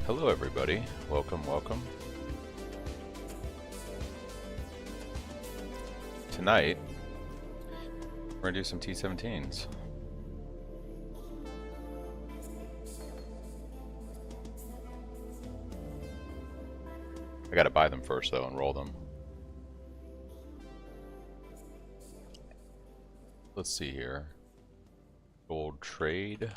Hello everybody, welcome. Tonight, we're gonna do some T17s. I gotta buy them first though and roll them. Let's see here. Gold trade.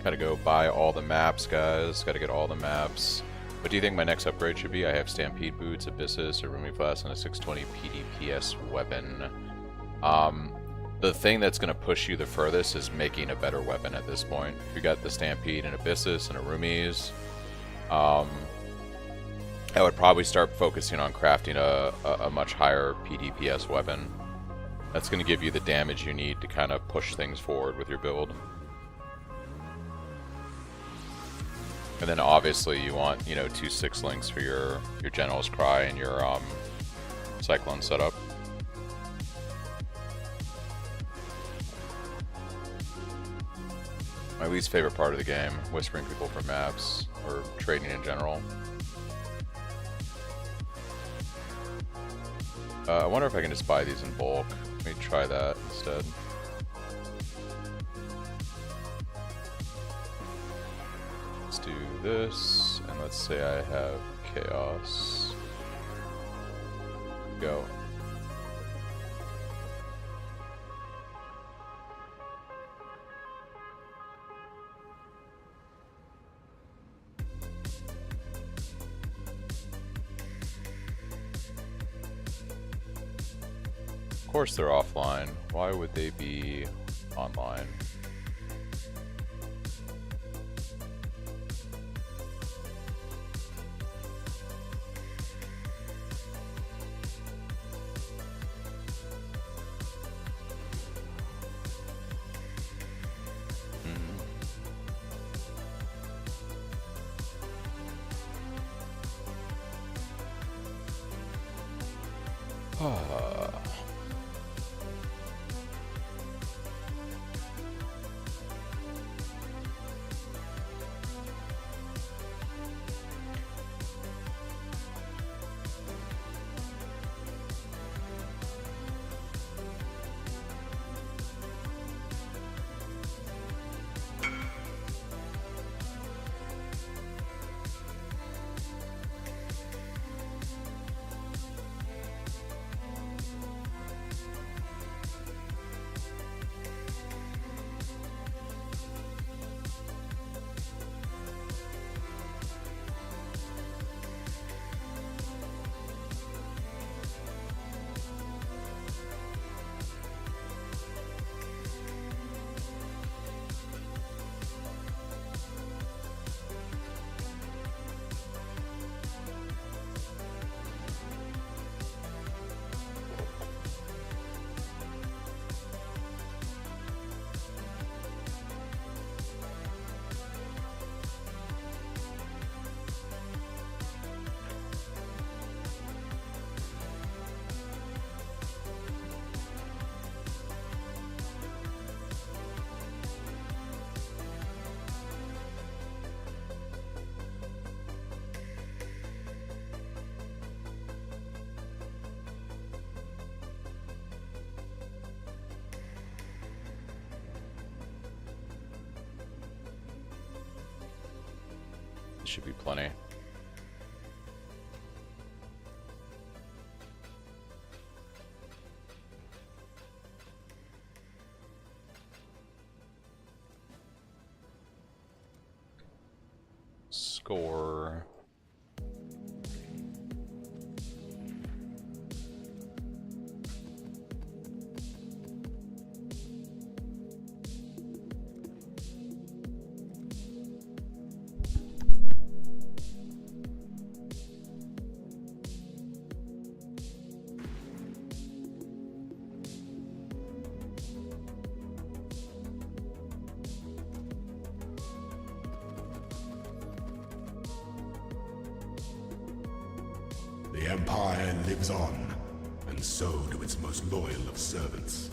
Gotta go buy all the maps, guys. Gotta get all the maps. What do you think my next upgrade should be? I have Stampede Boots, Abyssus, a Roomy Flask, and a 620 PDPS weapon. The thing that's gonna push you the furthest is making a better weapon at this point. If you got the Stampede and Abyssus and a Roomies, I would probably start focusing on crafting a much higher PDPS weapon. That's gonna give you the damage you need to kind of push things forward with your build. And then obviously you want, you know, 2 6 links for your General's Cry and your Cyclone setup. My least favorite part of the game, whispering people for maps or trading in general. I wonder if I can just buy these in bulk. Let me try that instead. Do this, and let's say I have chaos. Go. Of course they're offline. Why would they be online? This should be plenty. Score. The Empire lives on, and so do its most loyal of servants.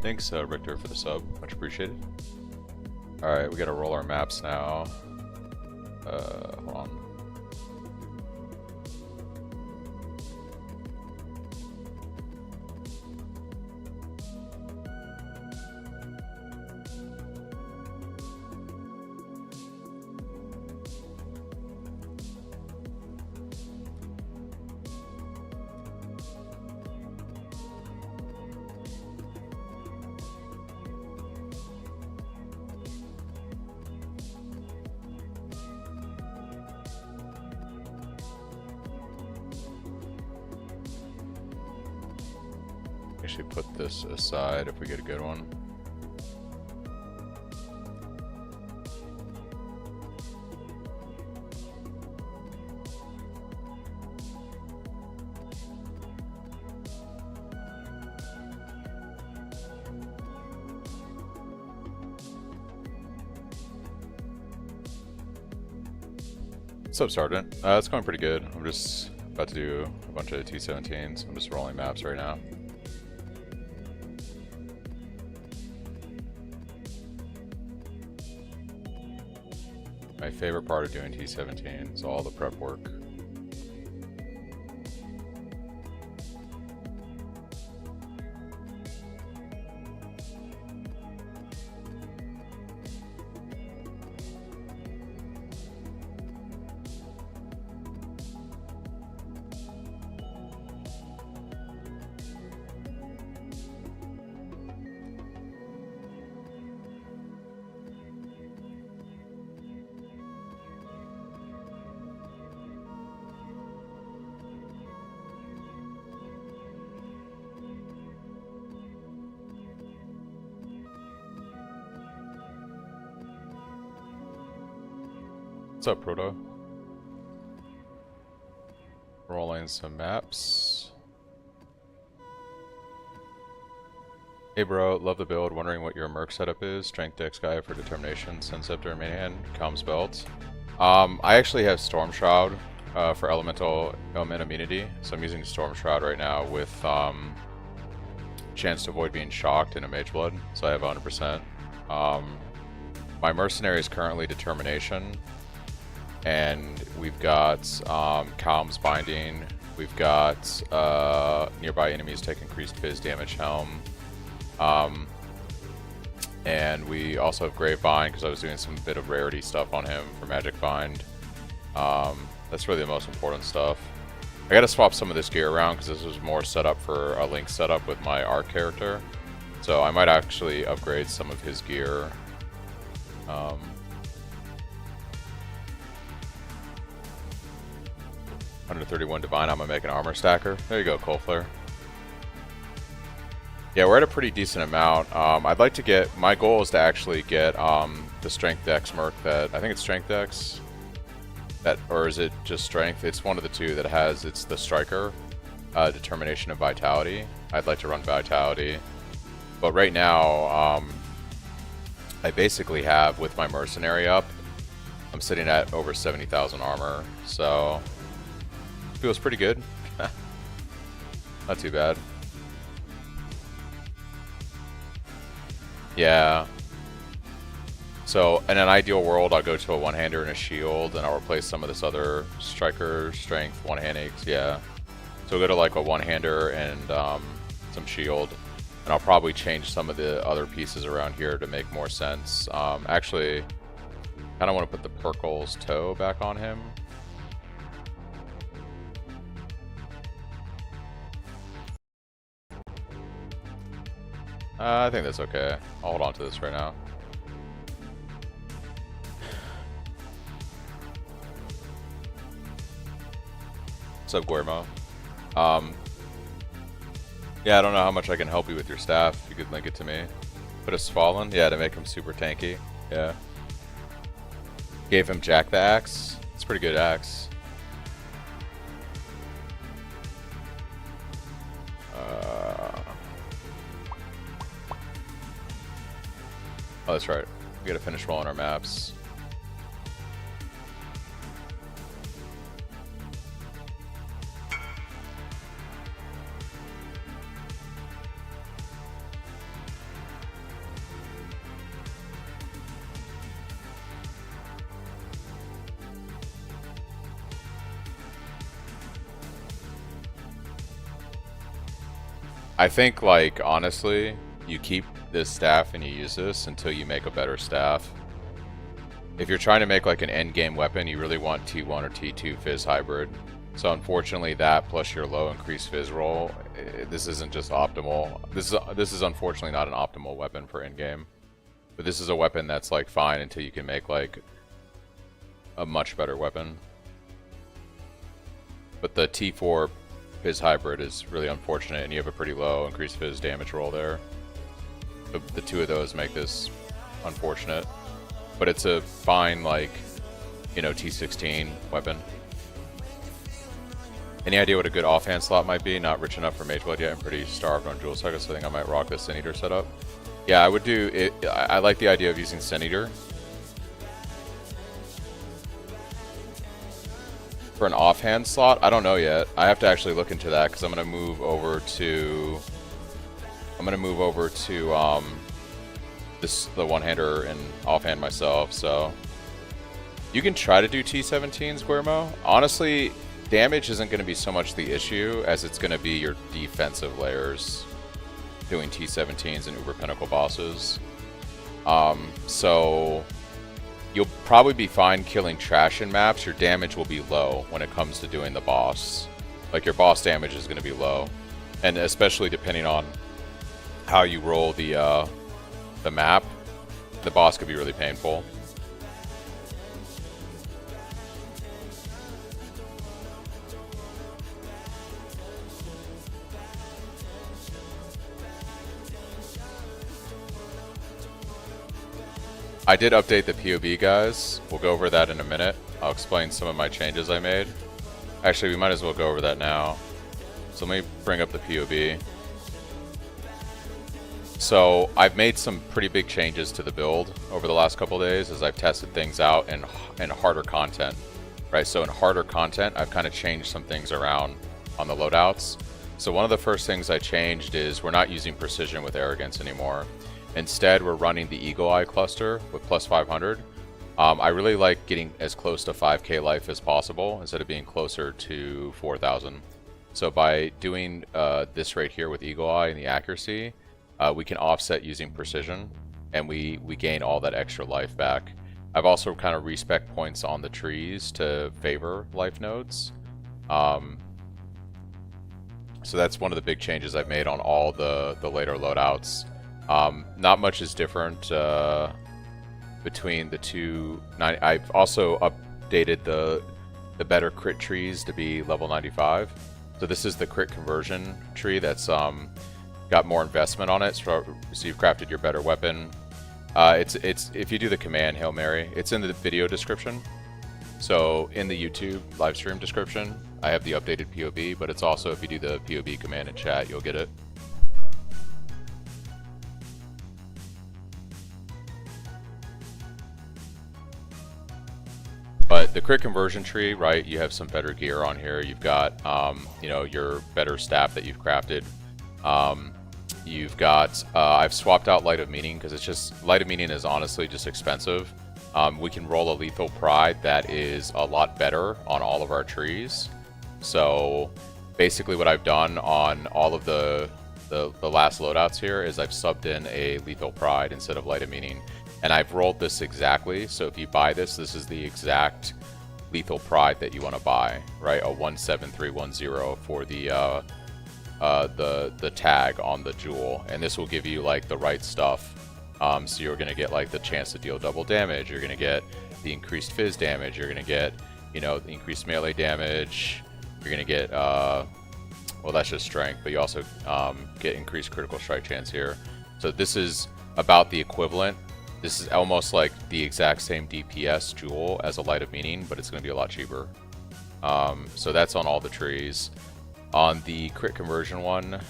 Thanks, Richter, for the sub. Much appreciated. Alright, we gotta roll our maps now. Hold on. Actually put this aside if we get a good one. What's up, Sergeant? It's going pretty good. I'm just about to do a bunch of T17s. I'm just rolling maps right now. My favorite part of doing T17 is all the prep work. What's up, Proto? Rolling some maps. Hey bro, love the build. Wondering what your merc setup is. Strength Dex guy for determination, Sun Scepter in main hand, comms belt. I actually have Storm Shroud for elemental element immunity, so I'm using Storm Shroud right now with chance to avoid being shocked in a Mage Blood, so I have 100%. My mercenary is currently determination. And we've got comms binding, we've got nearby enemies take increased phys damage helm, and we also have Grave Bind because I was doing some bit of rarity stuff on him for Magic Bind. That's really the most important stuff. I gotta swap some of this gear around because this was more set up for a Link setup with my Arc character, so I might actually upgrade some of his gear. 131 Divine, I'm gonna make an armor stacker. There you go, Coldflare. Yeah, we're at a pretty decent amount. I'd like to get, my goal is to actually get the Strength Dex merc that, I think it's Strength Dex, that, or is it just Strength? It's one of the two that has, it's the Striker, Determination and Vitality. I'd like to run Vitality. But right now, I basically have, with my Mercenary up, I'm sitting at over 70,000 armor, so feels pretty good. Not too bad. Yeah. So in an ideal world, I'll go to a one-hander and a shield, and I'll replace some of this other striker strength one-hand aches. Yeah. So we'll go to like a one-hander and some shield, And I'll probably change some of the other pieces around here to make more sense. Actually, kind of want to put the Perkle's toe back on him. I think that's okay. I'll hold on to this right now. What's up, Guillermo? Yeah, I don't know how much I can help you with your staff. You could link it to me. Put a Fallen? Yeah, to make him super tanky. Yeah. Gave him Jack the Axe. It's a pretty good axe. Oh, that's right. We gotta finish rolling our maps. I think, like, honestly, you keep this staff and you use this until you make a better staff. If you're trying to make like an end game weapon, you really want T1 or T2 Fizz hybrid. So unfortunately that plus your low increased Fizz roll, this isn't just optimal. This is unfortunately not an optimal weapon for end game. But this is a weapon that's like fine until you can make like a much better weapon. But the T4 Fizz hybrid is really unfortunate, and you have a pretty low increased Fizz damage roll there. The two of those make this unfortunate, but it's a fine, like, you know, T16 weapon. Any idea what a good offhand slot might be? Not rich enough for Mage Blade yet. I'm pretty starved on Jewel Sucker, so I think I might rock the Sin Eater setup. Yeah, I would do it. I like the idea of using Sin Eater for an offhand slot. I don't know yet. I have to actually look into that because I'm gonna move over to the one-hander and offhand myself, so you can try to do T17s, Guillermo. Honestly, damage isn't going to be so much the issue as it's going to be your defensive layers doing T17s and Uber Pinnacle bosses. So you'll probably be fine killing trash in maps. Your damage will be low when it comes to doing the boss. Like, your boss damage is going to be low, and especially depending on how you roll the map, the boss could be really painful. I did update the POB, guys. We'll go over that in a minute. I'll explain some of my changes I made. Actually, we might as well go over that now. So let me bring up the POB. So I've made some pretty big changes to the build over the last couple days as I've tested things out in harder content, right? So in harder content, I've kind of changed some things around on the loadouts. So one of the first things I changed is we're not using precision with arrogance anymore. Instead, we're running the Eagle Eye cluster with plus 500. I really like getting as close to 5k life as possible instead of being closer to 4,000. So by doing this right here with Eagle Eye and the accuracy, we can offset using precision, and we gain all that extra life back. I've also kind of respec points on the trees to favor life nodes. So that's one of the big changes I've made on all the later loadouts. Not much is different between the two. I've also updated the better crit trees to be level 95. So this is the crit conversion tree that's got more investment on it, so you've crafted your better weapon. It's if you do the command Hail Mary, it's in the video description. So in the YouTube live stream description, I have the updated POB, but it's also if you do the POB command in chat, you'll get it. But the crit conversion tree, right, you have some better gear on here. You've got, you know, your better staff that you've crafted. You've got, I've swapped out Light of Meaning because it's just, Light of Meaning is honestly just expensive. We can roll a Lethal Pride that is a lot better on all of our trees. So basically what I've done on all of the the last loadouts here is I've subbed in a Lethal Pride instead of Light of Meaning. And I've rolled this exactly, so if you buy this, this is the exact Lethal Pride that you want to buy, right? A 17310 for the tag on the jewel, and this will give you like the right stuff. So you're gonna get like the chance to deal double damage. You're gonna get the increased fizz damage. You're gonna get, you know, the increased melee damage. You're gonna get well, that's just strength, but you also get increased critical strike chance here. So this is about the equivalent. This is almost like the exact same DPS jewel as a Light of Meaning, but it's going to be a lot cheaper. So that's on all the trees. On the crit conversion one,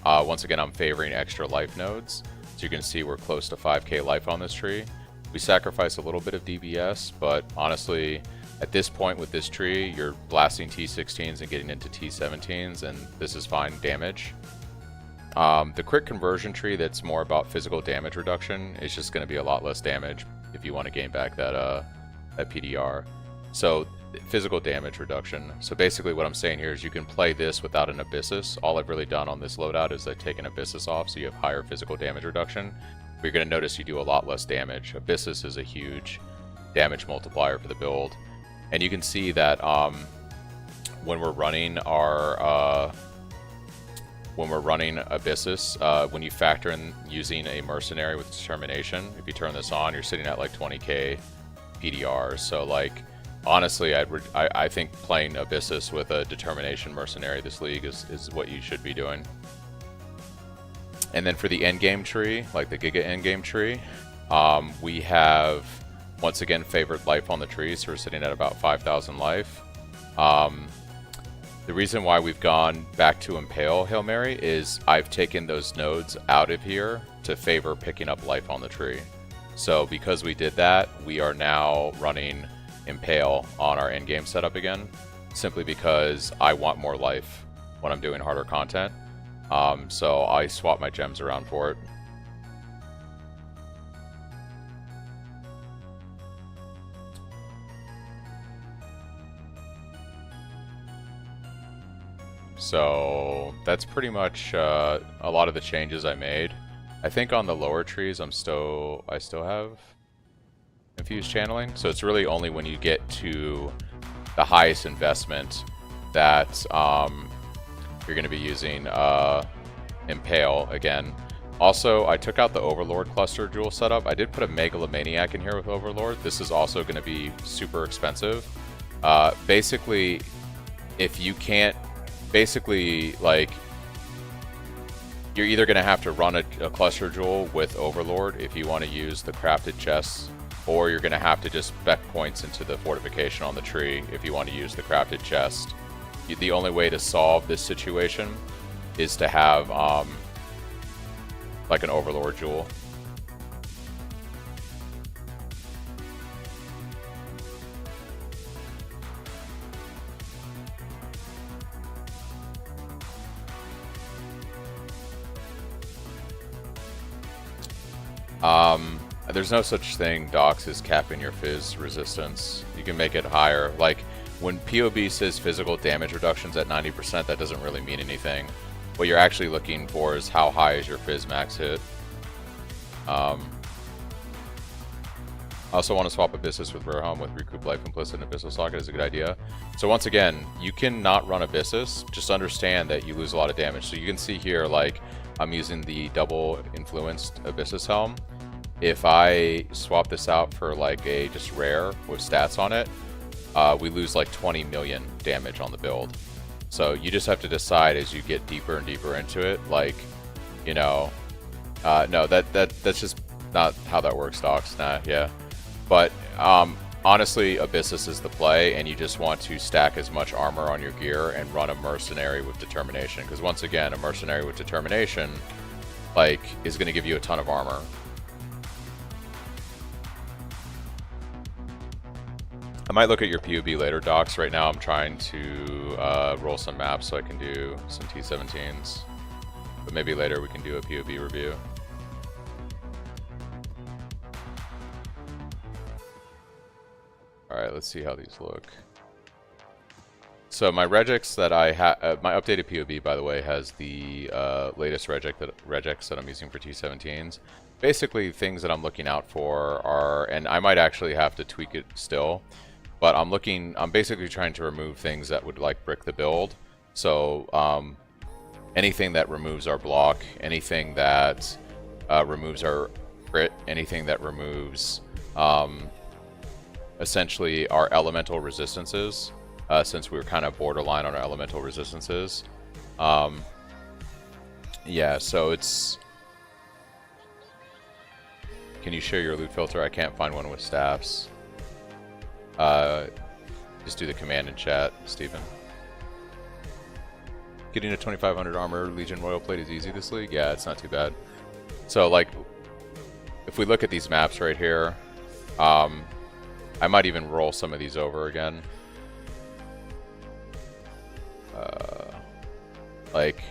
once again, I'm favoring extra life nodes. So you can see we're close to 5k life on this tree. We sacrifice a little bit of DBS, but honestly, at this point with this tree, you're blasting T16s and getting into T17s, and this is fine damage. The crit conversion tree that's more about physical damage reduction is just going to be a lot less damage if you want to gain back that PDR. So physical damage reduction. So basically what I'm saying here is you can play this without an Abyssus. All I've really done on this loadout is I've taken Abyssus off, so you have higher physical damage reduction. But you're going to notice you do a lot less damage. Abyssus is a huge damage multiplier for the build. And you can see that when we're running our Abyssus, when you factor in using a mercenary with determination, if you turn this on, you're sitting at like 20k PDR. So like honestly, I think playing Abyssus with a determination mercenary this league is what you should be doing. And then for the endgame tree, like the Giga endgame tree, we have once again favored life on the tree, so we're sitting at about 5,000 life. The reason why we've gone back to Impale Hail Mary is I've taken those nodes out of here to favor picking up life on the tree. So because we did that, we are now running Impale on our endgame setup again, simply because I want more life when I'm doing harder content. So I swap my gems around for it. So that's pretty much a lot of the changes I made. I think on the lower trees I still have infused channeling. So it's really only when you get to the highest investment that you're going to be using Impale again. Also, I took out the Overlord cluster jewel setup. I did put a Megalomaniac in here with Overlord. This is also going to be super expensive. Basically, if you can't like, you're either going to have to run a cluster jewel with Overlord if you want to use the crafted chests, or you're going to have to just spec points into the fortification on the tree if you want to use the crafted chest. The only way to solve this situation is to have like an Overlord jewel. There's no such thing, Docs, as capping your fizz resistance. You can make it higher. Like, when POB says physical damage reductions at 90%, that doesn't really mean anything. What you're actually looking for is how high is your fizz max hit. I also want to swap Abyssus with Rare Home with Recoup Life Implicit and Abyssal Socket is a good idea. So once again, you can not run Abyssus, just understand that you lose a lot of damage. So you can see here, like, I'm using the double influenced Abyssus Helm. If I swap this out for like a just rare with stats on it, we lose like 20 million damage on the build. So you just have to decide as you get deeper and deeper into it, like, you know, no, that's just not how that works, Docs. Nah, yeah. But honestly, Abyssus is the play, and you just want to stack as much armor on your gear and run a mercenary with determination. Because once again, a mercenary with determination, like, is going to give you a ton of armor. I might look at your POB later, Docs. Right now I'm trying to roll some maps so I can do some T17s. But maybe later we can do a POB review. Alright, let's see how these look. So my regex that I have, my updated POB, by the way, has the latest regex that I'm using for T17s. Basically, things that I'm looking out for are, and I might actually have to tweak it still, but I'm basically trying to remove things that would like brick the build. So anything that removes our block, anything that removes our crit, anything that removes essentially our elemental resistances, since we were kind of borderline on our elemental resistances. Yeah, so it's... Can you share your loot filter? I can't find one with staffs. Just do the command in chat, Steven. Getting a 2500 armor Legion Royal Plate is easy this league? Yeah, it's not too bad. So, like, if we look at these maps right here, I might even roll some of these over again. Like,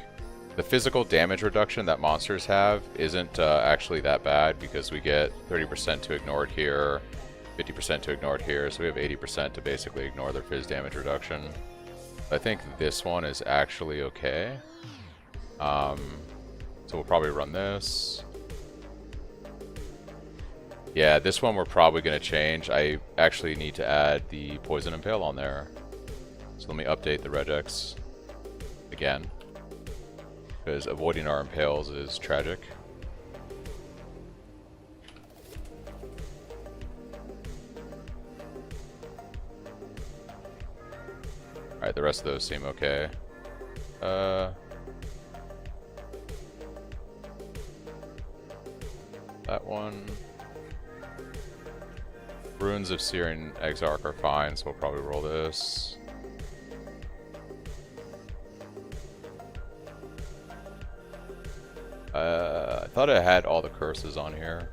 the physical damage reduction that monsters have isn't actually that bad, because we get 30% to ignore it here, 50% to ignore it here, so we have 80% to basically ignore their phys damage reduction. I think this one is actually okay. So we'll probably run this. Yeah, this one we're probably going to change. I actually need to add the Poison Impale on there. So let me update the regex again, because avoiding our impales is tragic. Alright, the rest of those seem okay. That one. Ruins of Syrian Exarch are fine, so we'll probably roll this. I thought I had all the curses on here.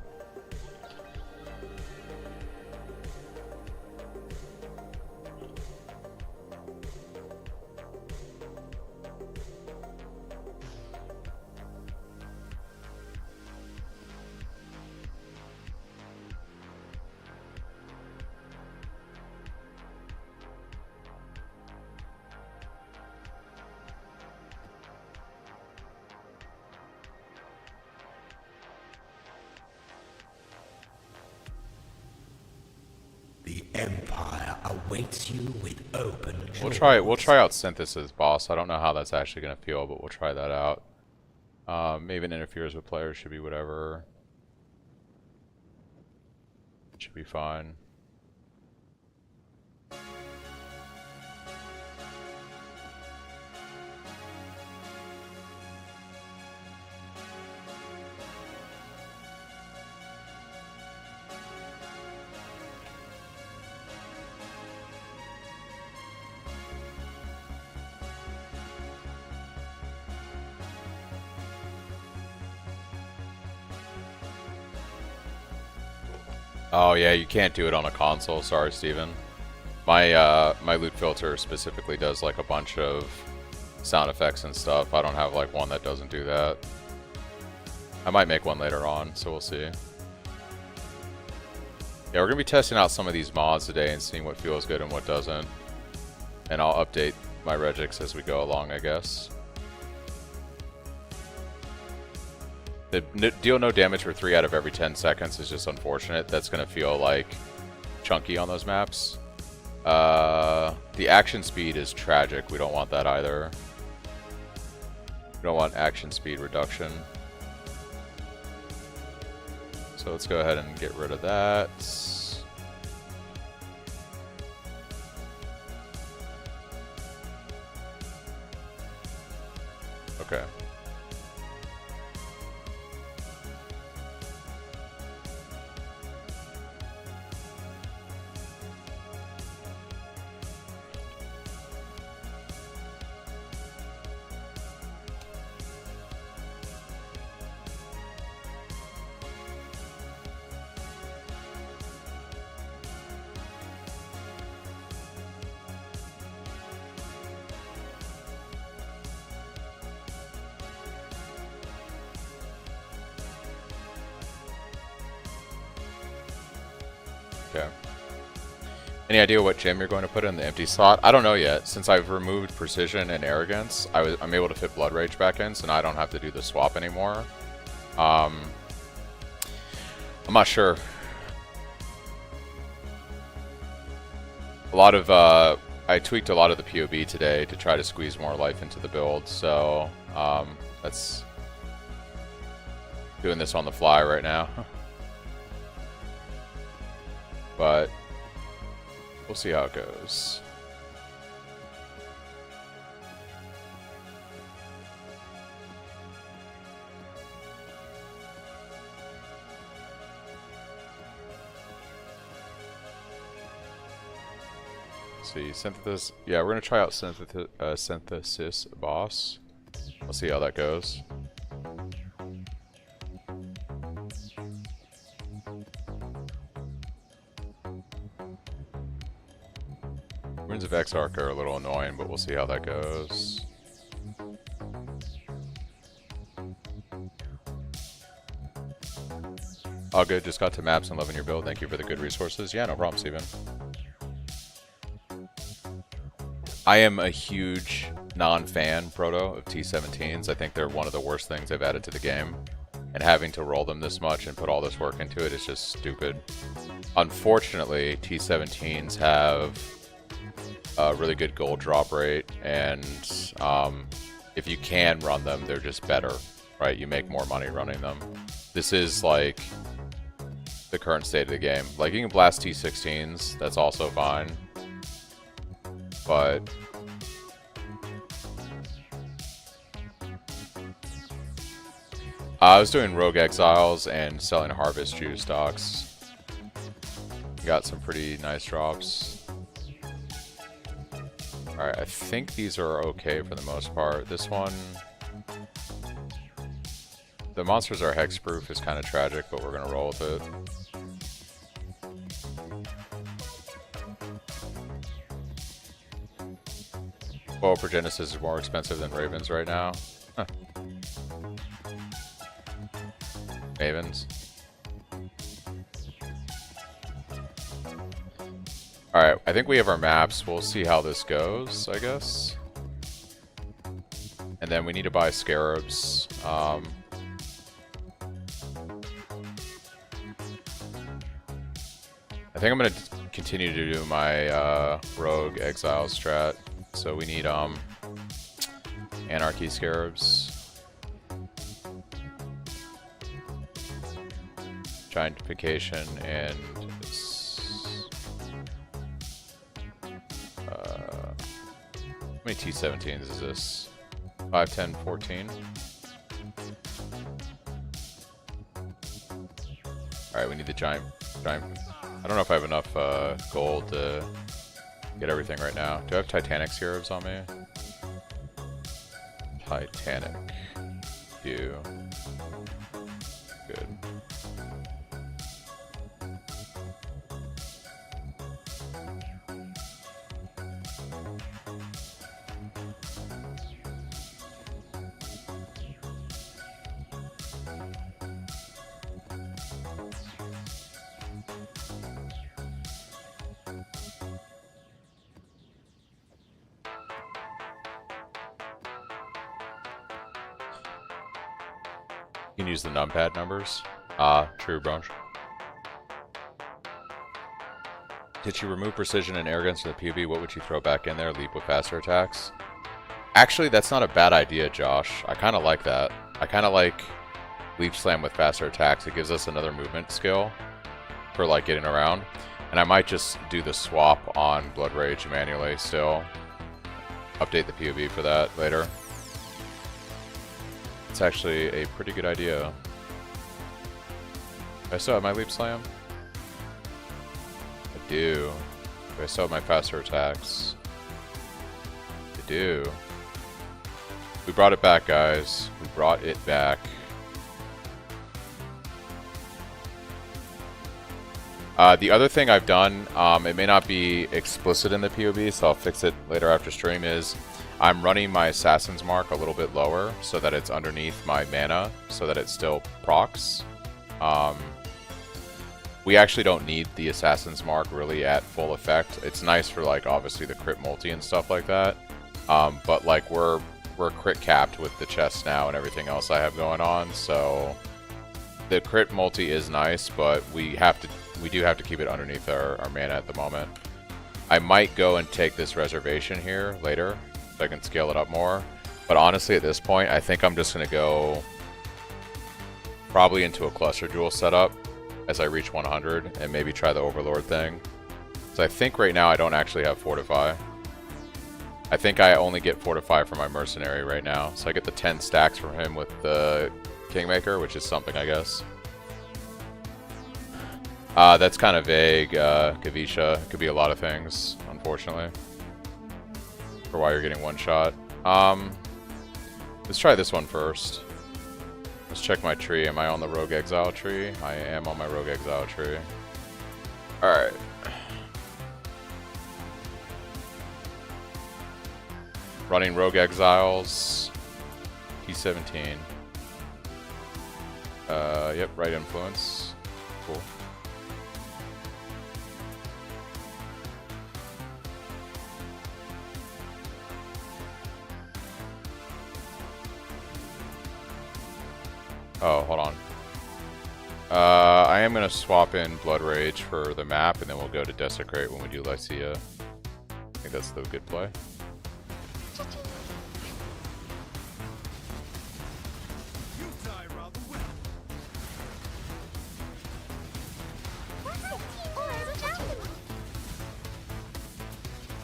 The Empire awaits you with open jaws. We'll try out Synthesis, boss. I don't know how that's actually gonna feel, but we'll try that out. Maybe it interferes with players, should be whatever. Should be fine. Oh yeah, you can't do it on a console. Sorry, Steven. My my loot filter specifically does like a bunch of sound effects and stuff. I don't have like one that doesn't do that. I might make one later on, so we'll see. Yeah, we're gonna be testing out some of these mods today and seeing what feels good and what doesn't. And I'll update my regex as we go along, I guess. The deal no damage for 3 out of every 10 seconds is just unfortunate. That's going to feel like chunky on those maps. The action speed is tragic. We don't want that either. We don't want action speed reduction. So let's go ahead and get rid of that. Okay. Okay. Any idea what gem you're going to put in the empty slot? I don't know yet. Since I've removed precision and arrogance, I'm able to fit blood rage back in, so now I don't have to do the swap anymore. I'm not sure. A lot of I tweaked a lot of the POB today to try to squeeze more life into the build, so that's doing this on the fly right now. But we'll see how it goes. See, synthesis. Yeah, we're gonna try out synthesis boss. We'll see how that goes. Runes of Exarch are a little annoying, but we'll see how that goes. All good, just got to maps and loving your build. Thank you for the good resources. Yeah, no problem, Steven. I am a huge non-fan, Proto, of T17s. I think they're one of the worst things I've added to the game. And having to roll them this much and put all this work into it is just stupid. Unfortunately, T17s have a really good gold drop rate, and if you can run them, they're just better, right? You make more money running them. This is like the current state of the game. Like, you can blast T16s, that's also fine. But I was doing rogue exiles and selling harvest juice stocks. Got some pretty nice drops. Alright, I think these are okay for the most part. This one, the monsters are hexproof, is kind of tragic, but we're gonna roll with it. Well, Progenesis is more expensive than Ravens right now. Huh. Mavens. Alright, I think we have our maps. We'll see how this goes, I guess. And then we need to buy scarabs. I think I'm going to continue to do my rogue exile strat. So we need anarchy scarabs, giantification, and how many T17s is this? 5, 10, 14. Alright, we need the giant. I don't know if I have enough gold to get everything right now. Do I have Titanic scarabs on me? Titanic. Do. Good. You can use the numpad numbers. True, Brunch. Did you remove precision and arrogance from the POB? What would you throw back in there? Leap with faster attacks? Actually, that's not a bad idea, Josh. I kind of like that. I kind of like leap slam with faster attacks. It gives us another movement skill for like getting around. And I might just do the swap on Blood Rage manually still. Update the POB for that later. It's actually a pretty good idea. Do I still have my leap slam? I do. Do I still have my faster attacks? I do. We brought it back, guys. We brought it back. The other thing I've done, it may not be explicit in the POB, so I'll fix it later after stream, is I'm running my Assassin's Mark a little bit lower so that it's underneath my mana, so that it still procs. We actually don't need the Assassin's Mark really at full effect. It's nice for like obviously the crit multi and stuff like that. But like we're crit capped with the chest now and everything else I have going on, so the crit multi is nice, but we do have to keep it underneath our mana at the moment. I might go and take this reservation here later, so I can scale it up more. But honestly, at this point, I think I'm just going to go probably into a cluster jewel setup as I reach 100, and maybe try the Overlord thing. So I think right now I don't actually have Fortify. I think I only get Fortify for my Mercenary right now. So I get the 10 stacks from him with the Kingmaker, which is something, I guess. That's kind of vague, Gavisha. It could be a lot of things, unfortunately, for why you're getting one shot. Let's try this one first. Let's check my tree. Am I on the Rogue Exile tree? I am on my Rogue Exile tree. Alright. Running Rogue Exiles. T17. Yep, right influence. Cool. Oh, hold on. I am going to swap in Blood Rage for the map, and then we'll go to Desecrate when we do Lycia. I think that's the good play.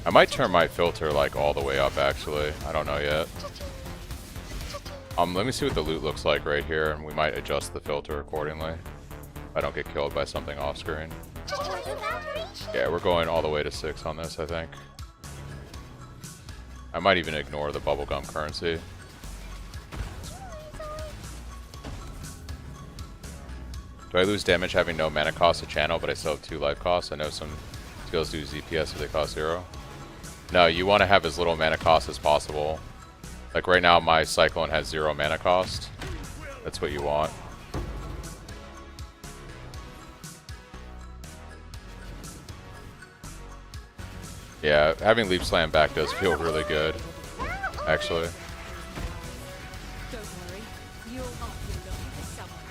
I might turn my filter like all the way up, actually. I don't know yet. Let me see what the loot looks like right here, and we might adjust the filter accordingly. If I don't get killed by something off screen. Yeah, we're going all the way to 6 on this, I think. I might even ignore the bubblegum currency. Do I lose damage having no mana cost to channel, but I still have 2 life costs? I know some skills do ZPS if they cost 0. No, you want to have as little mana cost as possible. Like right now, my Cyclone has 0 mana cost. That's what you want. Yeah, having Leap Slam back does feel really good, actually. Don't worry, you'll often belong to someone.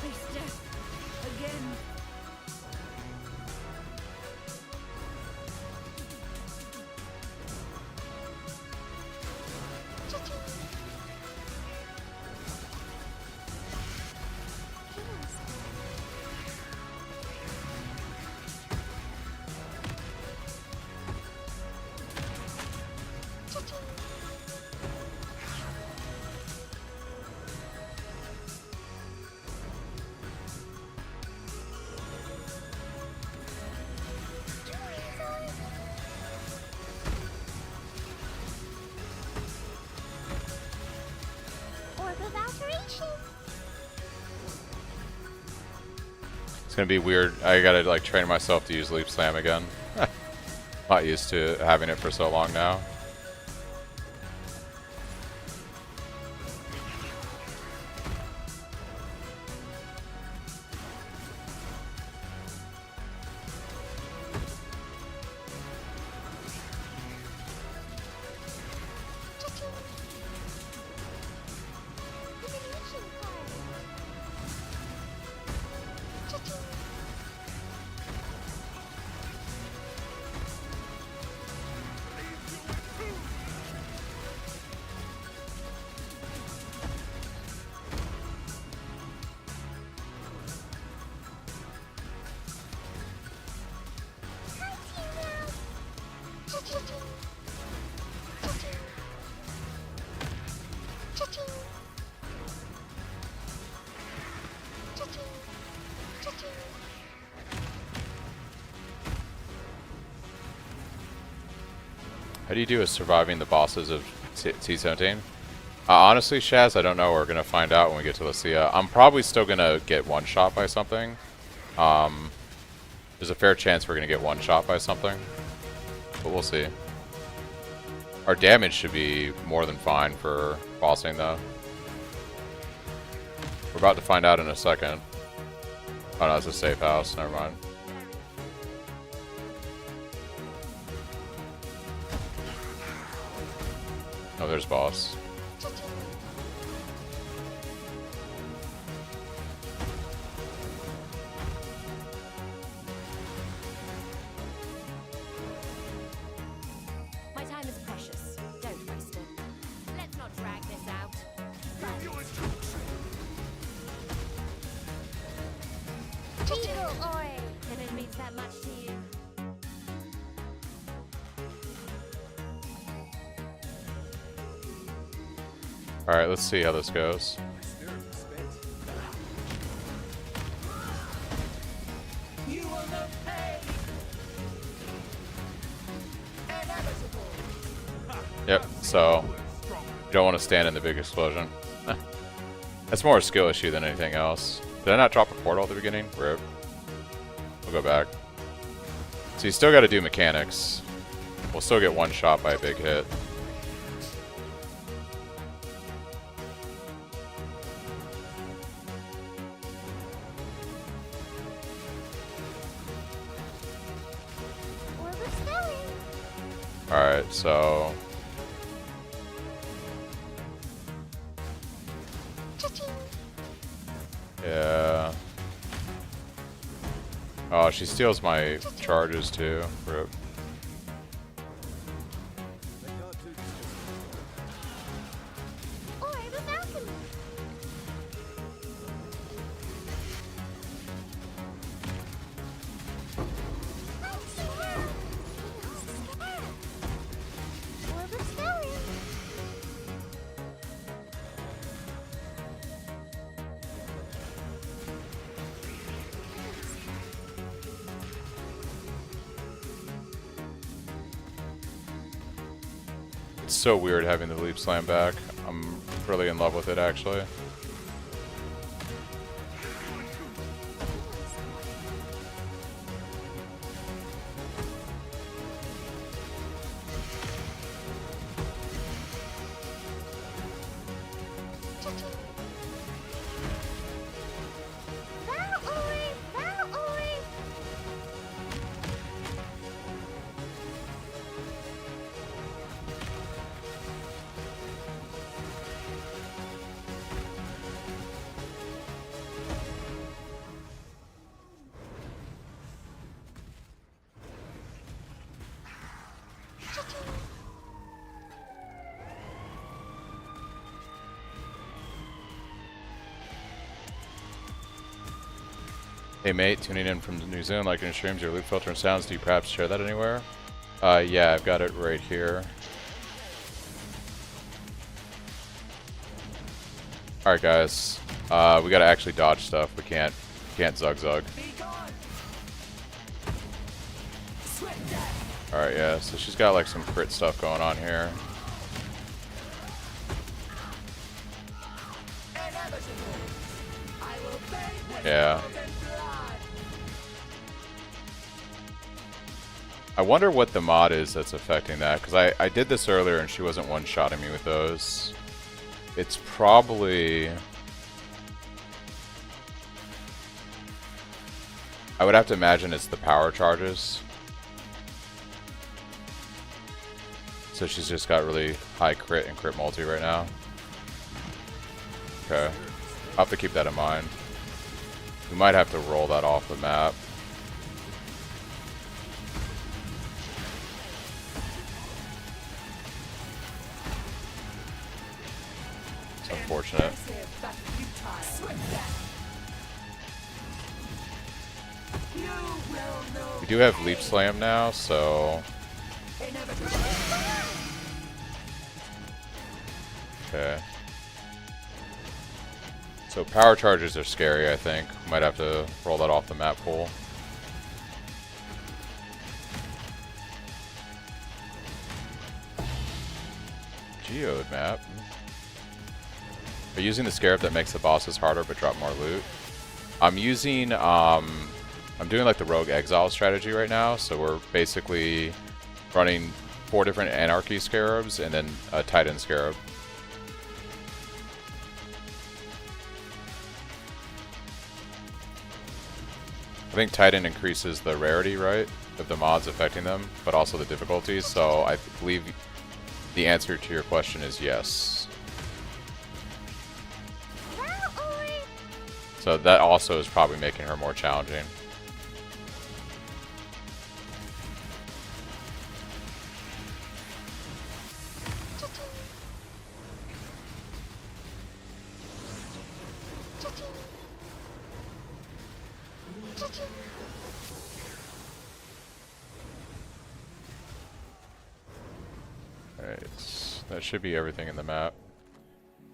Face death again. It's gonna be weird. I gotta like train myself to use Leap Slam again. Not used to having it for so long now. How do you do with surviving the bosses of T17? Honestly, Shaz, I don't know. We're going to find out when we get to Lycia. I'm probably still going to get one shot by something. There's a fair chance we're going to get one shot by something. But we'll see. Our damage should be more than fine for bossing, though. We're about to find out in a second. Oh no, it's a safe house. Never mind. Oh, there's boss. My time is precious. Don't waste it. Let's not drag this out. Eagle oi! And it means that much to you. Alright, let's see how this goes. Yep, so you don't want to stand in the big explosion. That's more a skill issue than anything else. Did I not drop a portal at the beginning? Rip. We'll go back. So you still got to do mechanics. We'll still get one shot by a big hit. Alright, so... yeah. Oh, she steals my charges too. Rip. It's so weird having the leap slam back. I'm really in love with it, actually. Hey mate, tuning in from New Zealand, like your streams, your loop filter and sounds, do you perhaps share that anywhere? Yeah, I've got it right here. Alright guys, we gotta actually dodge stuff, we can't zug. Alright, yeah, so she's got like some crit stuff going on here. Yeah. I wonder what the mod is that's affecting that, because I did this earlier and she wasn't one-shotting me with those. It's probably... I would have to imagine it's the power charges. So she's just got really high crit and crit multi right now. Okay. I'll have to keep that in mind. We might have to roll that off the map. It's unfortunate. We do have Leap Slam now, so... okay. So power charges are scary, I think. Might have to roll that off the map pool. Geode map. Are you using the scarab that makes the bosses harder but drop more loot? I'm using, I'm doing like the rogue exile strategy right now, so we're basically running 4 different anarchy scarabs and then a titan scarab. think Titan increases the rarity, right, of the mods affecting them, but also the difficulty. So I believe the answer to your question is yes. So that also is probably making her more challenging. Alright, that should be everything in the map.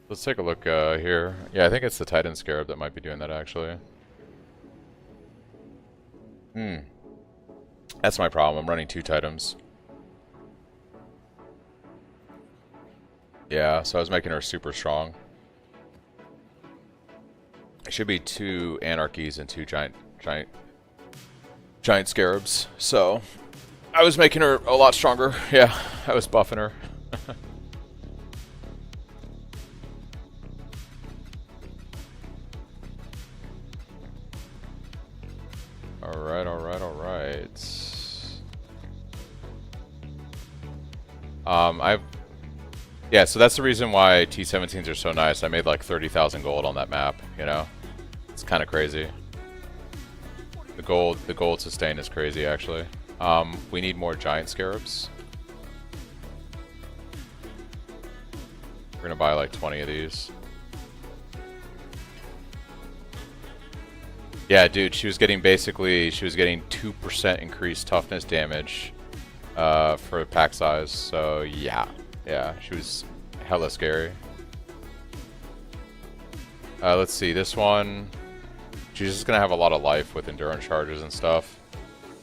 Let's take a look here. Yeah, I think it's the Titan Scarab that might be doing that, actually. That's my problem. I'm running 2 Titans. Yeah, so I was making her super strong. It should be 2 Anarchies and 2 giant Scarabs. So I was making her a lot stronger. Yeah, I was buffing her. Alright. Yeah, so that's the reason why T17s are so nice. I made like 30,000 gold on that map, you know? It's kind of crazy. The gold sustain is crazy, actually. We need more giant scarabs. We're gonna buy like 20 of these. Yeah, dude, she was getting 2% increased toughness damage for pack size. So yeah, she was hella scary. Let's see, this one, she's just gonna have a lot of life with endurance charges and stuff.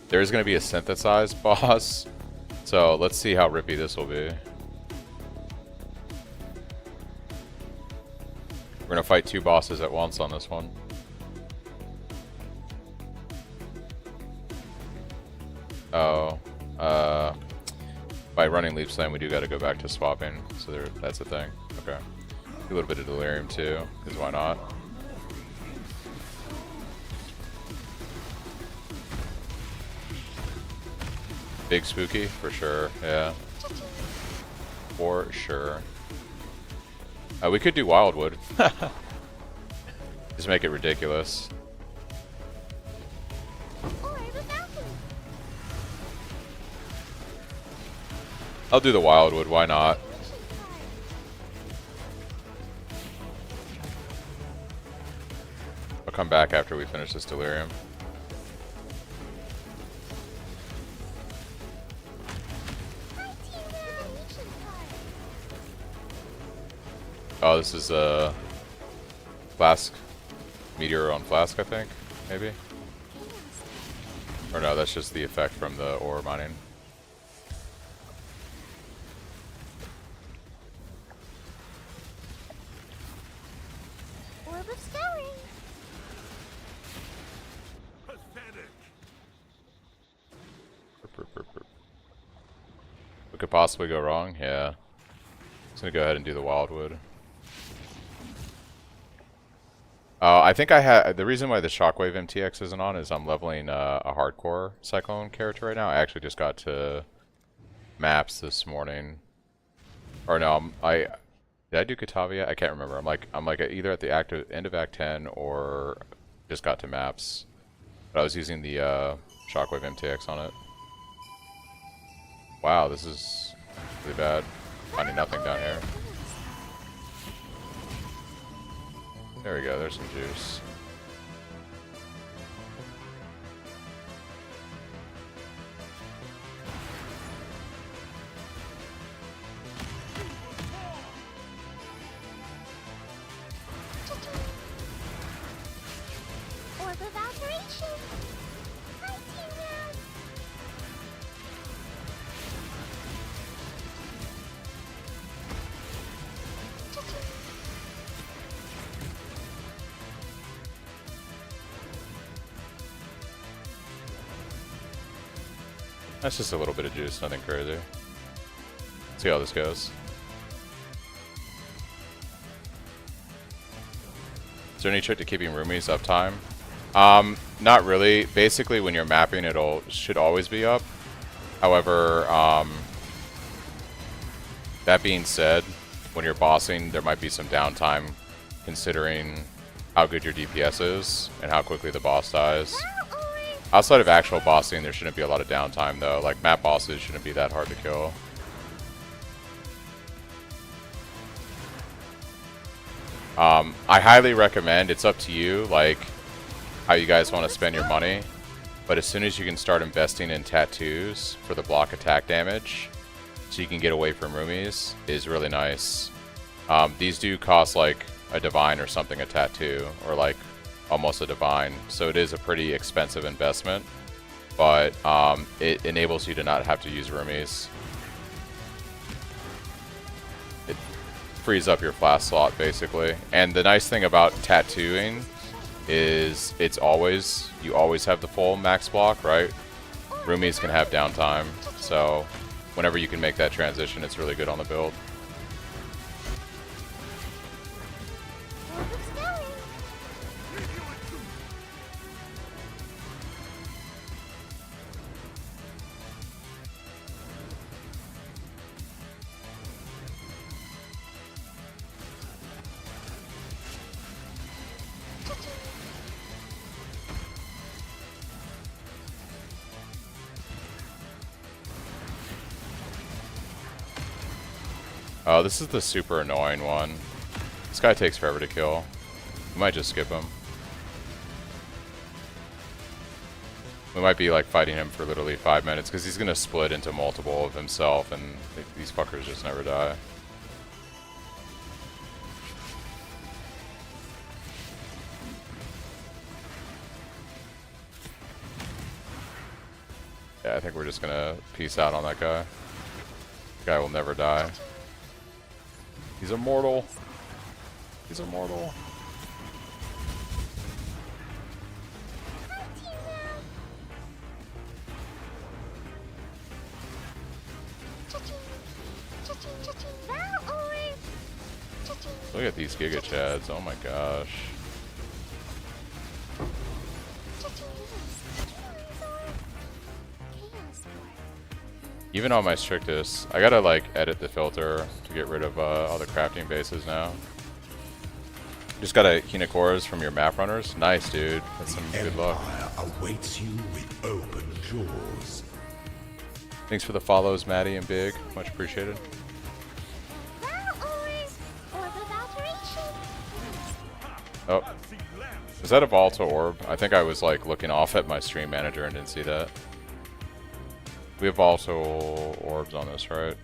There's gonna be a synthesized boss, so let's see how rippy this will be. We're gonna fight 2 bosses at once on this one. Oh, by running Leap Slam, we do got to go back to swapping, so that's a thing. Okay, do a little bit of Delirium too, because why not? Big spooky for sure, yeah, for sure. We could do Wildwood, just make it ridiculous. I'll do the Wildwood, why not? I'll come back after we finish this Delirium. Oh, this is a Flask. Meteor on Flask, I think, maybe? Or no, that's just the effect from the ore mining. What could possibly go wrong? Yeah. Just gonna go ahead and do the Wildwood. I think I had the reason why the Shockwave MTX isn't on is I'm leveling a hardcore Cyclone character right now. I actually just got to maps this morning. Or no, did I do Katavia? I can't remember. I'm like either at the end of Act 10 or just got to maps. But I was using the Shockwave MTX on it. Wow, this is really bad. Finding nothing down here. There we go, there's some juice. That's just a little bit of juice, nothing crazy. Let's see how this goes. Is there any trick to keeping roomies uptime? Not really. Basically, when you're mapping, it'll should always be up. However, that being said, when you're bossing, there might be some downtime considering how good your DPS is and how quickly the boss dies. Outside of actual bossing, there shouldn't be a lot of downtime though. Like map bosses shouldn't be that hard to kill. I highly recommend, it's up to you, like how you guys want to spend your money. But as soon as you can start investing in tattoos for the block attack damage, so you can get away from roomies, is really nice. These do cost like a divine or something a tattoo, or like almost a divine, so it is a pretty expensive investment, but it enables you to not have to use roomies. It frees up your flash slot basically, and the nice thing about tattooing is you always have the full max block, right? Roomies can have downtime, so whenever you can make that transition, it's really good on the build. Oh, this is the super annoying one. This guy takes forever to kill. We might just skip him. We might be like fighting him for literally 5 minutes because he's gonna split into multiple of himself, and these fuckers just never die. Yeah, I think we're just gonna peace out on that guy. The guy will never die. He's immortal. He's immortal. Look at these Giga Chads. Oh my gosh. Even on my strictest, I gotta like edit the filter to get rid of all the crafting bases now. Just gotta Hinakoras from your map runners. Nice, dude. That's some good luck. Empire awaits you with open jaws. Thanks for the follows, Maddie and Big. Much appreciated. Oh. Is that a volatile orb? I think I was like looking off at my stream manager and didn't see that. We have volatile orbs on this, right?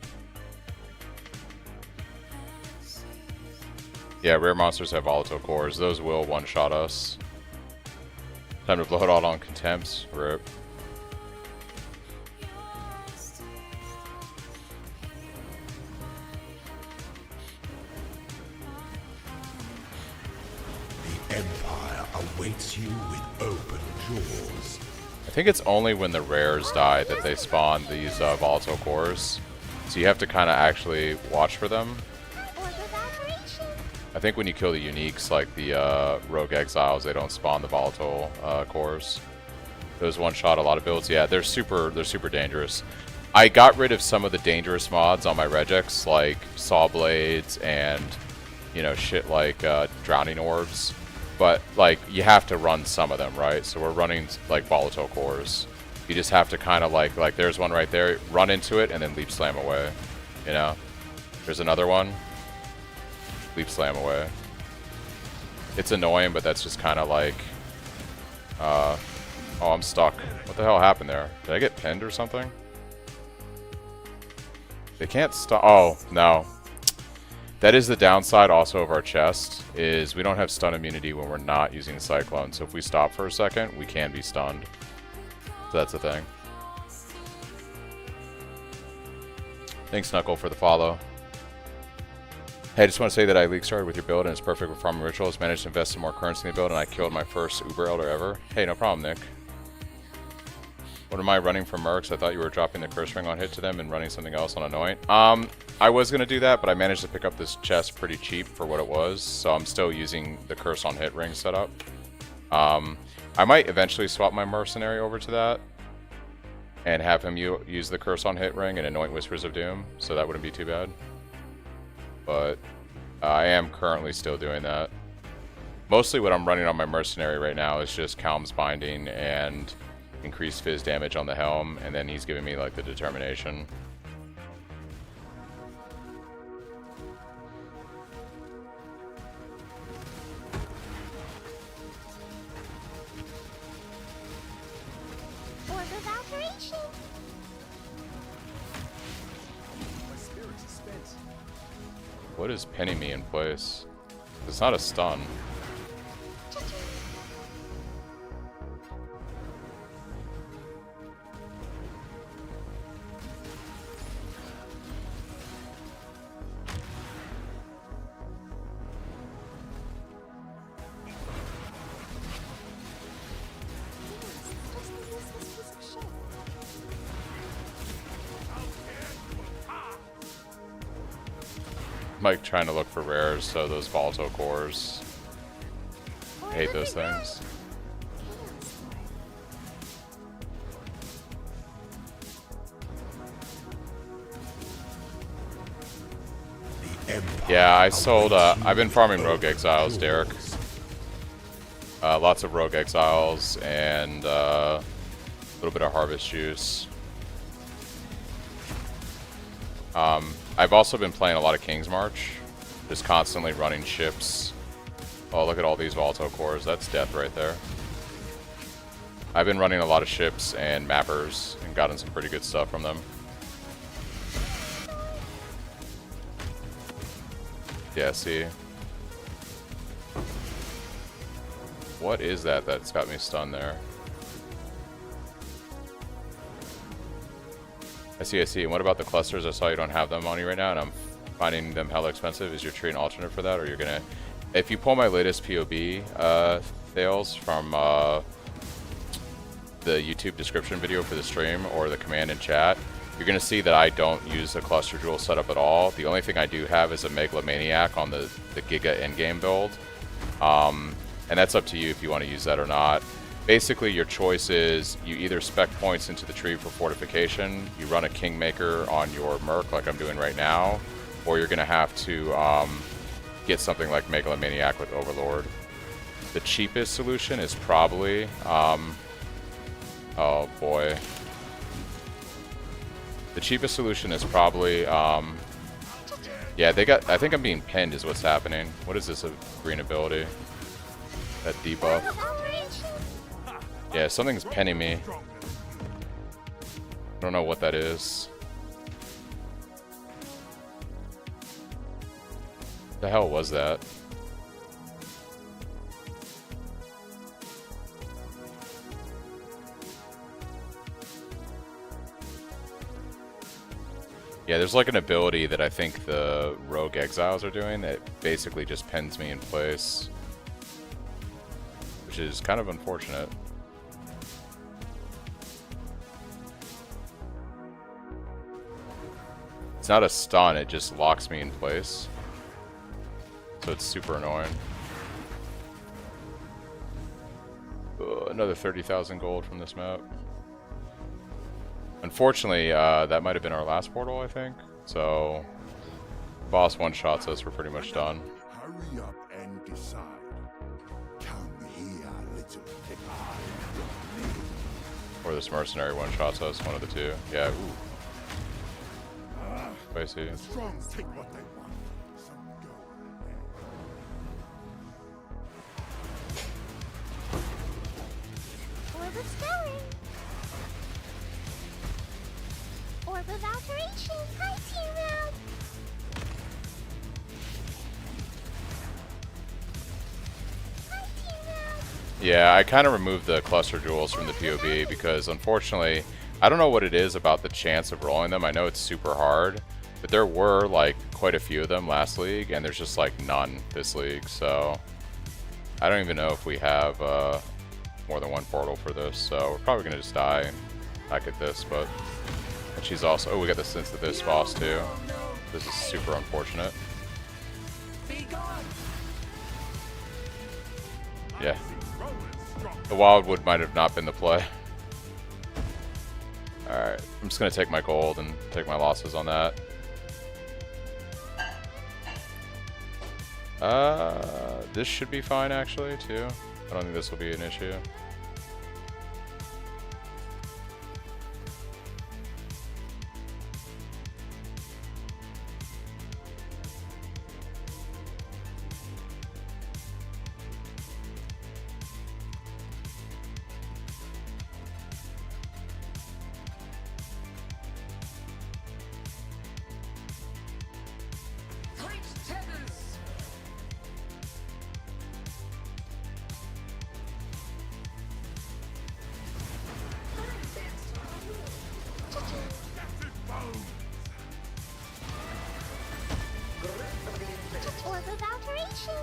Yeah, rare monsters have volatile cores. Those will one-shot us. Time to blow it all on contempts. Rip. The Empire awaits you with open jaws. I think it's only when the rares die that they spawn these volatile cores. So you have to kind of actually watch for them. I think when you kill the uniques, like the rogue exiles, they don't spawn the volatile cores. Those one-shot a lot of builds. Yeah, they're super dangerous. I got rid of some of the dangerous mods on my regex, like saw blades and, you know, shit like drowning orbs. But like you have to run some of them, right? So we're running like volatile cores. You just have to kind of like there's one right there, run into it and then leap slam away. You know, there's another one. Leap slam away. It's annoying, but that's just kind of like, oh, I'm stuck. What the hell happened there? Did I get pinned or something? They can't stop. Oh no. That is the downside also of our chest, is we don't have stun immunity when we're not using Cyclone. So if we stop for a second, we can be stunned. So that's the thing. Thanks, Knuckle, for the follow. Hey, I just want to say that I league started with your build and it's perfect for farming rituals. Managed to invest some more currency in the build and I killed my first Uber Elder ever. Hey, no problem, Nick. What am I running for mercs? I thought you were dropping the curse ring on hit to them and running something else on anoint. I was going to do that, but I managed to pick up this chest pretty cheap for what it was. So I'm still using the curse on hit ring setup. I might eventually swap my mercenary over to that and have him use the curse on hit ring and anoint Whispers of Doom, so that wouldn't be too bad. But I am currently still doing that. Mostly what I'm running on my mercenary right now is just Calm's Binding and increased fizz damage on the helm, and then he's giving me like the determination. Orb of alteration. What is pinning me in place? It's not a stun. I'm like trying to look for rares, so those volatile cores. I hate those things. Yeah, I sold, I've been farming Rogue Exiles, Derek. Lots of Rogue Exiles and a little bit of Harvest Juice. I've also been playing a lot of King's March, just constantly running ships. Oh, look at all these volatile cores. That's death right there. I've been running a lot of ships and mappers and gotten some pretty good stuff from them. Yeah, see. What is that that's got me stunned there? I see, I see. And what about the clusters? I saw you don't have them on you right now, and I'm finding them hella expensive. Is your tree an alternate for that, or you're gonna... If you pull my latest POB fails from the YouTube description video for the stream, or the command in chat, you're gonna see that I don't use a cluster jewel setup at all. The only thing I do have is a Megalomaniac on the Giga endgame build. And that's up to you if you want to use that or not. Basically, your choice is you either spec points into the tree for fortification, you run a Kingmaker on your Merc like I'm doing right now, or you're going to have to get something like Megalomaniac with Overlord. The cheapest solution is probably... oh boy. The cheapest solution is probably... yeah, they got... I think I'm being pinned is what's happening. What is this, a green ability? That debuff. Yeah, something's pinning me. I don't know what that is. What the hell was that? Yeah, there's like an ability that I think the Rogue Exiles are doing that basically just pins me in place. Which is kind of unfortunate. It's not a stun, it just locks me in place. So it's super annoying. Another 30,000 gold from this map. Unfortunately, that might have been our last portal, I think. So, boss one-shots us, we're pretty much done. Hurry up and decide. Come here, little pig. Or this mercenary one-shots us, one of the two. Yeah, ooh. Spicy. The strong take what they want. Some go. Orb of spelling. Orb of alteration. Hi, T-Round. Hi, T-Round. Yeah, I kind of removed the cluster jewels from the POB because unfortunately, I don't know what it is about the chance of rolling them. I know it's super hard, but there were like quite a few of them last league, and there's just like none this league. So I don't even know if we have more than one portal for this. So we're probably gonna just die and back at this. But and she's also we got the sense of this boss too. This is super unfortunate. Yeah. The Wildwood might have not been the play. Alright, I'm just gonna take my gold and take my losses on that. This should be fine actually, too. I don't think this will be an issue. Or without alteration.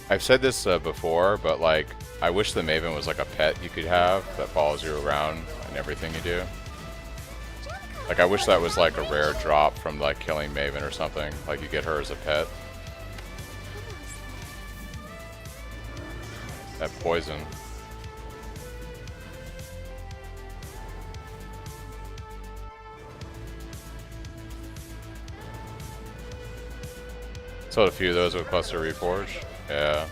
I've said this before, but like, I wish the Maven was like a pet you could have that follows you around in everything you do. Like, I wish that was like a rare drop from like killing Maven or something. Like, you get her as a pet. That poison. Sold a few of those with Cluster Reforge. Yeah.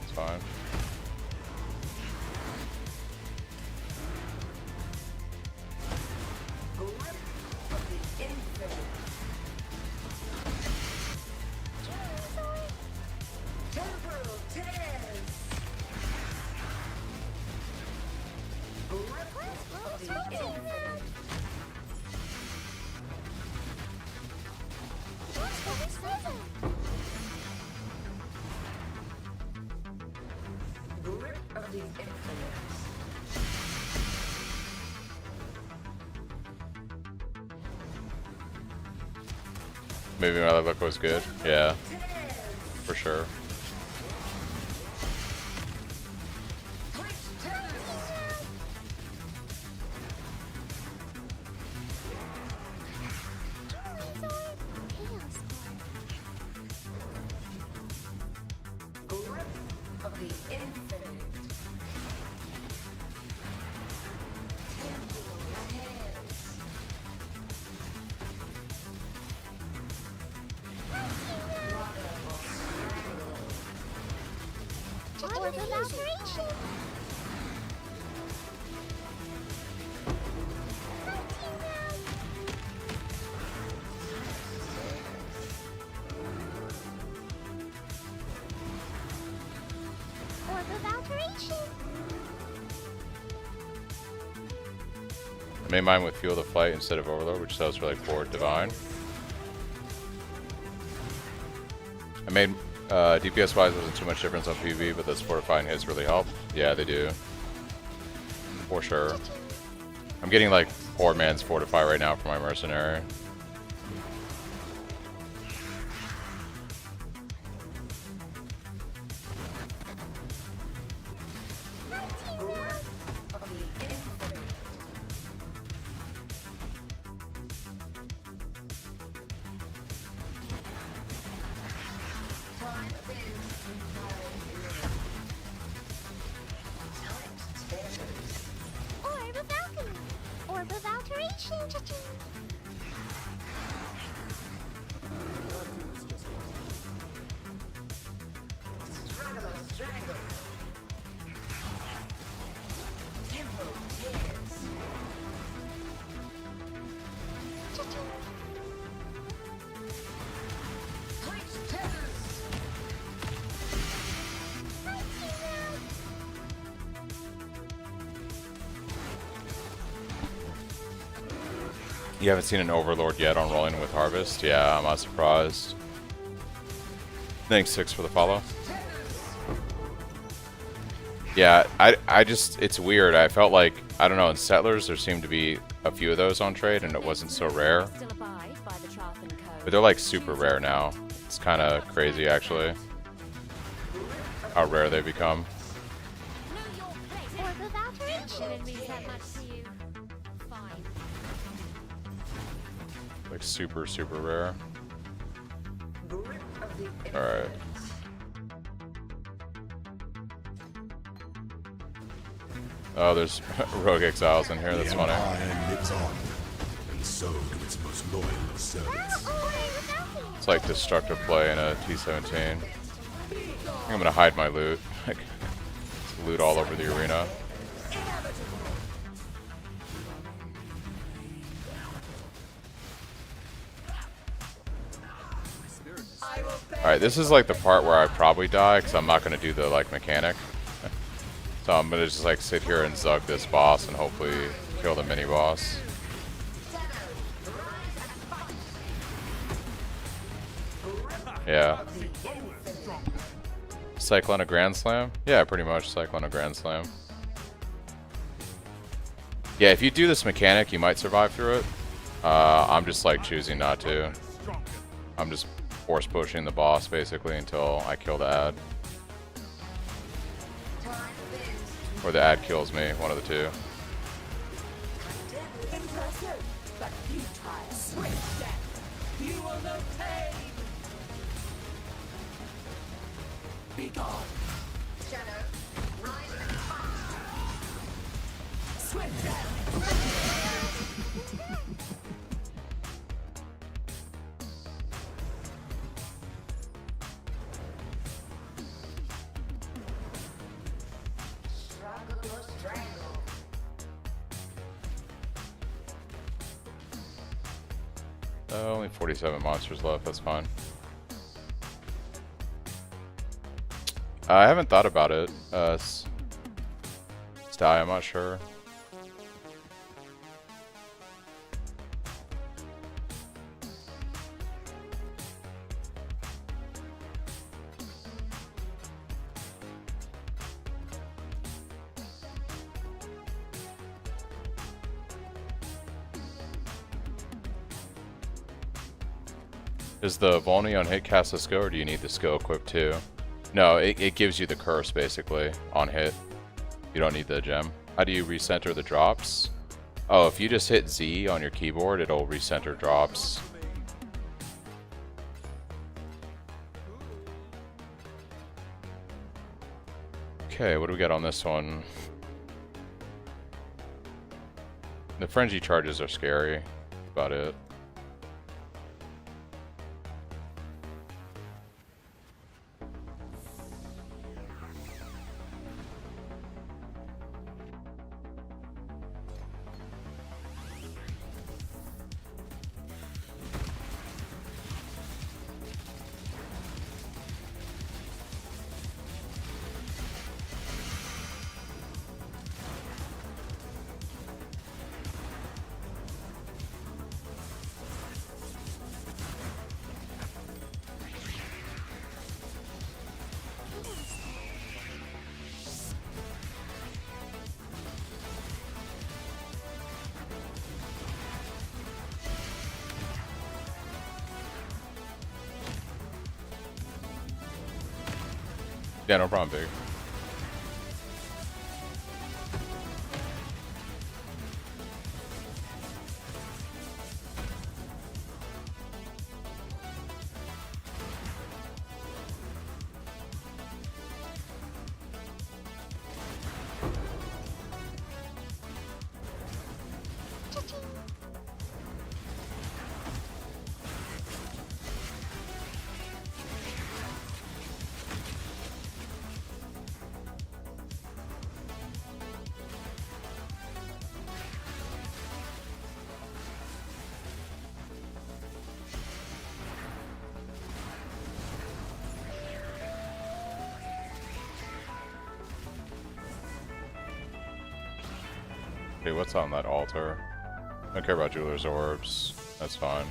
It's fine. Maybe my look was good. Yeah, for sure. Or without alteration. Or without alteration. I made mine with Fuel the Fight instead of Overload, which sells for like 4 Divine. I made DPS wise wasn't too much difference on PvP, but those fortifying hits really help. Yeah, they do. For sure. I'm getting like poor man's fortify right now for my mercenary. Or without alteration. You haven't seen an Overlord yet on Rolling with Harvest? Yeah, I'm not surprised. Thanks, Six, for the follow. Yeah, I just, it's weird. I felt like, I don't know, in Settlers there seemed to be a few of those on trade and it wasn't so rare. But they're like super rare now. It's kind of crazy actually how rare they become. Like super, super rare. Alright. Oh, there's Rogue Exiles in here, that's funny. The Empire lives on, and so do its most loyal of servants. It's like destructive play in a T17. I think I'm gonna hide my loot. Like, loot all over the arena. Alright, this is like the part where I probably die, because I'm not gonna do the like mechanic. So I'm gonna just like sit here and zug this boss and hopefully kill the mini boss. Yeah. Cyclone a Grand Slam? Yeah, pretty much Cyclone a Grand Slam. Yeah, if you do this mechanic, you might survive through it. I'm just like choosing not to. I'm just force pushing the boss basically until I kill the ad. Or the ad kills me, one of the two. Only 47 monsters left, that's fine. I haven't thought about it. Style, I'm not sure. Is the Volney on hit cast a skill, or do you need the skill equipped too? No, it gives you the curse basically on hit. You don't need the gem. How do you recenter the drops? Oh, if you just hit Z on your keyboard, it'll recenter drops. Okay, what do we got on this one? The frenzy charges are scary. That's about it. Yeah, no problem, big. What's on that altar? don't care about Jeweler's Orbs. That's fine.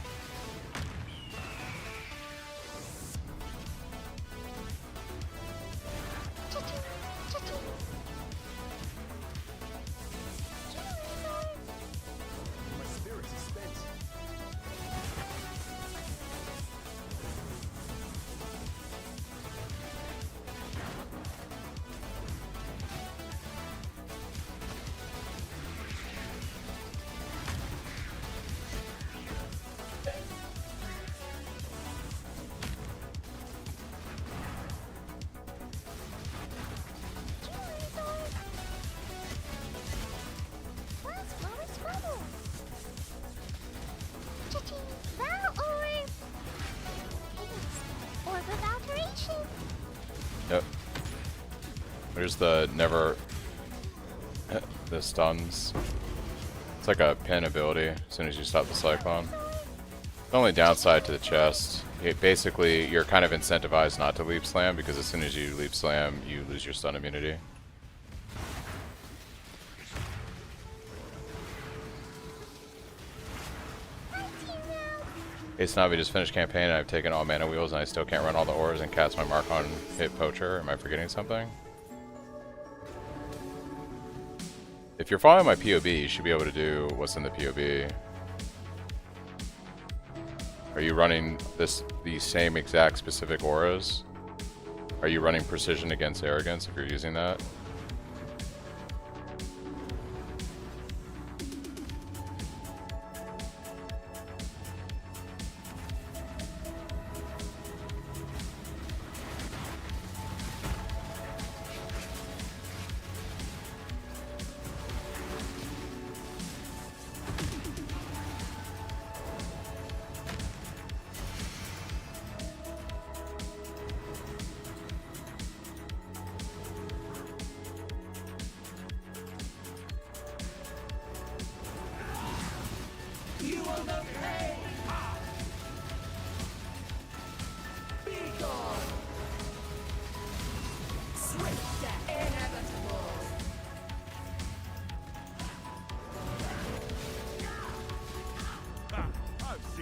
Yep. There's the never... the stuns. It's like a pin ability as soon as you stop the Cyclone. The only downside to the chest, basically you're kind of incentivized not to leap slam because as soon as you leap slam, you lose your stun immunity. Hey Snobby, just finished campaign and I've taken all mana wheels and I still can't run all the ores and cast my mark on hit poacher. Am I forgetting something? If you're following my POB, you should be able to do what's in the POB. Are you running these same exact specific auras? Are you running precision against arrogance if you're using that?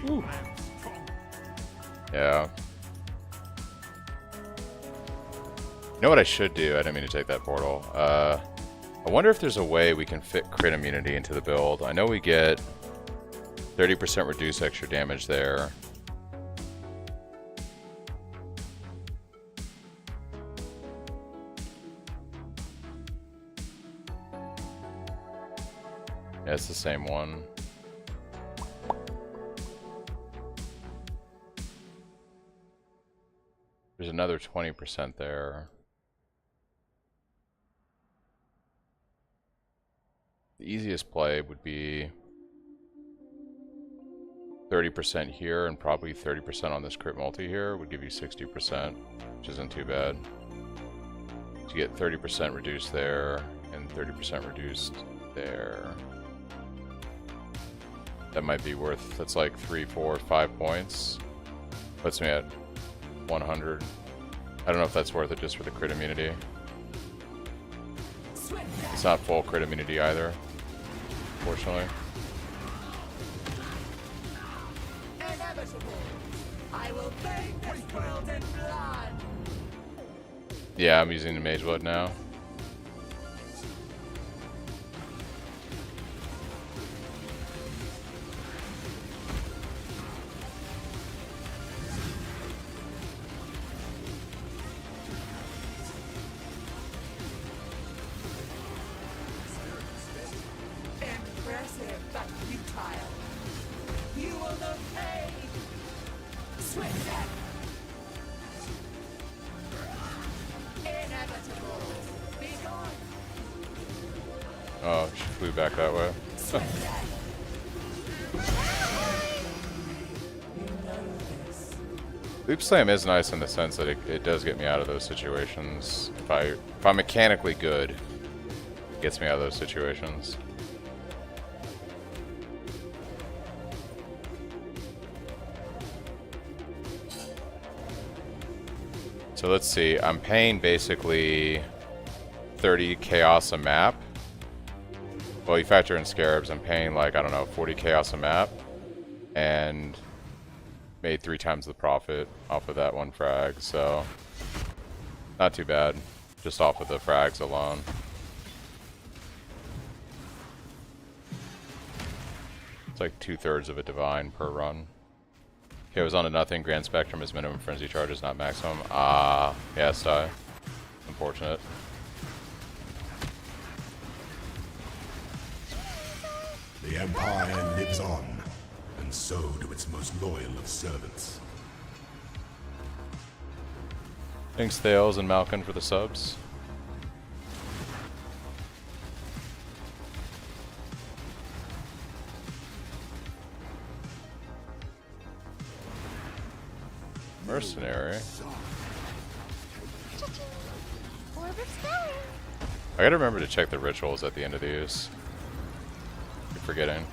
Ooh. Yeah. You know what I should do? I didn't mean to take that portal. I wonder if there's a way we can fit crit immunity into the build. I know we get 30% reduce extra damage there. Yeah, it's the same one. There's another 20% there. The easiest play would be 30% here and probably 30% on this crit multi here would give you 60%, which isn't too bad. So you get 30% reduced there and 30% reduced there. That might be worth, that's like 3, 4, 5 points. Puts me at 100. I don't know if that's worth it just for the crit immunity. It's not full crit immunity either, unfortunately. I will bathe this world in blood. Yeah, I'm using the Mage Blood now. Oh, she flew back that way. Loop Slam is nice in the sense that it does get me out of those situations. If I'm mechanically good, it gets me out of those situations. So let's see, I'm paying basically 30 chaos a map. Well, you factor in scarabs, I'm paying like, I don't know, 40 chaos a map, and made 3 times the profit off of that one frag, so not too bad, just off of the frags alone. It's like 2/3 of a divine per run. Okay, it was on to nothing. Grand Spectrum is minimum frenzy charges, not maximum. Yeah, Sty. Unfortunate. The Empire lives on, and so do its most loyal of servants. Thanks, Thales and Malkin, for the subs. Mercenary. Orb of sky. I gotta remember to check the rituals at the end of these. Keep forgetting.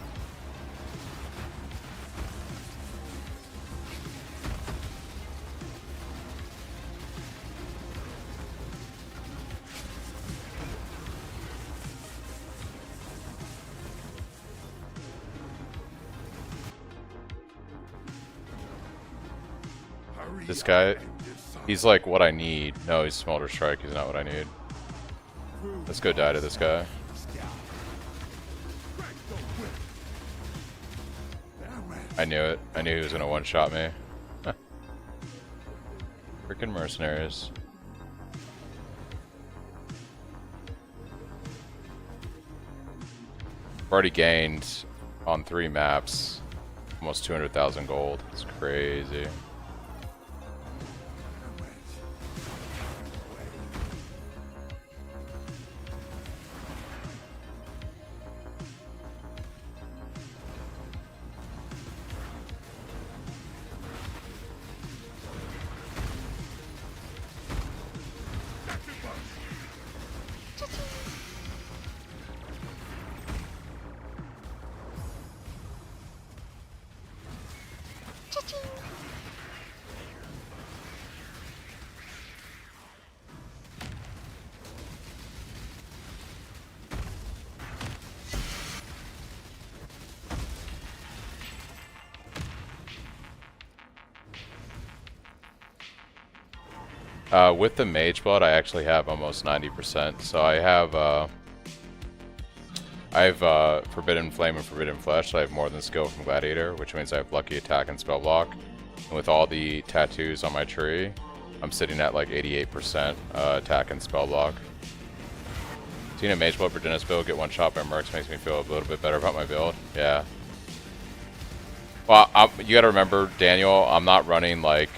This guy, he's like what I need. No, he's Smolder Strike. He's not what I need. Let's go die to this guy. I knew it. I knew he was gonna one-shot me. Freaking mercenaries. I've already gained on 3 maps almost 200,000 gold. It's crazy. With the Mage Blood, I actually have almost 90%. So I have Forbidden Flame and Forbidden Flesh. So I have more than skill from Gladiator, which means I have Lucky Attack and Spell Block. And with all the tattoos on my tree, I'm sitting at like 88% attack and Spell Block. Seeing a Mage Blood for Dennis build get one shot by Mercs makes me feel a little bit better about my build. Yeah. Well, you gotta remember, Daniel, I'm not running like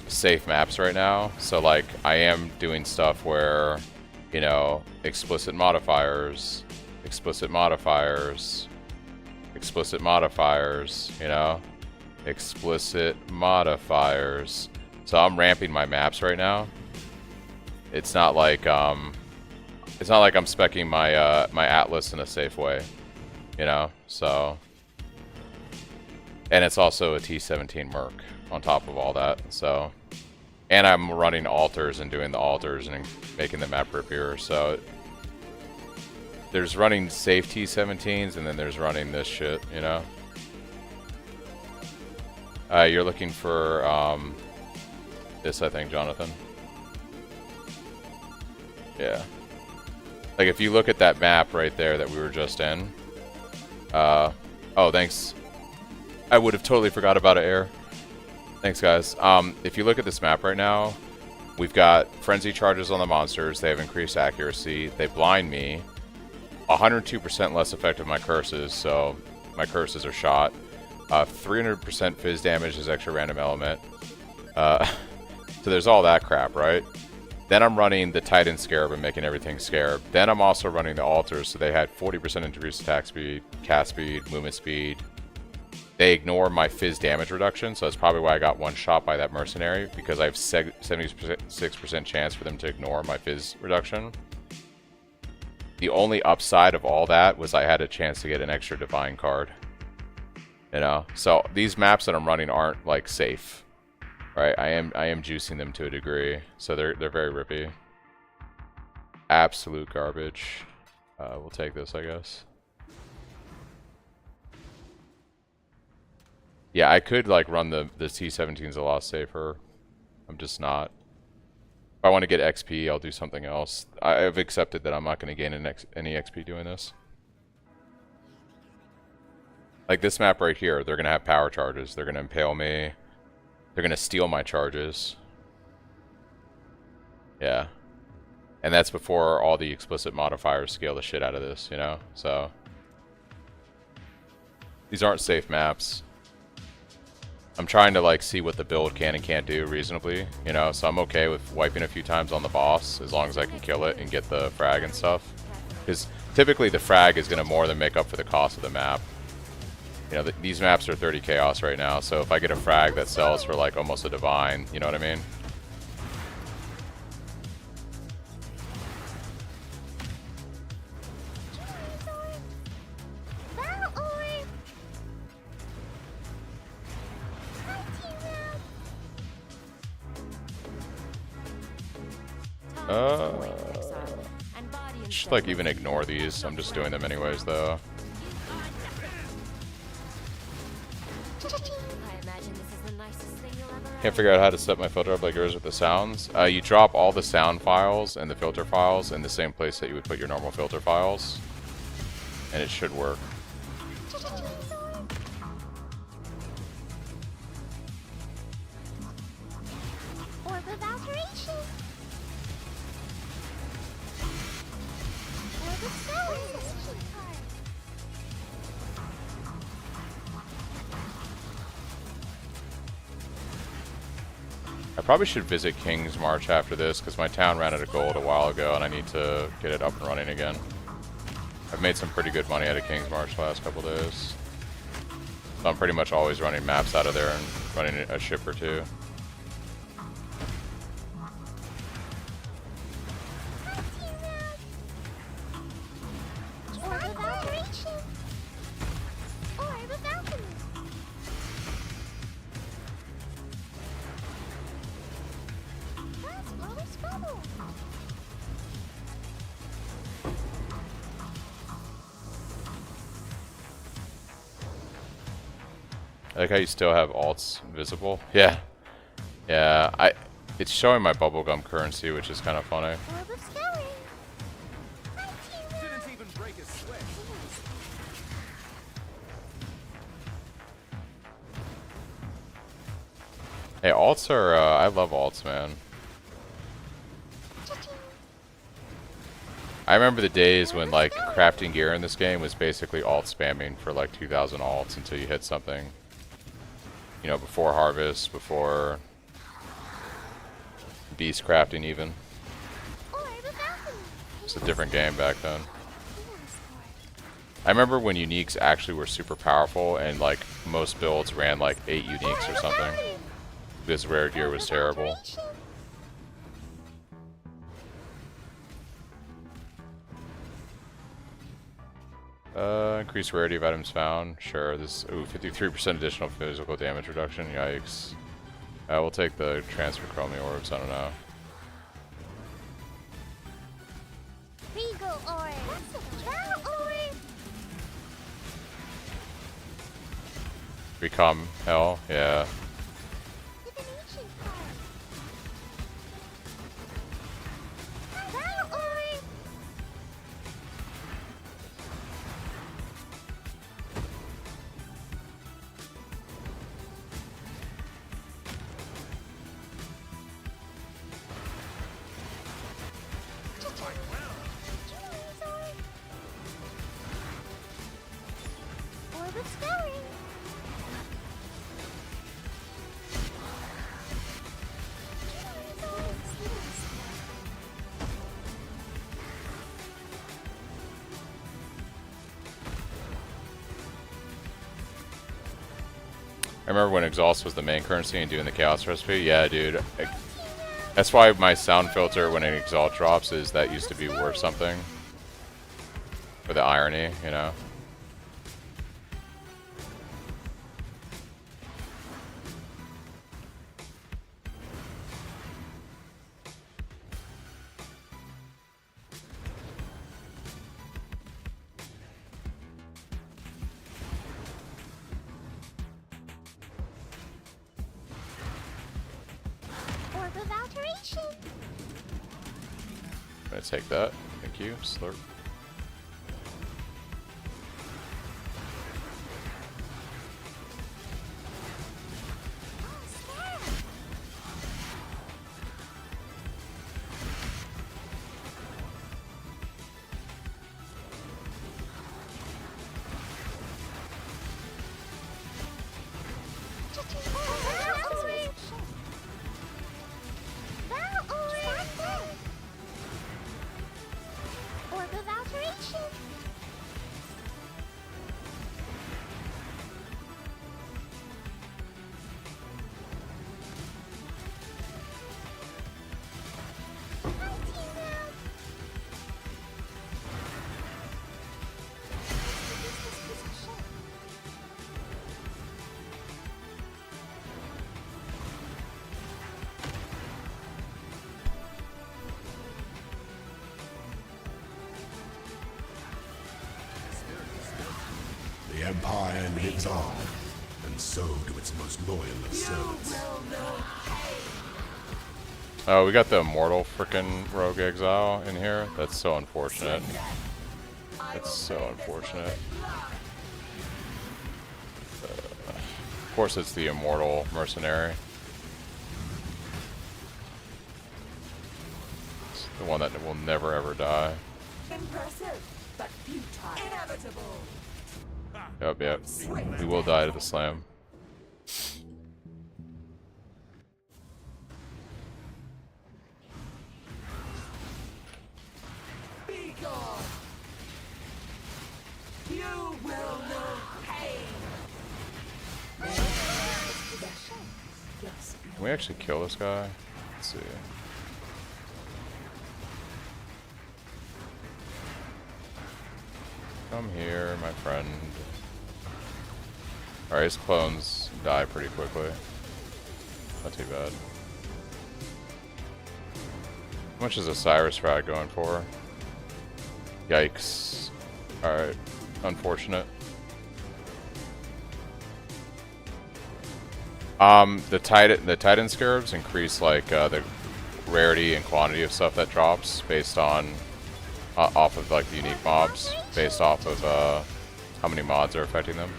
safe maps right now, so like I am doing stuff where, you know, explicit modifiers, you know, explicit modifiers. So I'm ramping my maps right now. It's not like I'm speccing my my Atlas in a safe way, you know. So, and it's also a T17 Merc on top of all that. So, and I'm running altars and doing the altars and making the map rippier. So there's running safe T17s and then there's running this shit, you know. You're looking for this, I think, Jonathan. Yeah. Like if you look at that map right there that we were just in. Oh, thanks. I would have totally forgot about it, Air. Thanks, guys. If you look at this map right now, we've got frenzy charges on the monsters. They have increased accuracy. They blind me. 102% less effective my curses, so my curses are shot. 300% fizz damage is extra random element. So there's all that crap, right? Then I'm running the Titan Scarab and making everything Scarab. Then I'm also running the altars, so they had 40% increased attack speed, cast speed, movement speed. They ignore my fizz damage reduction, so that's probably why I got one shot by that mercenary, because I have 76% chance for them to ignore my fizz reduction. The only upside of all that was I had a chance to get an extra divine card. You know, so these maps that I'm running aren't like safe, right? I am juicing them to a degree, so they're very rippy. Absolute garbage. We'll take this, I guess. Yeah, I could like run the T17s a lot safer. I'm just not. If I want to get XP, I'll do something else. I've accepted that I'm not going to gain any XP doing this. Like this map right here, they're going to have power charges. They're going to impale me. They're going to steal my charges. Yeah. And that's before all the explicit modifiers scale the shit out of this, you know? So these aren't safe maps. I'm trying to like see what the build can and can't do reasonably, you know, so I'm okay with wiping a few times on the boss as long as I can kill it and get the frag and stuff. Because typically the frag is going to more than make up for the cost of the map. You know, these maps are 30 chaos right now, so if I get a frag that sells for like almost a divine, you know what I mean? Should like even ignore these. I'm just doing them anyways though. Can't figure out how to set my filter up like yours with the sounds. You drop all the sound files and the filter files in the same place that you would put your normal filter files, and it should work. I probably should visit King's March after this because my town ran out of gold a while ago and I need to get it up and running again. I've made some pretty good money out of King's March the last couple days. So I'm pretty much always running maps out of there and running a ship or two. I like how you still have alts visible. Yeah. Yeah, it's showing my bubblegum currency, which is kind of funny. Didn't even break a sweat. Hey, alts are, I love alts, man. I remember the days when, like, crafting gear in this game was basically alt spamming for, like, 2,000 alts until you hit something. You know, before harvest, before beast crafting even. It's a different game back then. I remember when uniques actually were super powerful and, like, most builds ran, like, 8 uniques or something. This rare gear was terrible. Increased rarity of items found. Sure, this 53% additional physical damage reduction. Yikes. We'll take the transfer chromie orbs. I don't know. Become hell. Yeah. I remember when Exhaust was the main currency and doing the Chaos recipe. Yeah, dude. That's why my sound filter when an Exalt drops is that used to be worth something. For the irony, you know. I'm gonna take that. Thank you. Slurp. Orb of alteration. The Empire lives on, and so do its most loyal of servants. Oh, we got the immortal frickin' rogue exile in here. That's so unfortunate. That's so unfortunate. Of course, it's the immortal mercenary. It's the one that will never ever die. Impressive, but futile. Inevitable. Yep. We will die to the slam. Be gone. You will know pain. Yes. Can we actually kill this guy? Let's see. Come here, my friend. Alright, his clones die pretty quickly. Not too bad. How much is Osiris frag going for? Yikes. Alright. Unfortunate. The Titan Scarabs increase like the rarity and quantity of stuff that drops based on off of like the unique mobs, based off of how many mods are affecting them.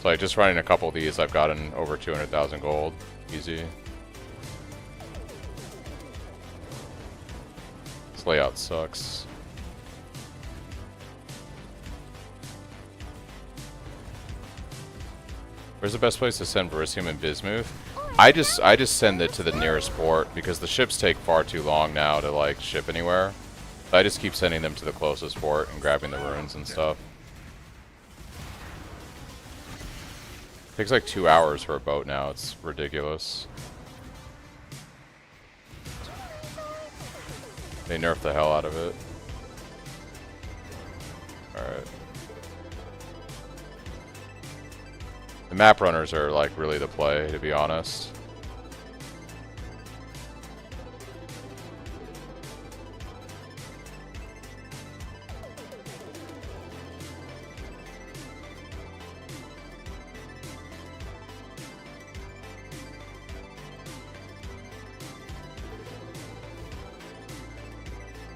So like just running a couple of these, I've gotten over 200,000 gold, easy. This layout sucks. Where's the best place to send Verisium and Bismuth? I just send it to the nearest port because the ships take far too long now to like ship anywhere. So I just keep sending them to the closest port and grabbing the runes and stuff. Takes like 2 hours for a boat now. It's ridiculous. They nerfed the hell out of it. Alright. The map runners are like really the play, to be honest.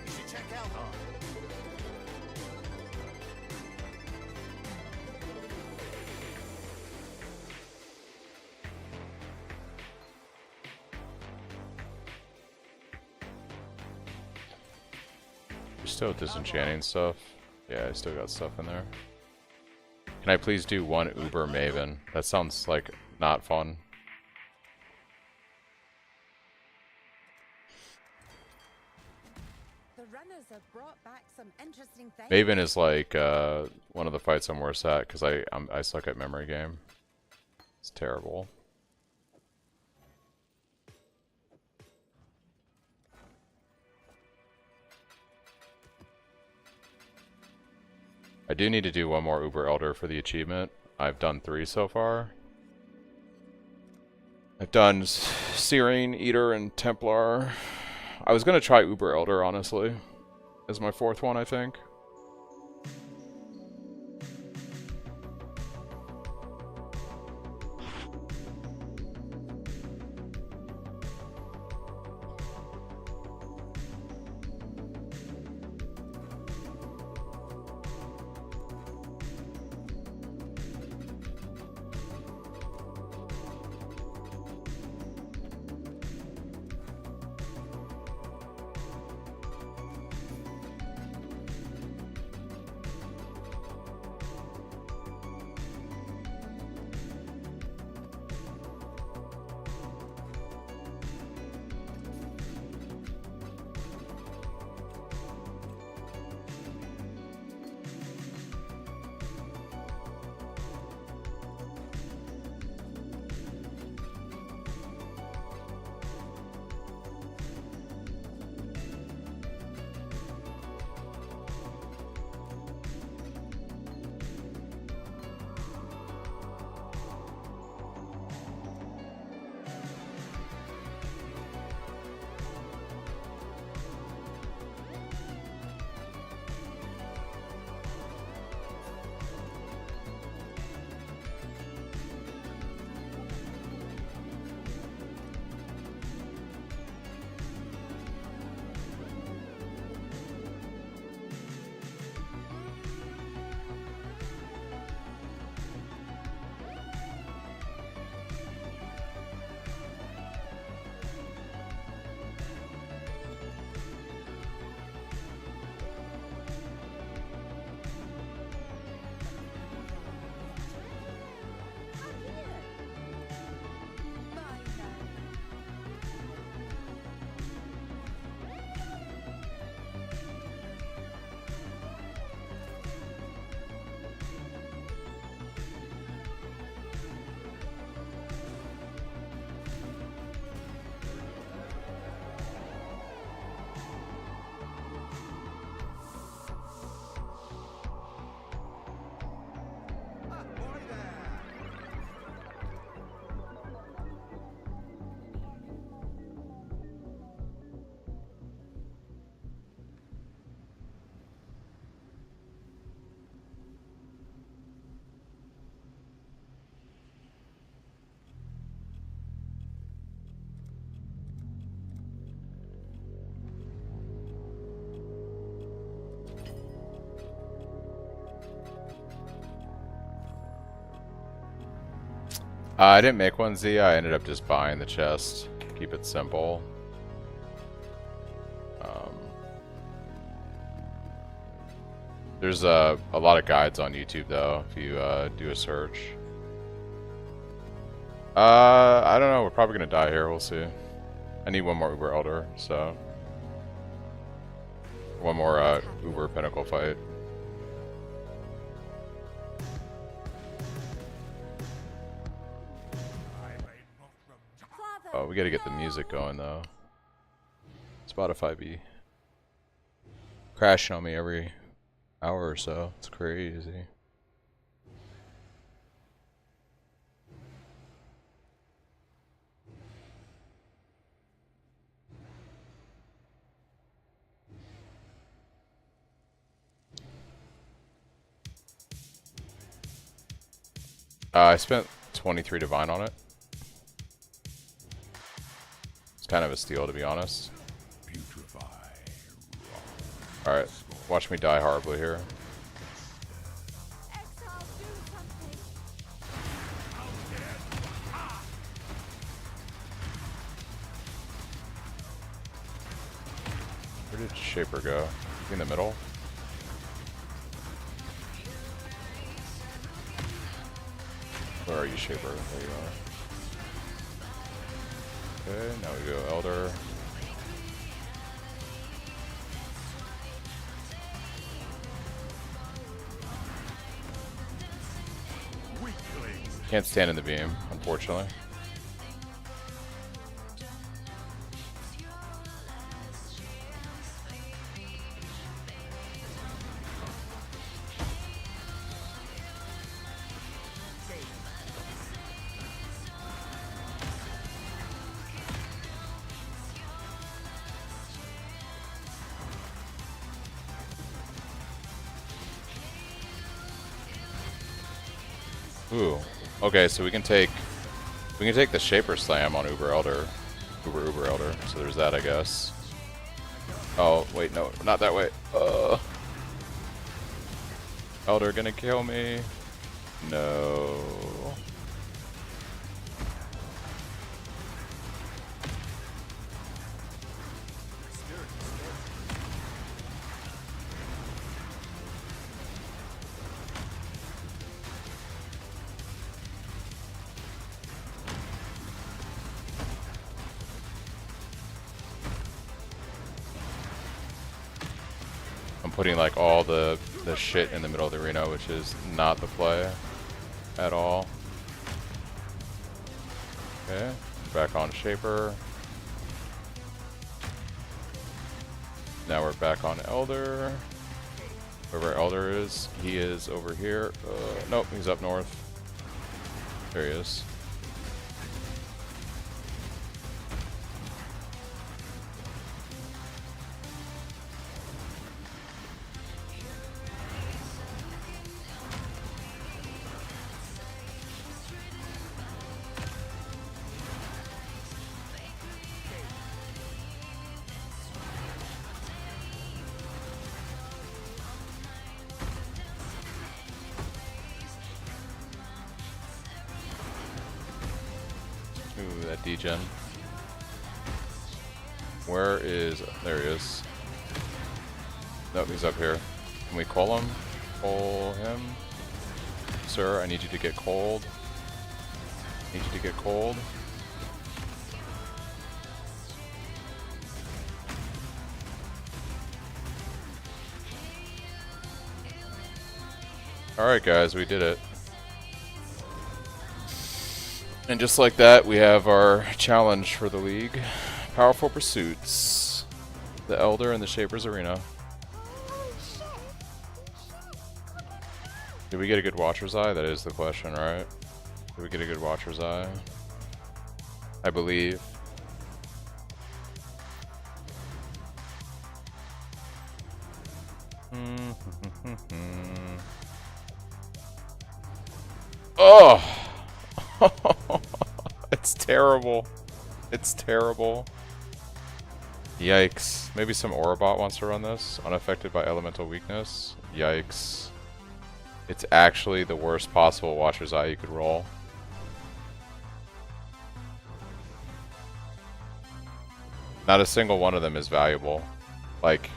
You should check out our You're still disenchanting stuff. Yeah, I still got stuff in there. Can I please do one Uber Maven? That sounds like not fun. The runners have brought back some interesting things. Maven is like one of the fights I'm worst at because I suck at memory game. It's terrible. I do need to do one more Uber Elder for the achievement. I've done 3 so far. I've done Serene, Eater, and Templar. I was gonna try Uber Elder, honestly, as my 4th one, I think. I didn't make one, Z. I ended up just buying the chest. Keep it simple. There's a lot of guides on YouTube though, if you do a search. I don't know. We're probably gonna die here. We'll see. I need one more Uber Elder, so one more Uber Pinnacle fight. Oh, we gotta get the music going though. Spotify be crashing on me every hour or so. It's crazy. I spent 23 divine on it. It's kind of a steal, to be honest. Alright, watch me die horribly here. Exile, do something. Where did Shaper go? In the middle? Where are you, Shaper? There you are. Okay, now we go Elder. Can't stand in the beam, unfortunately. Ooh. Okay, so we can take the Shaper Slam on Uber Elder. Uber Elder. So there's that, I guess. Oh, wait, no, not that way. Elder gonna kill me. No. I'm putting like all the shit in the middle of the arena, which is not the play at all. Okay, back on Shaper. Now we're back on Elder. Wherever Elder is, he is over here. Nope, he's up north. There he is. Ooh, that degen. Where is... There he is. Nope, he's up here. Can we call him? Call him? Sir, I need you to get cold. Need you to get cold. Alright guys, we did it. And just like that, we have our challenge for the league. Powerful Pursuits. The Elder and the Shaper's Arena. Did we get a good Watcher's Eye? That is the question, right? Did we get a good Watcher's Eye? I believe. Oh! It's terrible. It's terrible. Yikes. Maybe some Aurabot wants to run this. Unaffected by elemental weakness. Yikes. It's actually the worst possible Watcher's Eye you could roll. Not a single one of them is valuable. Like,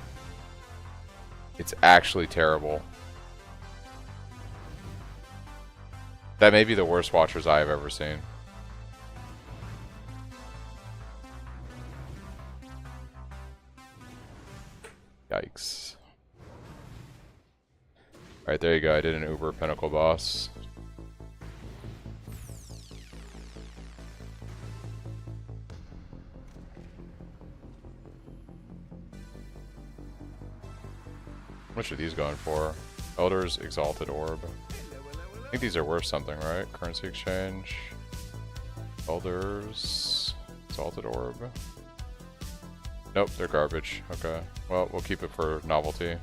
it's actually terrible. That may be the worst Watcher's Eye I've ever seen. Yikes. Alright, there you go. I did an Uber Pinnacle boss. How much are these going for? Elder's Exalted Orb. I think these are worth something, right? Currency exchange. Elders. Exalted Orb. Nope, they're garbage. Okay. Well, we'll keep it for novelty.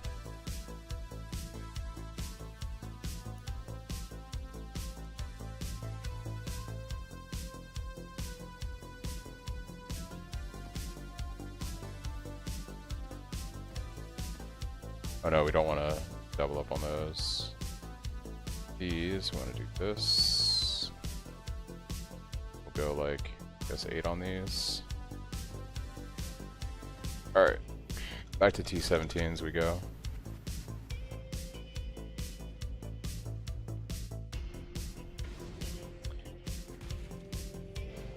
Oh no, we don't want to double up on those. These, we want to do this. We'll go like, I guess 8 on these. Alright, back to T17s we go.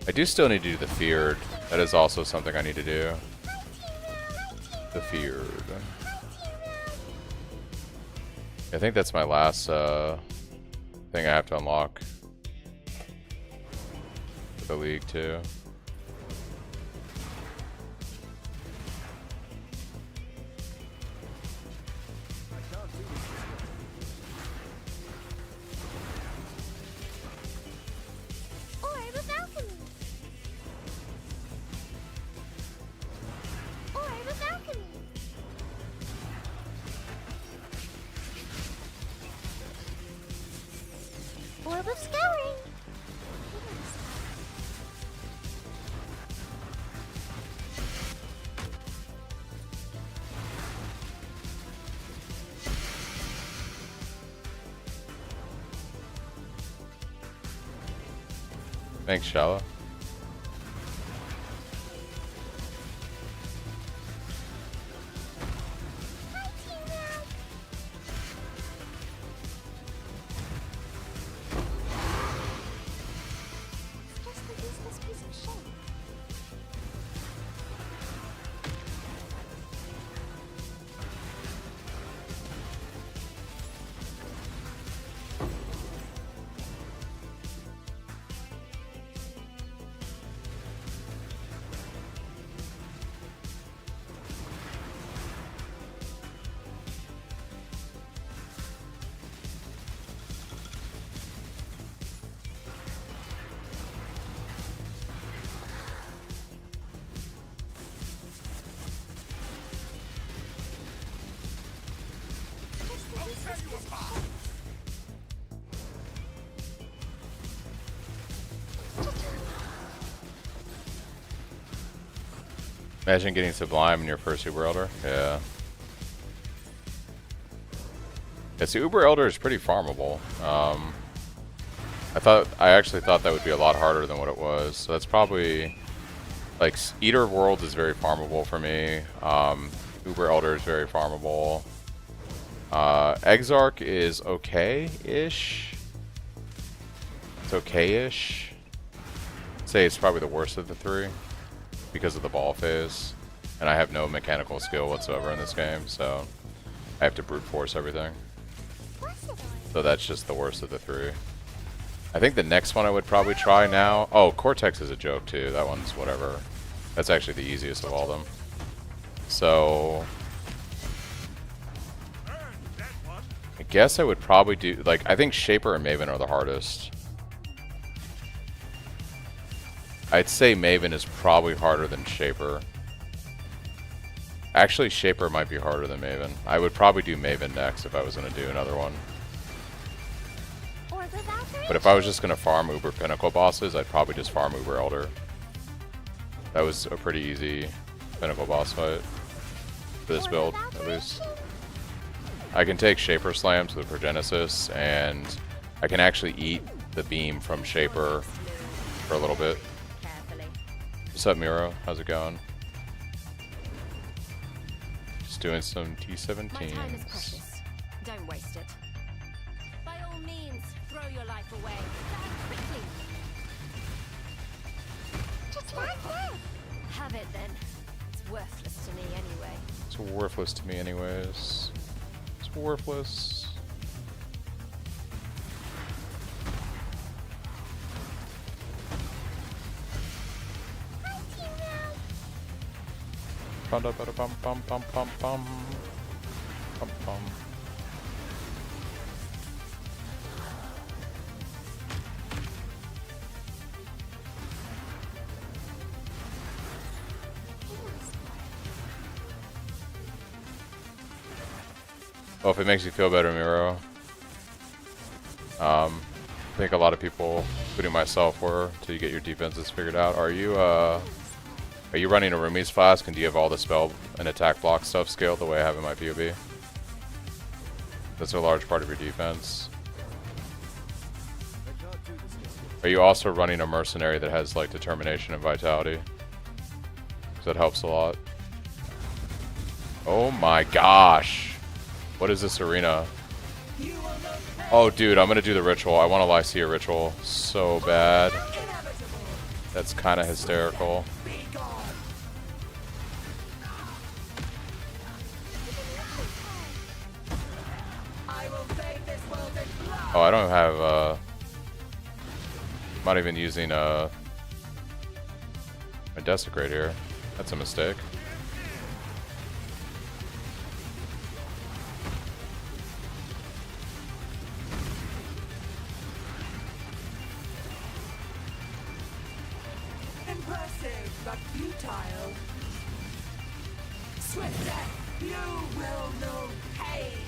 I do still need to do the Feared. That is also something I need to do. The Feared. I think that's my last thing I have to unlock for the league too. Orb of alchemy. Orb of alchemy. Orb of scouring. Thanks, Shala. Just a useless piece of shit. Imagine getting Sublime in your first Uber Elder. Yeah. Yes, the Uber Elder is pretty farmable. I actually thought that would be a lot harder than what it was. So that's probably like Eater of Worlds is very farmable for me. Uber Elder is very farmable. Exarch is okay-ish. It's okay-ish. I'd say it's probably the worst of the three because of the ball phase, and I have no mechanical skill whatsoever in this game, so I have to brute force everything. So that's just the worst of the three. I think the next one I would probably try now. Oh, Cortex is a joke too. That one's whatever. That's actually the easiest of all of them. So I guess I would probably do, like, I think Shaper and Maven are the hardest. I'd say Maven is probably harder than Shaper. Actually, Shaper might be harder than Maven. I would probably do Maven next if I was going to do another one. Orb of alchemy. But if I was just going to farm Uber Pinnacle bosses, I'd probably just farm Uber Elder. That was a pretty easy Pinnacle boss fight. For this build, at least. I can take Shaper Slams with Progenesis, and I can actually eat the beam from Shaper for a little bit. Carefully. What's up, Miro? How's it going? doing some My time is T17s. precious. Don't waste it. By all means, throw your life away. Die quickly. Just like that. Have it then. It's worthless to me anyway. It's worthless to me anyways. It's worthless. Bum bum bum bum bum bum bum bum bum. Well, if it makes you feel better, Miro. I think a lot of people, including myself, were until you get your defenses figured out. Are you running a Rumi's flask, and do you have all the spell and attack block stuff scaled the way I have in my POB? That's a large part of your defense. Are you also running a mercenary that has like determination and vitality? 'Cause that helps a lot. Oh my gosh. What is this arena? Oh dude, I'm gonna do the ritual. I want a Lycia ritual so bad. That's kind of hysterical. Oh, I don't have, I'm not even using, my Desecrate here. That's a mistake. Impressive, but futile. Swift death, you will know pain.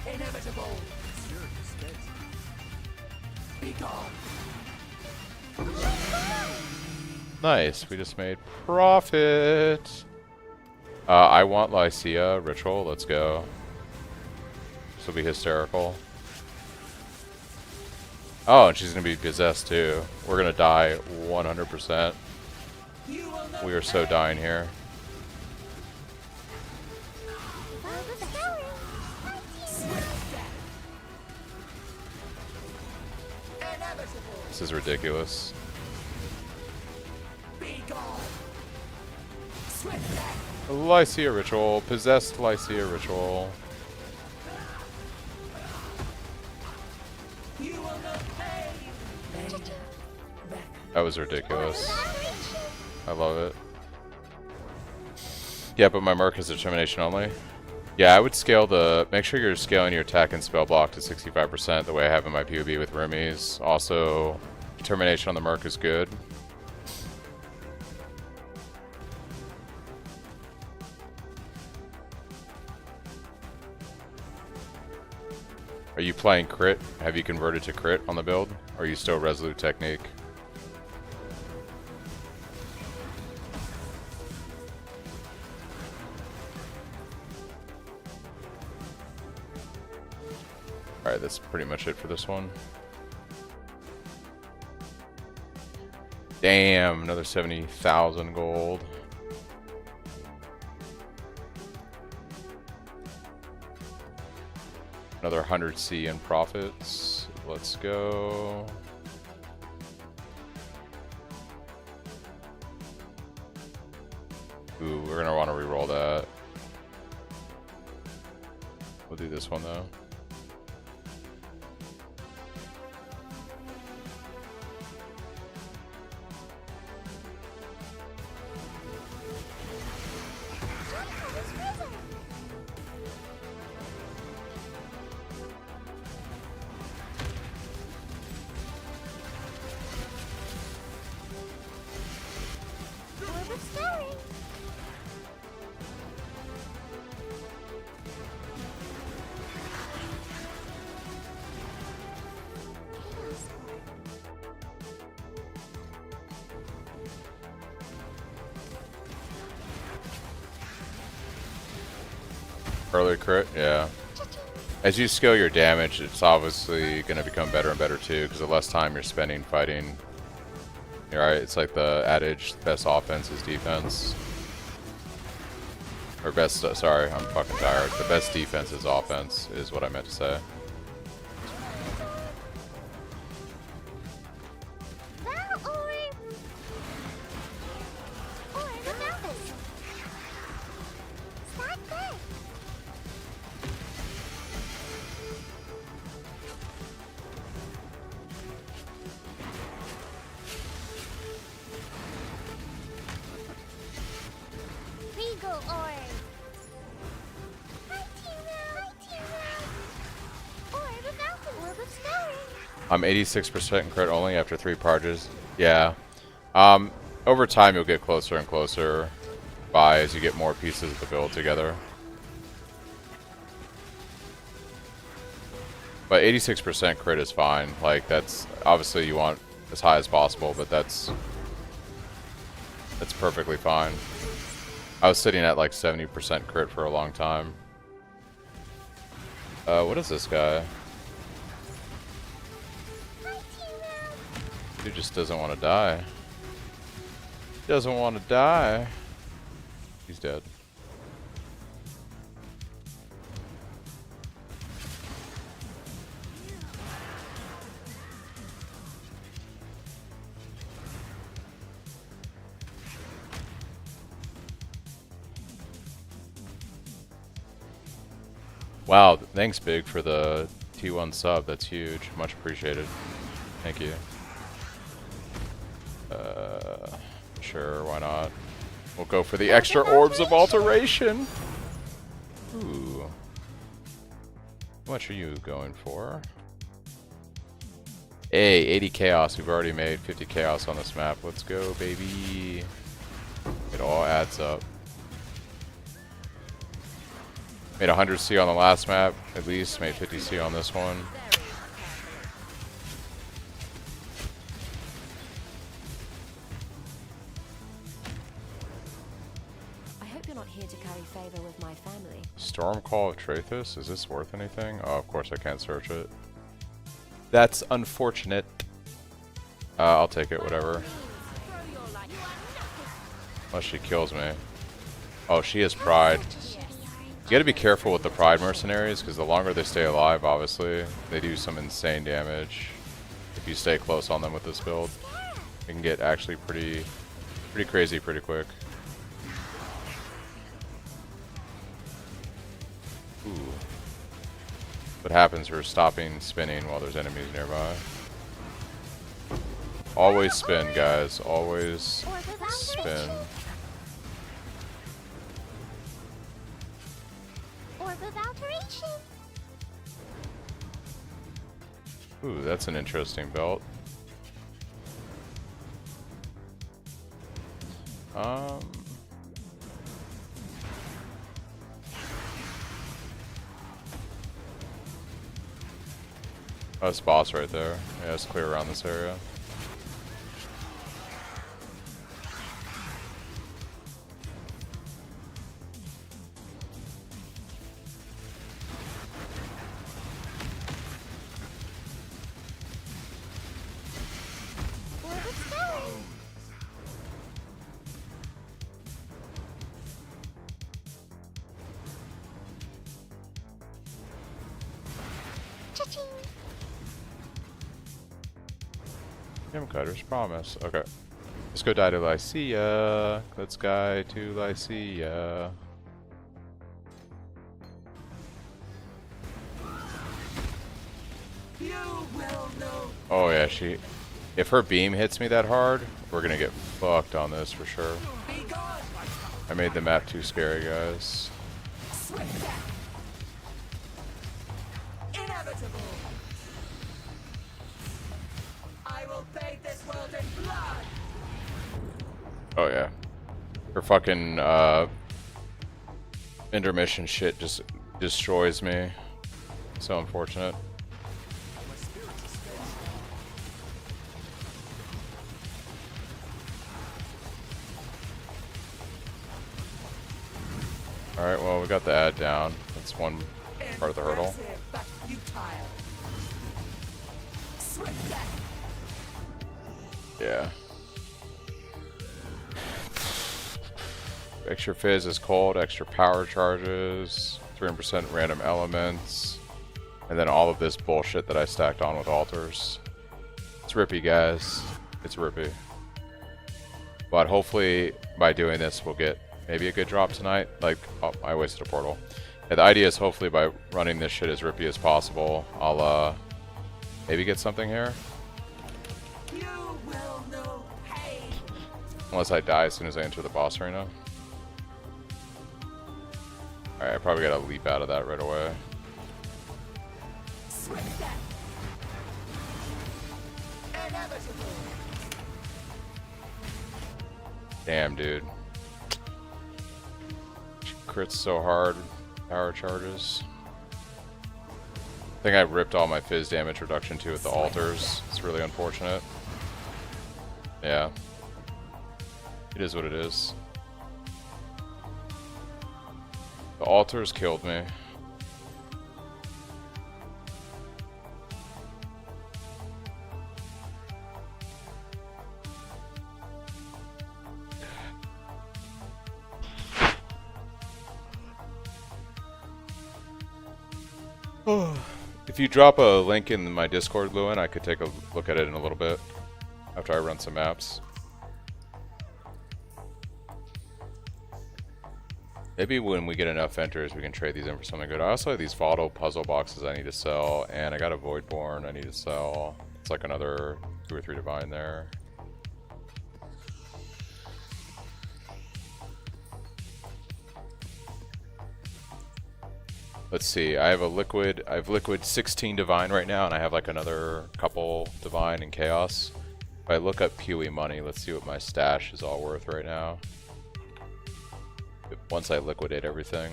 Inevitable. Be gone. Nice, we just made profit. I want Lycia ritual. Let's go. This will be hysterical. Oh, and she's gonna be possessed too. We're gonna die 100%. We are so dying here. This is ridiculous. Lycia ritual, possessed Lycia ritual. That was ridiculous. I love it. Yeah, but my Merc is determination only. Yeah, I would scale the... Make sure you're scaling your attack and spell block to 65% the way I have in my POB with Rumis. Also, determination on the Merc is good. Are you playing crit? Have you converted to crit on the build? Or are you still Resolute Technique? Alright, that's pretty much it for this one. Damn, another 70,000 gold. Another 100 C in profits. Let's go. Ooh, we're gonna want to reroll that. We'll do this one though. Early crit, yeah. As you scale your damage, it's obviously going to become better and better too, because the less time you're spending fighting. You're right, it's like the adage, best offense is defense. Or best, sorry, I'm fucking tired. The best defense is offense, is what I meant to say. I'm 86% crit only after 3 parges. Yeah. Over time you'll get closer and closer by as you get more pieces of the build together. But 86% crit is fine. Like, that's obviously you want as high as possible, but that's perfectly fine. I was sitting at like 70% crit for a long time. What is this guy? Dude just doesn't want to die. Doesn't want to die. He's dead. Wow, thanks Big for the T1 sub. That's huge. Much appreciated. Thank you. Sure, why not? We'll go for the extra orbs of alteration. Ooh. How much are you going for? Hey, 80 chaos. We've already made 50 chaos on this map. Let's go, baby. It all adds up. Made 100 C on the last map, at least. Made 50 C on this one. Here to carry favor with my family. Stormcall of Trathus? Is this worth anything? Oh, of course I can't search it. That's unfortunate. I'll take it, whatever. Unless she kills me. Oh, she has pride. You gotta be careful with the pride mercenaries, because the longer they stay alive, obviously, they do some insane damage. If you stay close on them with this build, it can get actually pretty crazy pretty quick. Ooh. What happens for stopping spinning while there's enemies nearby? Always spin, guys. Always spin. Ooh, that's an interesting belt. Oh, it's boss right there. Yeah, it's clear around this area. Gem Cutter's promise. Okay. Let's go die to Lycia. Let's go to Lycia. Oh yeah, she... If her beam hits me that hard, we're gonna get fucked on this for sure. I made the map too scary, guys. Inevitable. I will bathe this world in blood. Oh yeah. Her fucking intermission shit just destroys me. So unfortunate. Alright, well we got the ad down. That's one part of the hurdle. Yeah. extra fizz is cold, extra power charges, 300% random elements, and then all of this bullshit that I stacked on with altars. It's rippy, guys. It's rippy. But hopefully by doing this we'll get maybe a good drop tonight. Like, oh, I wasted a portal. Yeah, the idea is hopefully by running this shit as rippy as possible, I'll maybe get something here. You will know pain. Unless I die as soon as I enter the boss arena. Alright, I probably gotta leap out of that right away. Swift death. Inevitable. Damn, dude. Crits so hard. Power charges. I think I ripped all my fizz damage reduction too with the altars. It's really unfortunate. Yeah. It is what it is. The altars killed me. If you drop a link in my Discord, Lewin, I could take a look at it in a little bit after I run some maps. Maybe when we get enough enters, we can trade these in for something good. I also have these Votto puzzle boxes I need to sell, and I got a Voidborn I need to sell. It's like another 2 or 3 divine there. Let's see, I have liquid 16 divine right now, and I have like another couple divine and chaos. If I look up Pewee money, let's see what my stash is all worth right now. Once I liquidate everything.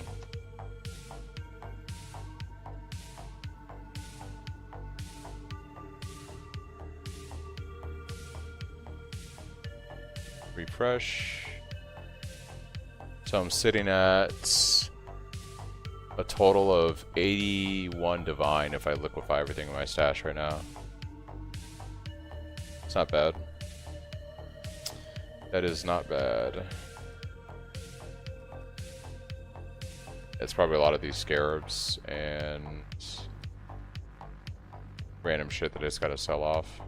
Refresh. So I'm sitting at a total of 81 divine if I liquefy everything in my stash right now. It's not bad. That is not bad. It's probably a lot of these scarabs and random shit that I just gotta sell off.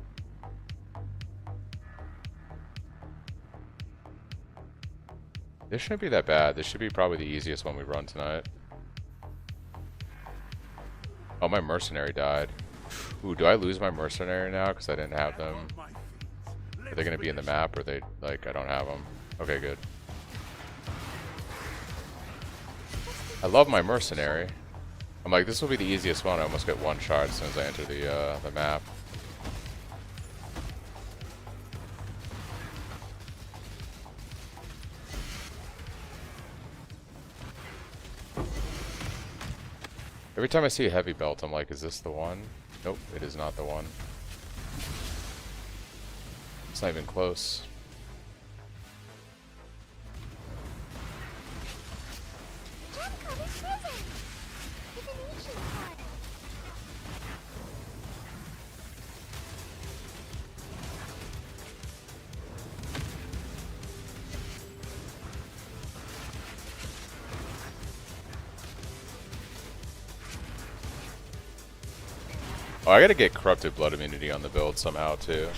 This shouldn't be that bad. This should be probably the easiest one we run tonight. Oh, my mercenary died. Ooh, do I lose my mercenary now because I didn't have them? Are they gonna be in the map, or they, like, I don't have them? Okay, good. I love my mercenary. I'm like, this will be the easiest one. I almost get one shot as soon as I enter the map. Every time I see a heavy belt, I'm like, is this the one? Nope, it is not the one. It's not even close. Oh, I gotta get corrupted blood immunity on the build somehow too.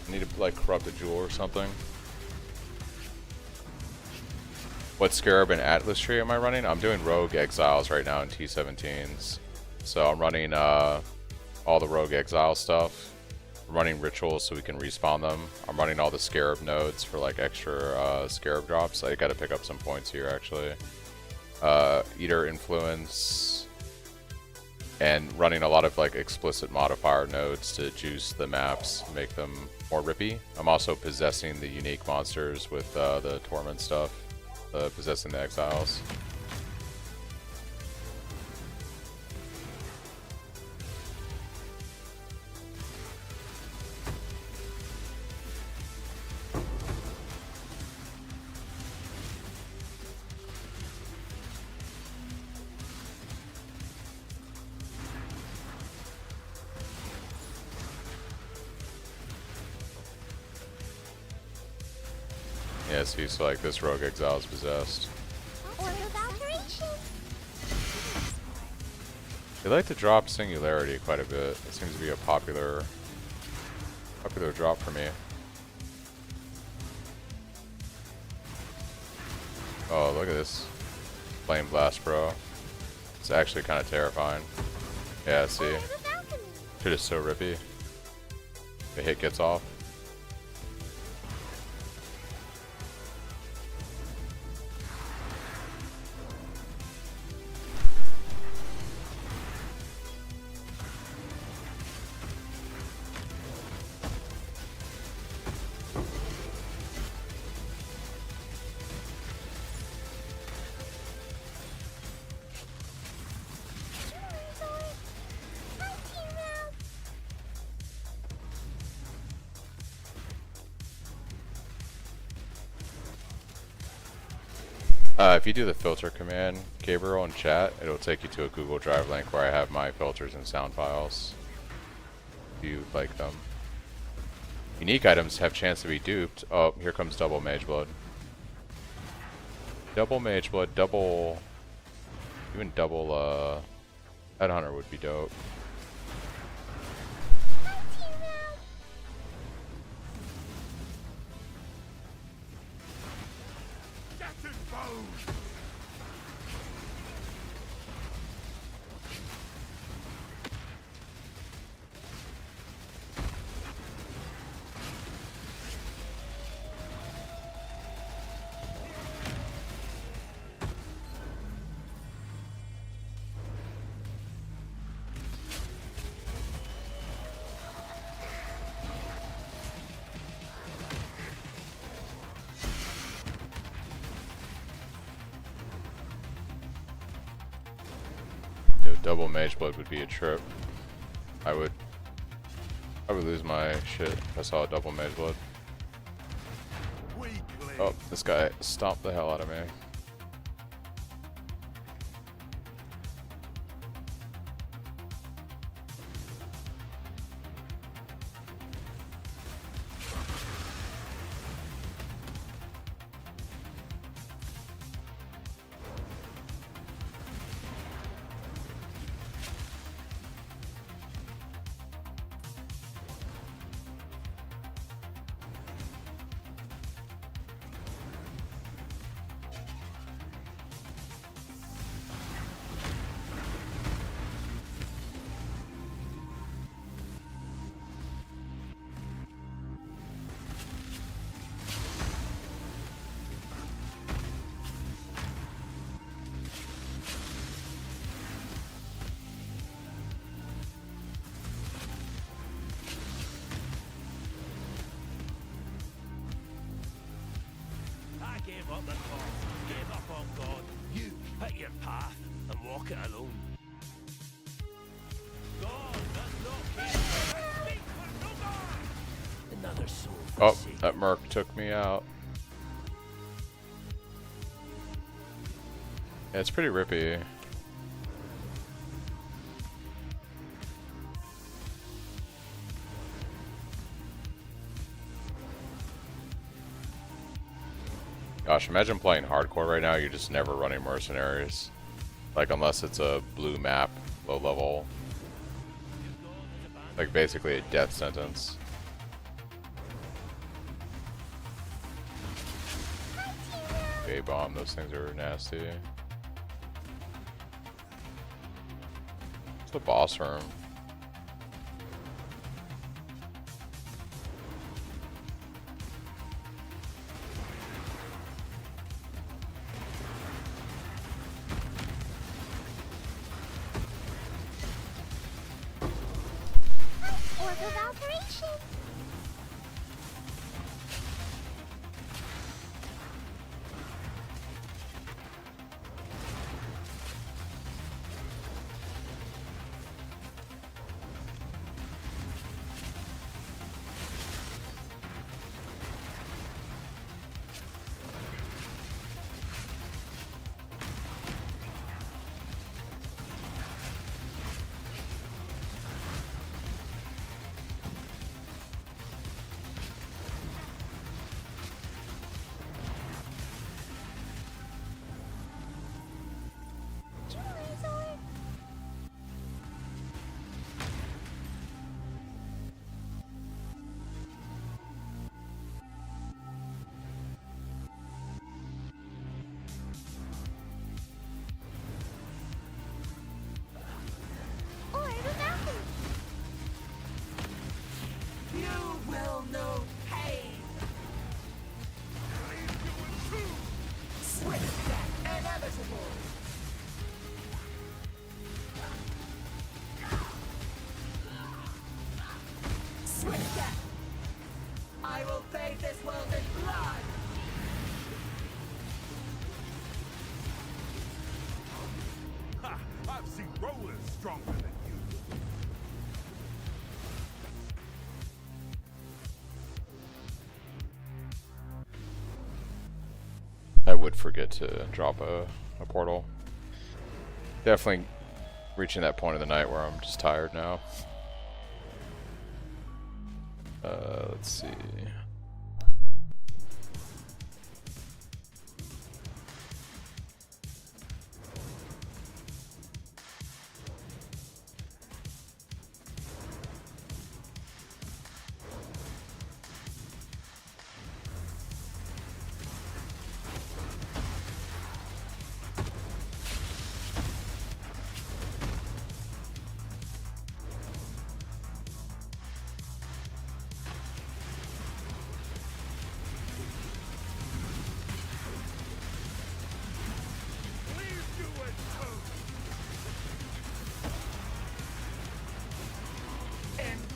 I need to like corrupt a jewel or something. What Scarab and Atlas tree am I running? I'm doing rogue exiles right now in T17s. So I'm running all the rogue exile stuff. I'm running rituals so we can respawn them. I'm running all the Scarab nodes for like extra Scarab drops. I gotta pick up some points here actually. Eater influence. And running a lot of like explicit modifier nodes to juice the maps, make them more rippy. I'm also possessing the unique monsters with the torment stuff, possessing the exiles. Yeah, see, so like this rogue exile is possessed. Order of alteration. They like to drop Singularity quite a bit. It seems to be a popular drop for me. Oh, look at this Flame Blast, bro. It's actually kind of terrifying. Yeah, see. Order of alchemy. Shit is so rippy. The hit gets off. If you do the filter command, Gabriel, in chat, it'll take you to a Google Drive link where I have my filters and sound files. If you like them. Unique items have chance to be duped. Oh, here comes double Mage Blood. Double Mage Blood, even double, Headhunter would be dope. Double Mage Blood would be a trip. I would lose my shit if I saw a double Mage Blood. Oh, this guy stomped the hell out of me. Gave up the cause, gave up on God. You pick your path and walk it alone. God does not care. Speak for no God. Another soul. Oh, that Merc took me out. Yeah, it's pretty rippy. Gosh, imagine playing hardcore right now, you're just never running mercenaries. Like, unless it's a blue map, low level. Like, basically a death sentence. A-bomb, those things are nasty. It's the boss room. Order of alteration. would forget to drop a portal. Definitely reaching that point of the night where I'm just tired now. Let's see.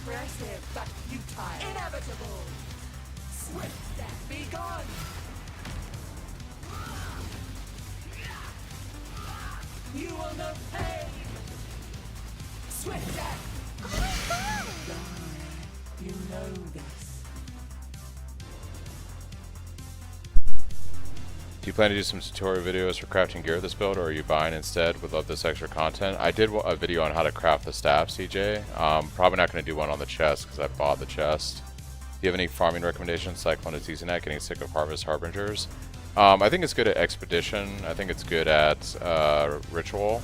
Impressive, but futile. Inevitable. Swift death, be gone. You will know pain. Swift death. Die. You know this. Do you plan to do some tutorial videos for crafting gear with this build, or are you buying instead? Would love this extra content. I did a video on how to craft the staff, CJ. Probably not going to do one on the chest because I bought the chest. Do you have any farming recommendations? Cyclone is easy at getting sick of Harvest Harbingers. I think it's good at Expedition. I think it's good at Ritual.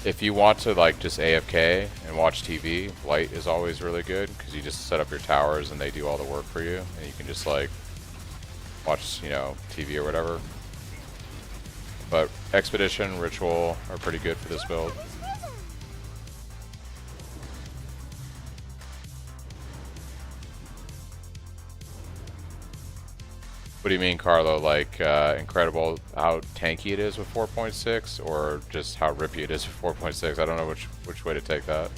If you want to like just AFK and watch TV, Light is always really good because you just set up your towers and they do all the work for you, and you can just like watch, you know, TV or whatever. But Expedition, Ritual are pretty good for this build. What do you mean, Carlo? Like incredible how tanky it is with 4.6, or just how rippy it is with 4.6? I don't know which way to take that.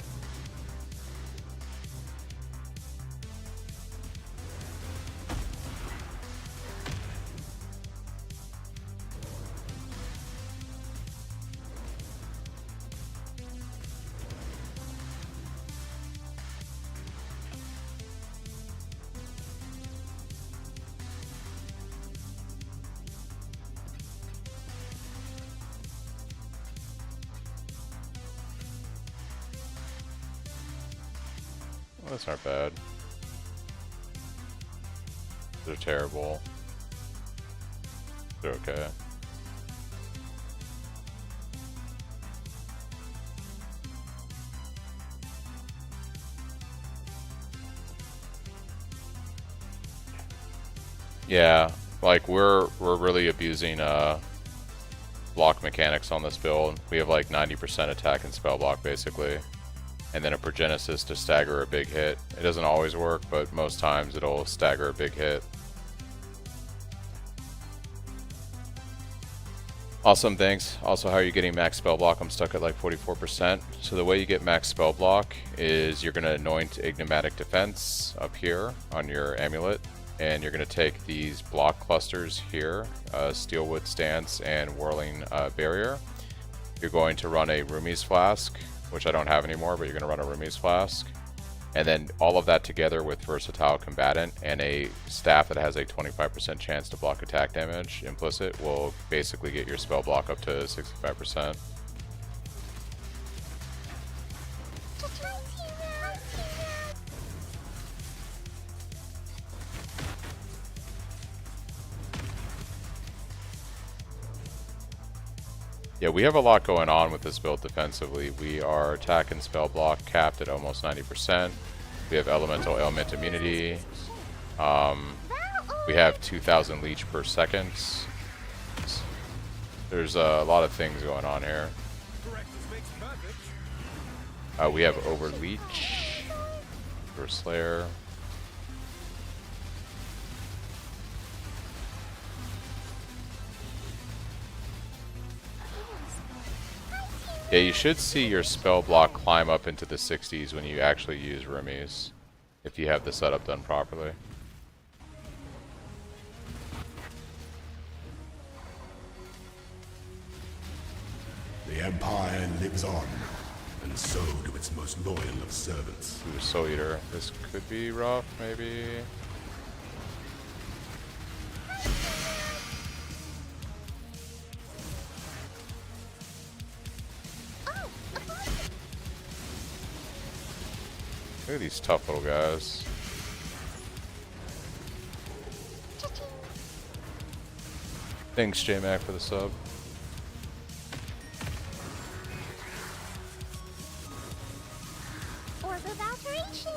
Well, that's not bad. They're terrible. They're okay. Yeah, like we're really abusing block mechanics on this build. We have like 90% attack and spell block basically, and then a Progenesis to stagger a big hit. It doesn't always work, but most times it'll stagger a big hit. Awesome, thanks. Also, how are you getting max spell block? I'm stuck at like 44%. So the way you get max spell block is you're going to anoint Ignimatic Defense up here on your amulet, and you're going to take these block clusters here, Steelwood Stance and Whirling Barrier. You're going to run a Rumi's Flask, which I don't have anymore, but you're going to run a Rumi's Flask. And then all of that together with Versatile Combatant and a staff that has a 25% chance to block attack damage implicit will basically get your spell block up to 65%. Yeah, we have a lot going on with this build defensively. We are attack and spell block capped at almost 90%. We have elemental ailment immunity. We have 2,000 leech per second. There's a lot of things going on here. We have overleech for Slayer. Yeah, you should see your spell block climb up into the 60s when you actually use Rumi's, if you have the setup done properly. The Empire lives on, and so do its most loyal of servants. Ooh, Soul Eater. This could be rough, maybe. Look at these tough little guys. Thanks, J-Mac, for the sub. Orb of alteration.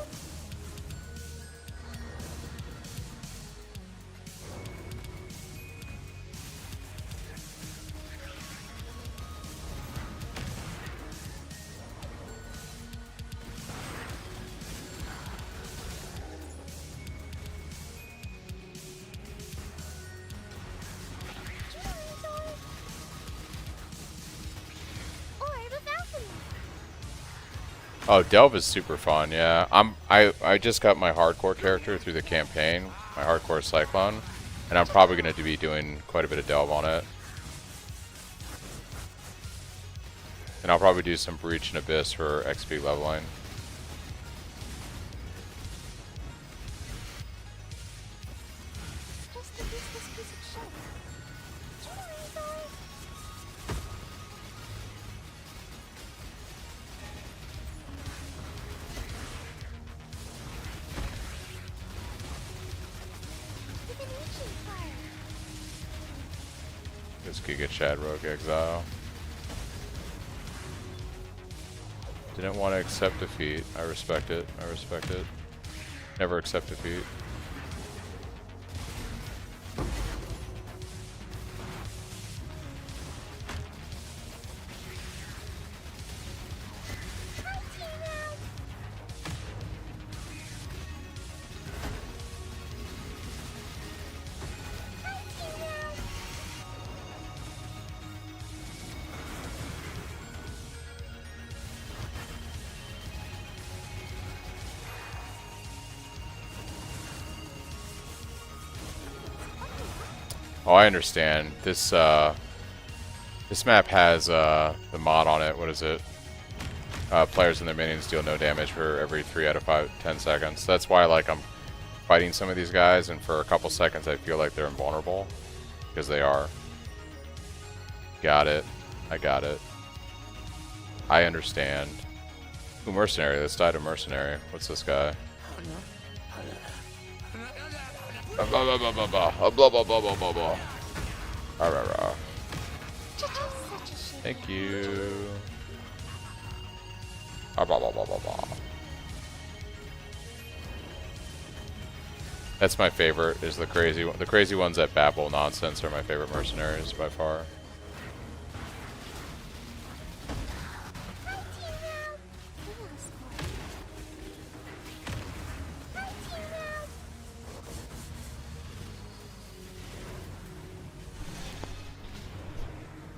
Oh, Delve is super fun, yeah. I just got my hardcore character through the campaign, my hardcore Cyclone, and I'm probably going to be doing quite a bit of Delve on it. And I'll probably do some Breach and Abyss for XP leveling. Just a useless piece of shit. With an ancient fire. This could get Chad Rogue Exile. Didn't want to accept defeat. I respect it. I respect it. Never accept defeat. Oh, I understand. This map has the mod on it. What is it? Players and their minions deal no damage for every 3 out of 10 seconds. That's why, like, I'm fighting some of these guys, and for a couple seconds I feel like they're invulnerable, because they are. Got it. I got it. I understand. Ooh, Mercenary. Let's die to Mercenary. What's this guy? Blah blah blah blah blah blah blah blah blah blah blah. Rah, rah, rah. Thank you. Blah blah blah blah blah blah. That's my favorite. Is the crazy one. The crazy ones that babble nonsense are my favorite mercenaries by far.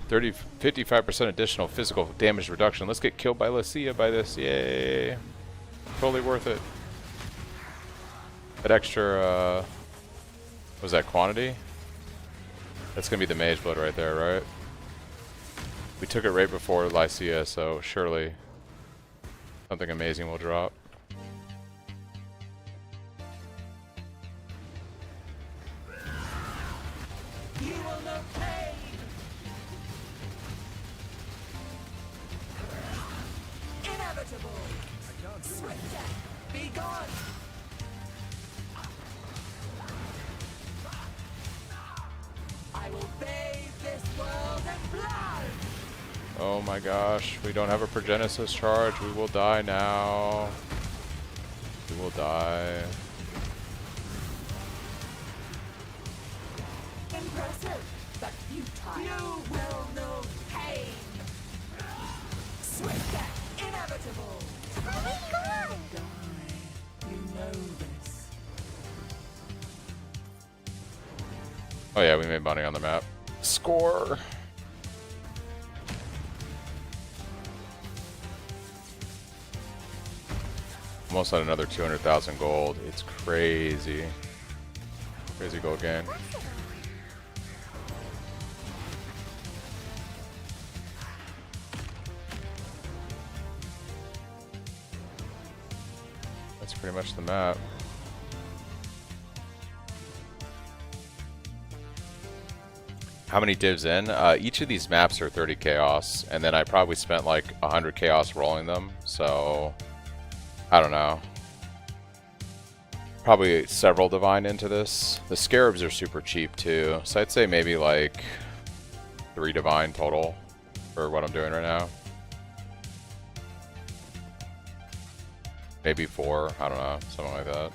$30, 55% additional physical damage reduction. Let's get killed by Lucia by this. Yay. Totally worth it. That extra, was that quantity? That's going to be the Mage Blood right there, right? We took it right before Lycia, so surely something amazing will drop. You will know pain. Inevitable. Swift death. Be gone. I will bathe this world in blood. Oh my gosh, we don't have a Progenesis charge. We will die now. We will die. Impressive, but futile. You will know pain. Swift death. Inevitable. Oh my god! Die. You know this. Oh yeah, we made money on the map. Score! Almost at another 200,000 gold. It's crazy. Crazy gold gain. That's pretty much the map. How many divs in? Each of these maps are 30 chaos, and then I probably spent like 100 chaos rolling them, so I don't know. probably several divine into this. The scarabs are super cheap too, so I'd say maybe like 3 divine total for what I'm doing right now. Maybe 4, I don't know, something like that.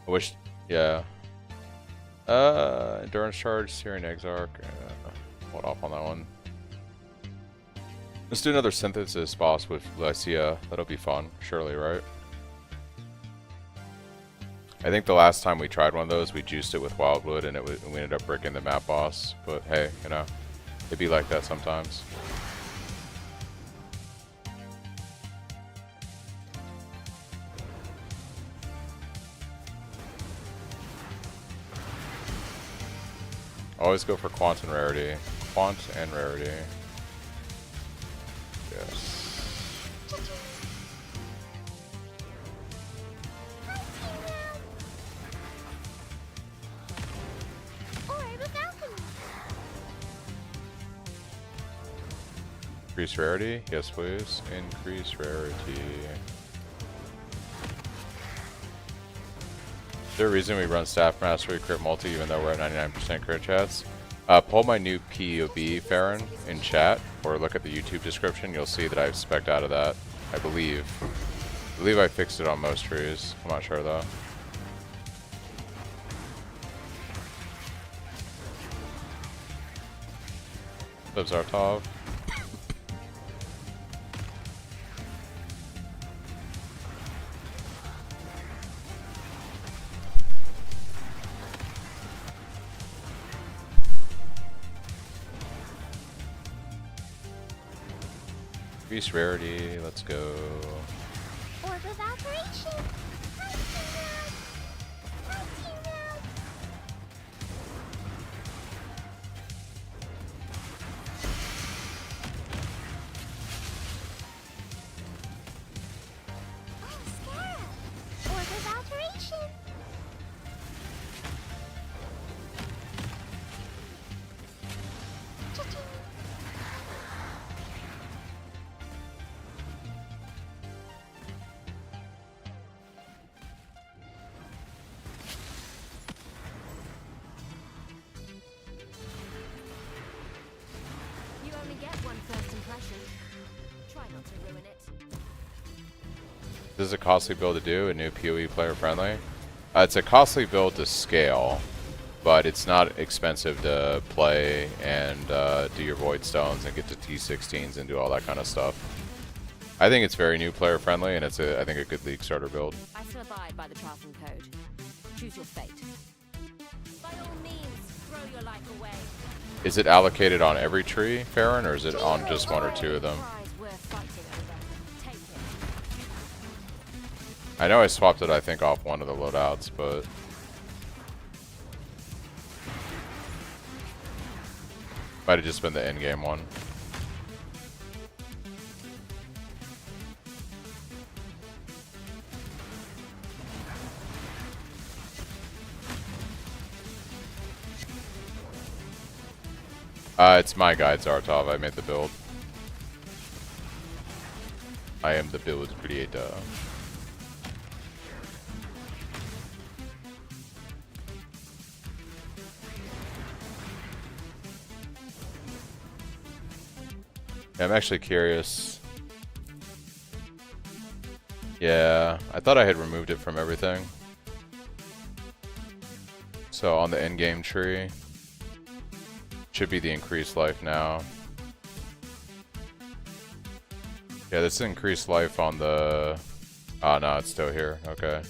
I wish, yeah. Endurance charge, Syrian Exarch. Hold off on that one. Let's do another synthesis boss with Lycia. That'll be fun, surely, right? I think the last time we tried one of those, we juiced it with Wildwood and we ended up breaking the map boss. But hey, you know, it'd be like that sometimes. Always go for quant and rarity. Quant and rarity. Yes. Increase rarity? Yes, please. Increase rarity. Is there a reason we run Staff Mastery crit multi even though we're at 99% crit chats? Pull my new POB, Farron, in chat, or look at the YouTube description. You'll see that I've spec'd out of that, I believe. I believe I fixed it on most trees. I'm not sure though. What's up, Zartov? Increase rarity, let's go. Orb of operation. This is a costly build to do, a new PoE player friendly. It's a costly build to scale, but it's not expensive to play and do your void stones and get to T16s and do all that kind of stuff. I think it's very new player friendly, and it's I think a good league starter build. I still abide by the Charlton Code. Choose your fate. By all means, throw your life away. Is it allocated on every tree, Farron, or is it on just 1 or 2 of them? I know I swapped it, I think, off one of the loadouts, but might have just been the in-game one. It's my guide, Zartov. I made the build. I am the build creator. I'm actually curious. Yeah, I thought I had removed it from everything. So on the in-game tree, should be the increased life now. Yeah, this increased life on the... Oh no, it's still here. Okay.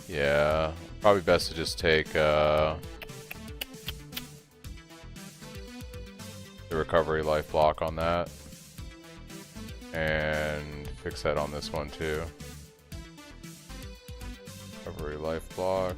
Yeah, probably best to just take the recovery life block on that and fix that on this one too. Recovery life block.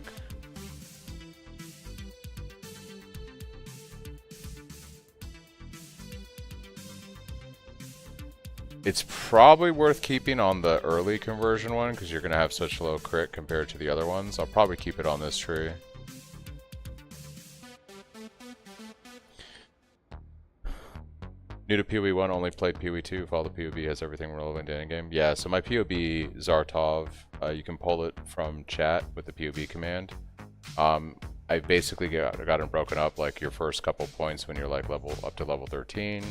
It's probably worth keeping on the early conversion one because you're going to have such low crit compared to the other ones. I'll probably keep it on this tree. New to PoE 1, only played PoE 2. Follow the PoB has everything relevant to any game. Yeah, so my PoB Zartov, you can pull it from chat with the PoB command. I basically got it broken up like your first couple points when you're like up to level 13.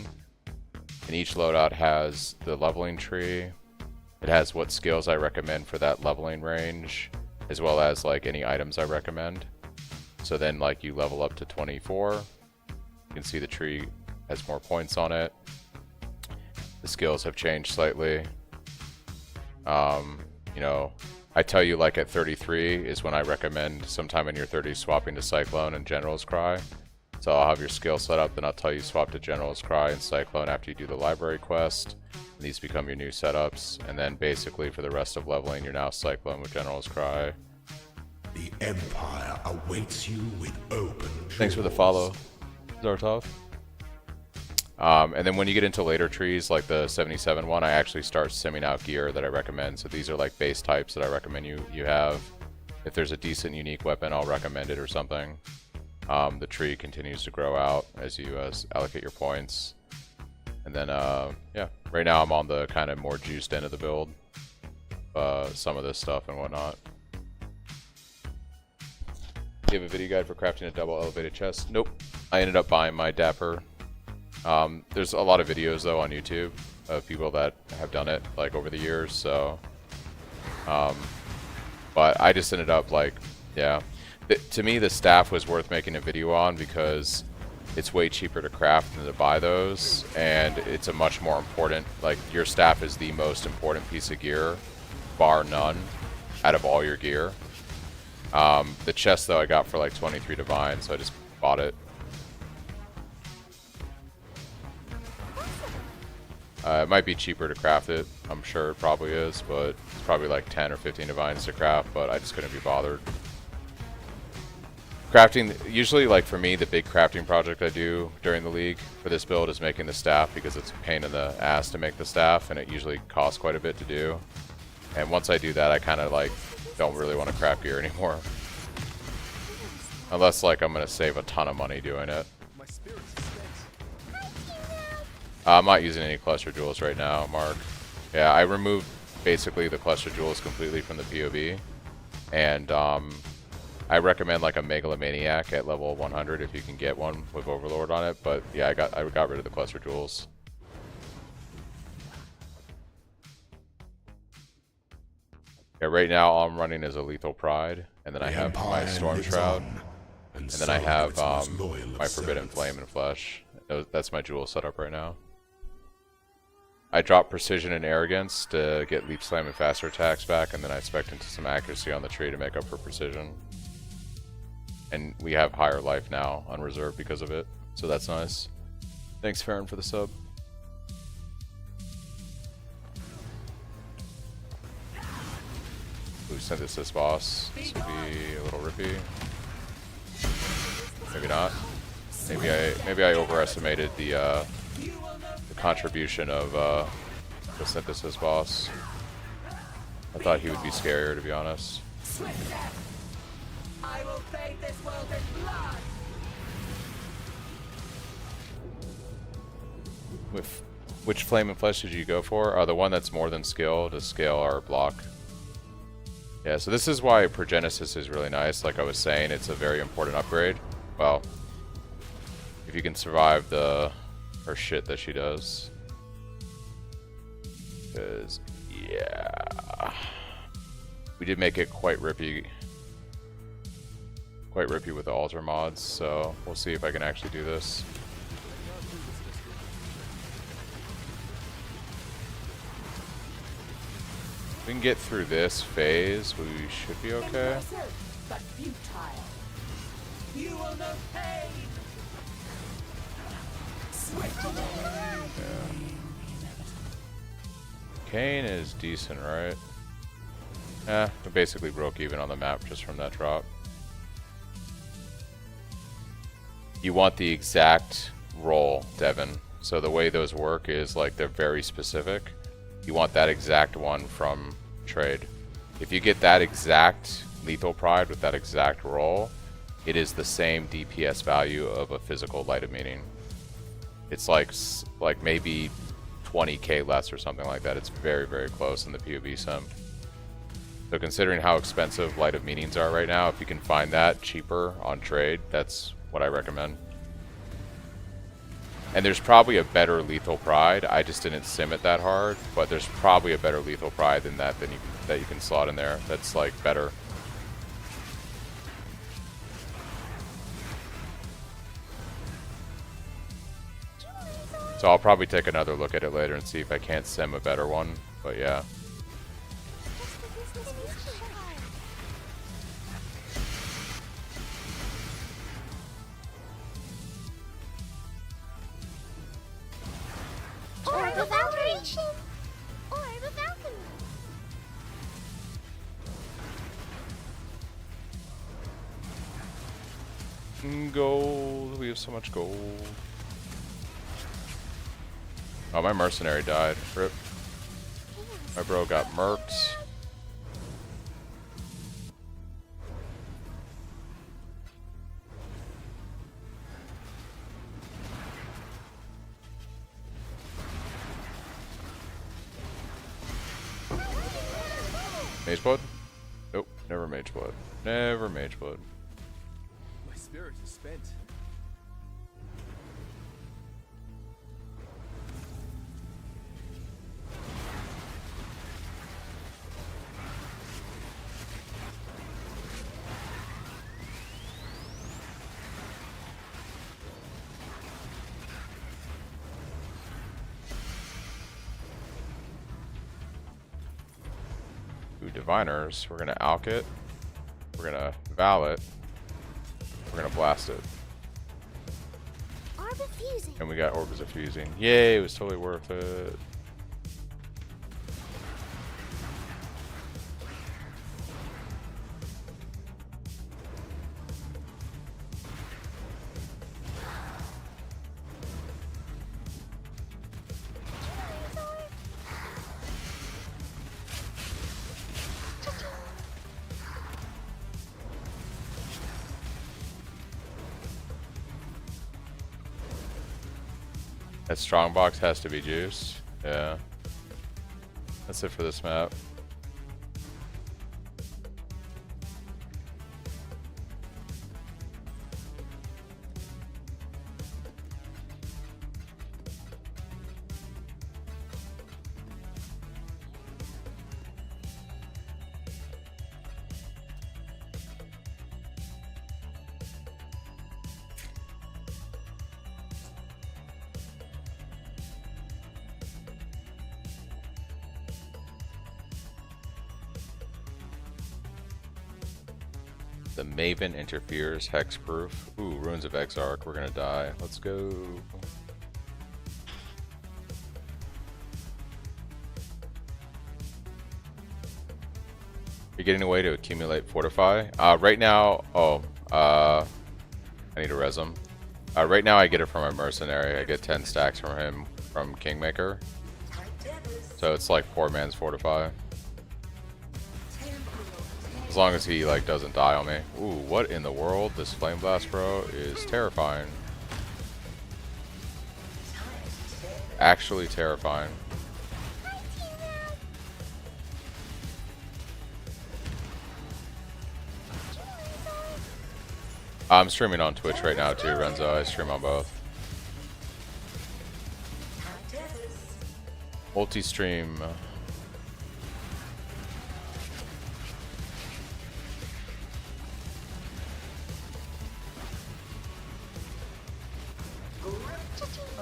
And each loadout has the leveling tree. It has what skills I recommend for that leveling range, as well as like any items I recommend. So then like you level up to 24. You can see the tree has more points on it. The skills have changed slightly. You know, I tell you like at 33 is when I recommend sometime in your 30s swapping to Cyclone and General's Cry. So I'll have your skill set up, then I'll tell you swap to General's Cry and Cyclone after you do the library quest. And these become your new setups. And then basically for the rest of leveling, you're now Cyclone with General's Cry. The Empire awaits you with open shores. Thanks for the follow, Zartov. And then when you get into later trees, like the 77 one, I actually start simming out gear that I recommend. So these are like base types that I recommend you have. If there's a decent unique weapon, I'll recommend it or something. The tree continues to grow out as you allocate your points. And then, yeah, right now I'm on the kind of more juiced end of the build. Some of this stuff and whatnot. Do you have a video guide for crafting a double elevated chest? Nope. I ended up buying my Dapper. There's a lot of videos though on YouTube of people that have done it like over the years, so but I just ended up like, yeah, to me the staff was worth making a video on because it's way cheaper to craft than to buy those, and it's a much more important, like your staff is the most important piece of gear bar none out of all your gear. The chest though I got for like 23 divine, so I just bought it. It might be cheaper to craft it. I'm sure it probably is, but it's probably like 10 or 15 divines to craft, but I just couldn't be bothered. Crafting, usually like for me, the big crafting project I do during the league for this build is making the staff because it's a pain in the ass to make the staff and it usually costs quite a bit to do. And once I do that, I kind of like don't really want to craft gear anymore. Unless like I'm going to save a ton of money doing it. I'm not using any cluster jewels right now, Mark. Yeah, I removed basically the cluster jewels completely from the PoB. And I recommend like a megalomaniac at level 100 if you can get one with Overlord on it. But yeah, I got rid of the cluster jewels. Yeah, right now all I'm running is a Lethal Pride, and then I have my Storm Shroud, and then I have my Forbidden Flame and Flesh. That's my jewel setup right now. I drop Precision and Arrogance to get Leap Slam and faster attacks back, and then I spec into some accuracy on the tree to make up for Precision. And we have higher life now on reserve because of it, so that's nice. Thanks, Farron, for the sub. Ooh, Synthesis boss. This would be a little rippy. Maybe not. Maybe I overestimated the contribution of the Synthesis boss. I thought he would be scarier, to be honest. I will bathe this world in blood. With which Flame and Flesh did you go for? The one that's more than skill to scale our block. Yeah, so this is why Progenesis is really nice. Like I was saying, it's a very important upgrade. Well, if you can survive her shit that she does. Because, yeah. We did make it quite rippy. Quite rippy with the altar mods, so we'll see if I can actually do this. If we can get through this phase, we should be okay. But futile. You will know pain. Yeah. Kane is decent, right? We basically broke even on the map just from that drop. You want the exact roll, Devin. So the way those work is like they're very specific. You want that exact one from trade. If you get that exact Lethal Pride with that exact roll, it is the same DPS value of a physical Light of Meaning. It's like maybe 20k less or something like that. It's very, very close in the PoB sim. So considering how expensive Light of Meanings are right now, if you can find that cheaper on trade, that's what I recommend. And there's probably a better Lethal Pride. I just didn't sim it that hard, but there's probably a better Lethal Pride than that that you can slot in there. That's like better. So I'll probably take another look at it later and see if I can't sim a better one. But yeah. Orb of Alteration! Orb of Alchemy! Gold. We have so much gold. Oh, my mercenary died. Rip. My bro got murked. Mage blood? Nope, never mage blood. Never mage blood. My spirit is spent. Diviners. We're gonna Alk it. We're gonna Val it. We're gonna Blast it. Orb of Fusing! And we got Orbs of Fusing. Yay, it was totally worth it. That strongbox has to be juiced. Yeah. That's it for this map. The Maven interferes, hexproof. Ooh, Ruins of Exarch, we're gonna die. Let's go. You're getting a way to accumulate fortify. Right now, I need to res him. Right now I get it from a mercenary. I get 10 stacks from him from Kingmaker. So it's like 4 man's fortify. As long as he like doesn't die on me. Ooh, what in the world? This Flame Blast, bro, is terrifying. Actually terrifying. I'm streaming on Twitch right now too, Renzo. I stream on both. Multi-stream.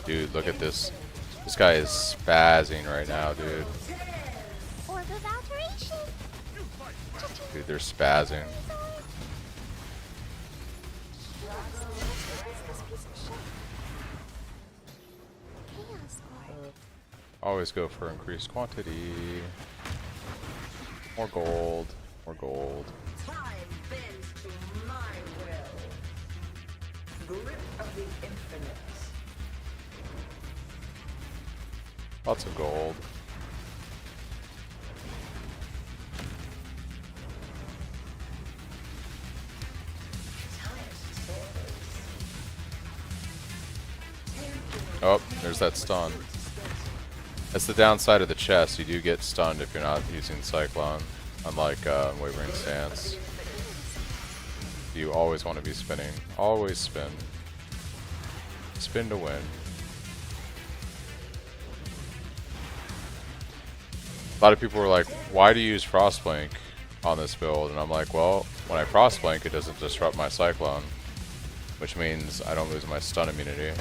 Dude, look at this. This guy is spazzing right now, dude. Orb of Alteration! Dude, they're spazzing. Always go for increased quantity. More gold. More gold. Time bends to my will. Grip of the infinite. Lots of gold. Oh, there's that stun. That's the downside of the chest. You do get stunned if you're not using Cyclone, unlike Wavering Stance. You always want to be spinning. Always spin. Spin to win. A lot of people were like, why do you use Frostblink on this build? And I'm like, well, when I Frostblink, it doesn't disrupt my Cyclone, which means I don't lose my stun immunity.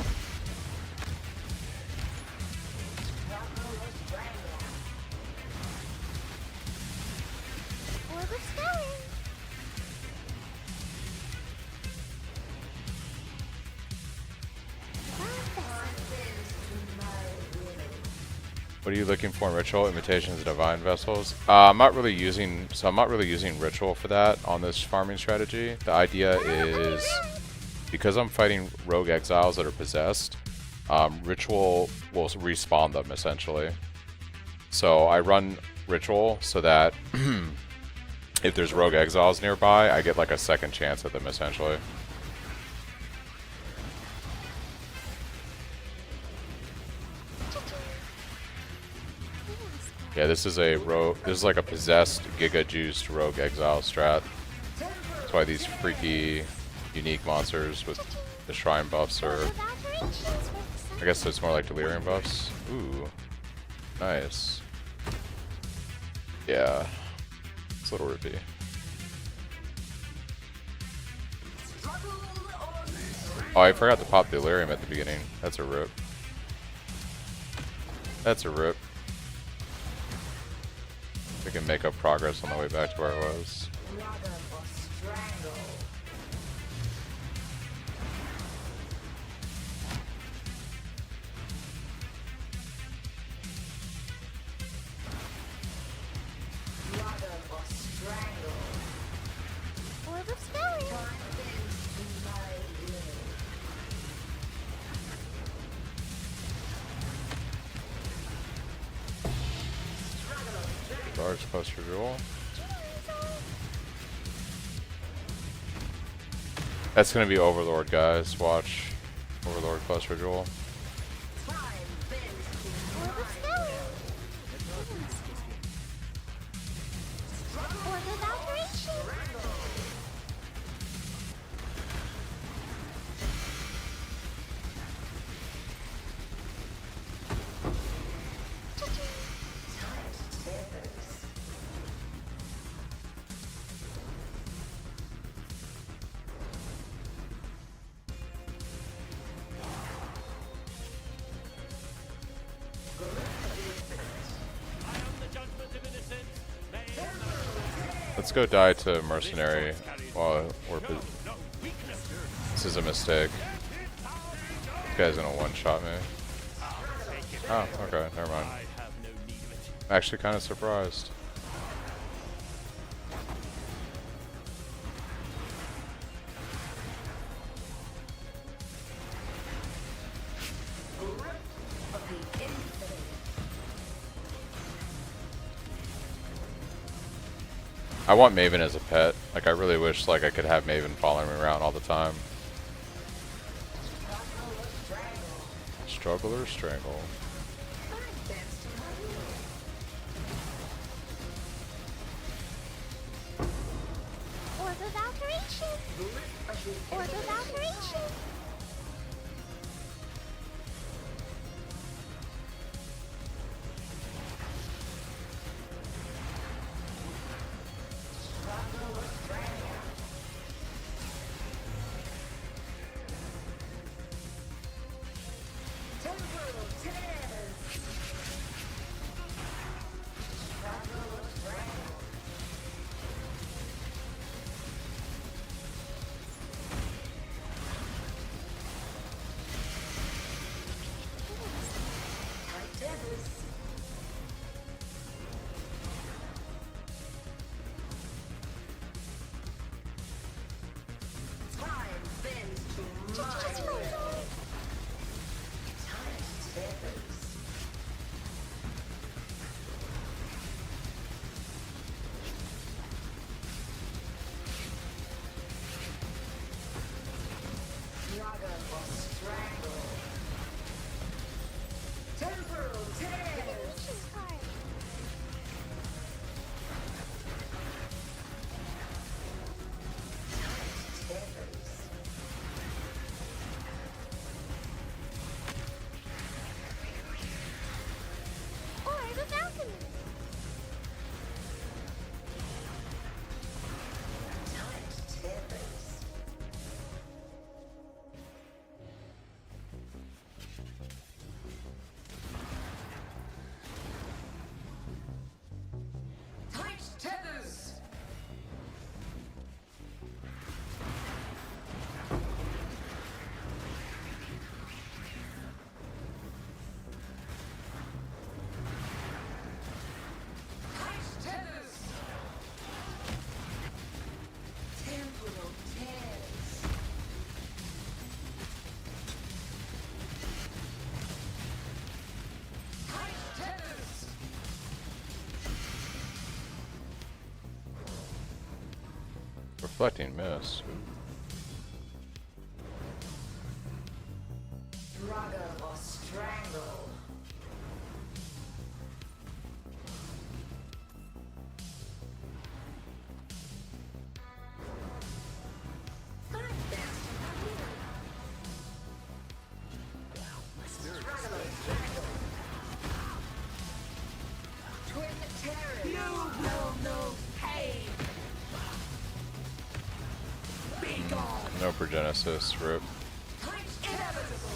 What are you looking for in Ritual? Imitations of Divine Vessels? I'm not really using Ritual for that on this farming strategy. The idea is, because I'm fighting rogue exiles that are possessed, Ritual will respawn them essentially. So I run Ritual so that if there's rogue exiles nearby, I get like a second chance at them essentially. Yeah, this is a rogue. This is like a possessed, giga-juiced rogue exile strat. That's why these freaky, unique monsters with the shrine buffs are. I guess it's more like delirium buffs. Ooh, nice. Yeah, it's a little rippy. Oh, I forgot to pop delirium at the beginning. That's a rip. That's a rip. We can make up progress on the way back to where it was. Large cluster jewel. That's gonna be Overlord, guys. Watch. Overlord cluster jewel. Let's go die to Mercenary while we're... This is a mistake. This guy's gonna one-shot me. Oh, okay, never mind. I'm actually kind of surprised. I want Maven as a pet. Like, I really wish like I could have Maven following me around all the time. Struggle or strangle? Deflecting miss. Struggle or strangle. Twin terror. You will know pain. Be gone. No Progenesis, rip. Inevitable.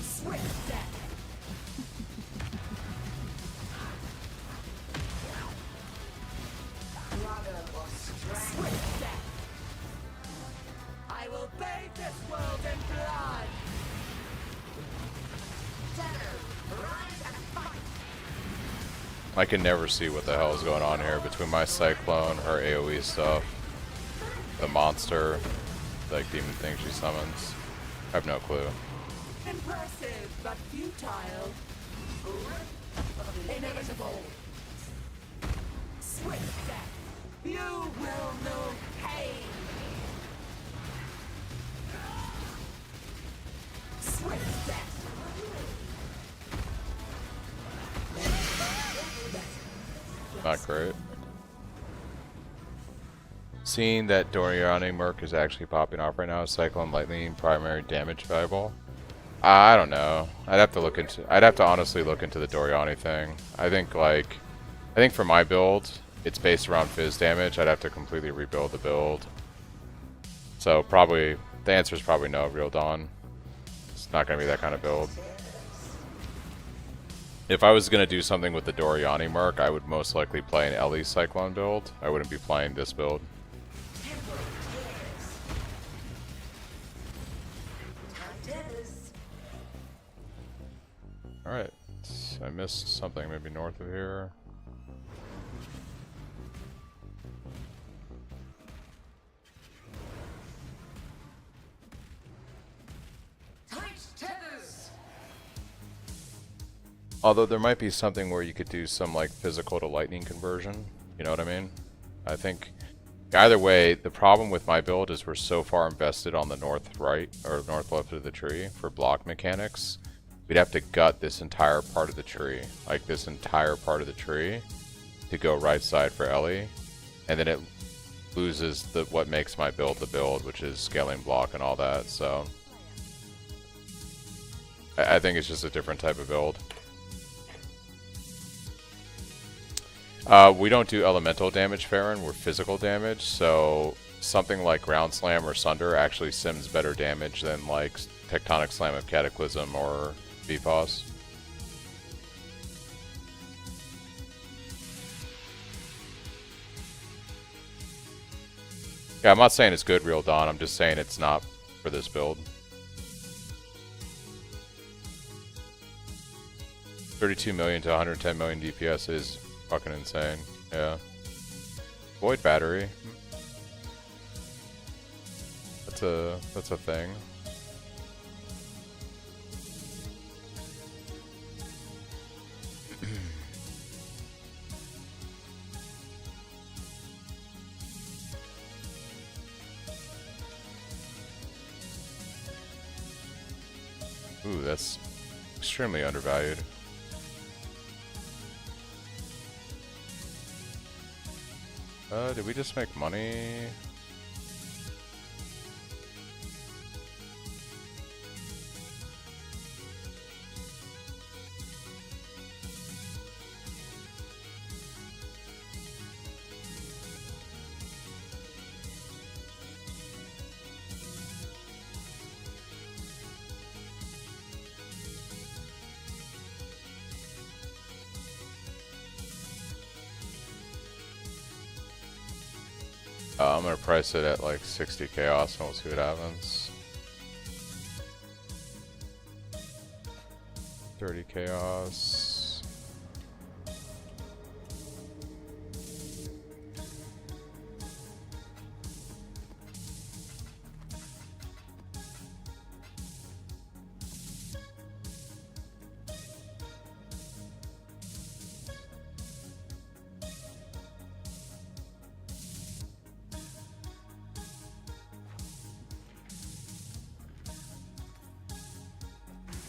Swift death. Struggle or strangle. Swift death. I will bathe this world in blood. Shadow, rise and fight. I can never see what the hell is going on here between my Cyclone, her AoE stuff, the monster, like demon thing she summons. I have no clue. Impressive, but futile. Inevitable. Swift death. You will know pain. Swift death. Not great. Seeing that Doriani Merc is actually popping off right now, Cyclone Lightning primary damage valuable. I don't know. I'd have to honestly look into the Doriani thing. I think for my build, it's based around fizz damage. I'd have to completely rebuild the build. So probably the answer is probably no, Real Dawn. It's not gonna be that kind of build. If I was gonna do something with the Doriani Merc, I would most likely play an Ellie Cyclone build. I wouldn't be playing this build. Alright, I missed something maybe north of here. Although there might be something where you could do some like physical to lightning conversion, you know what I mean? I think either way, the problem with my build is we're so far invested on the north right or north left of the tree for block mechanics. We'd have to gut this entire part of the tree, like this entire part of the tree, to go right side for Ellie, and then it loses what makes my build the build, which is scaling block and all that. So I think it's just a different type of build. We don't do elemental damage, Farron. We're physical damage, so something like Ground Slam or Sunder actually sims better damage than like Tectonic Slam of Cataclysm or VPOS. Yeah, I'm not saying it's good, Real Dawn. I'm just saying it's not for this build. 32 million to 110 million DPS is fucking insane. Yeah. Void Battery. That's a thing. Ooh, that's extremely undervalued. Did we just make money? I'm gonna price it at like 60 chaos and we'll see what happens. 30 chaos.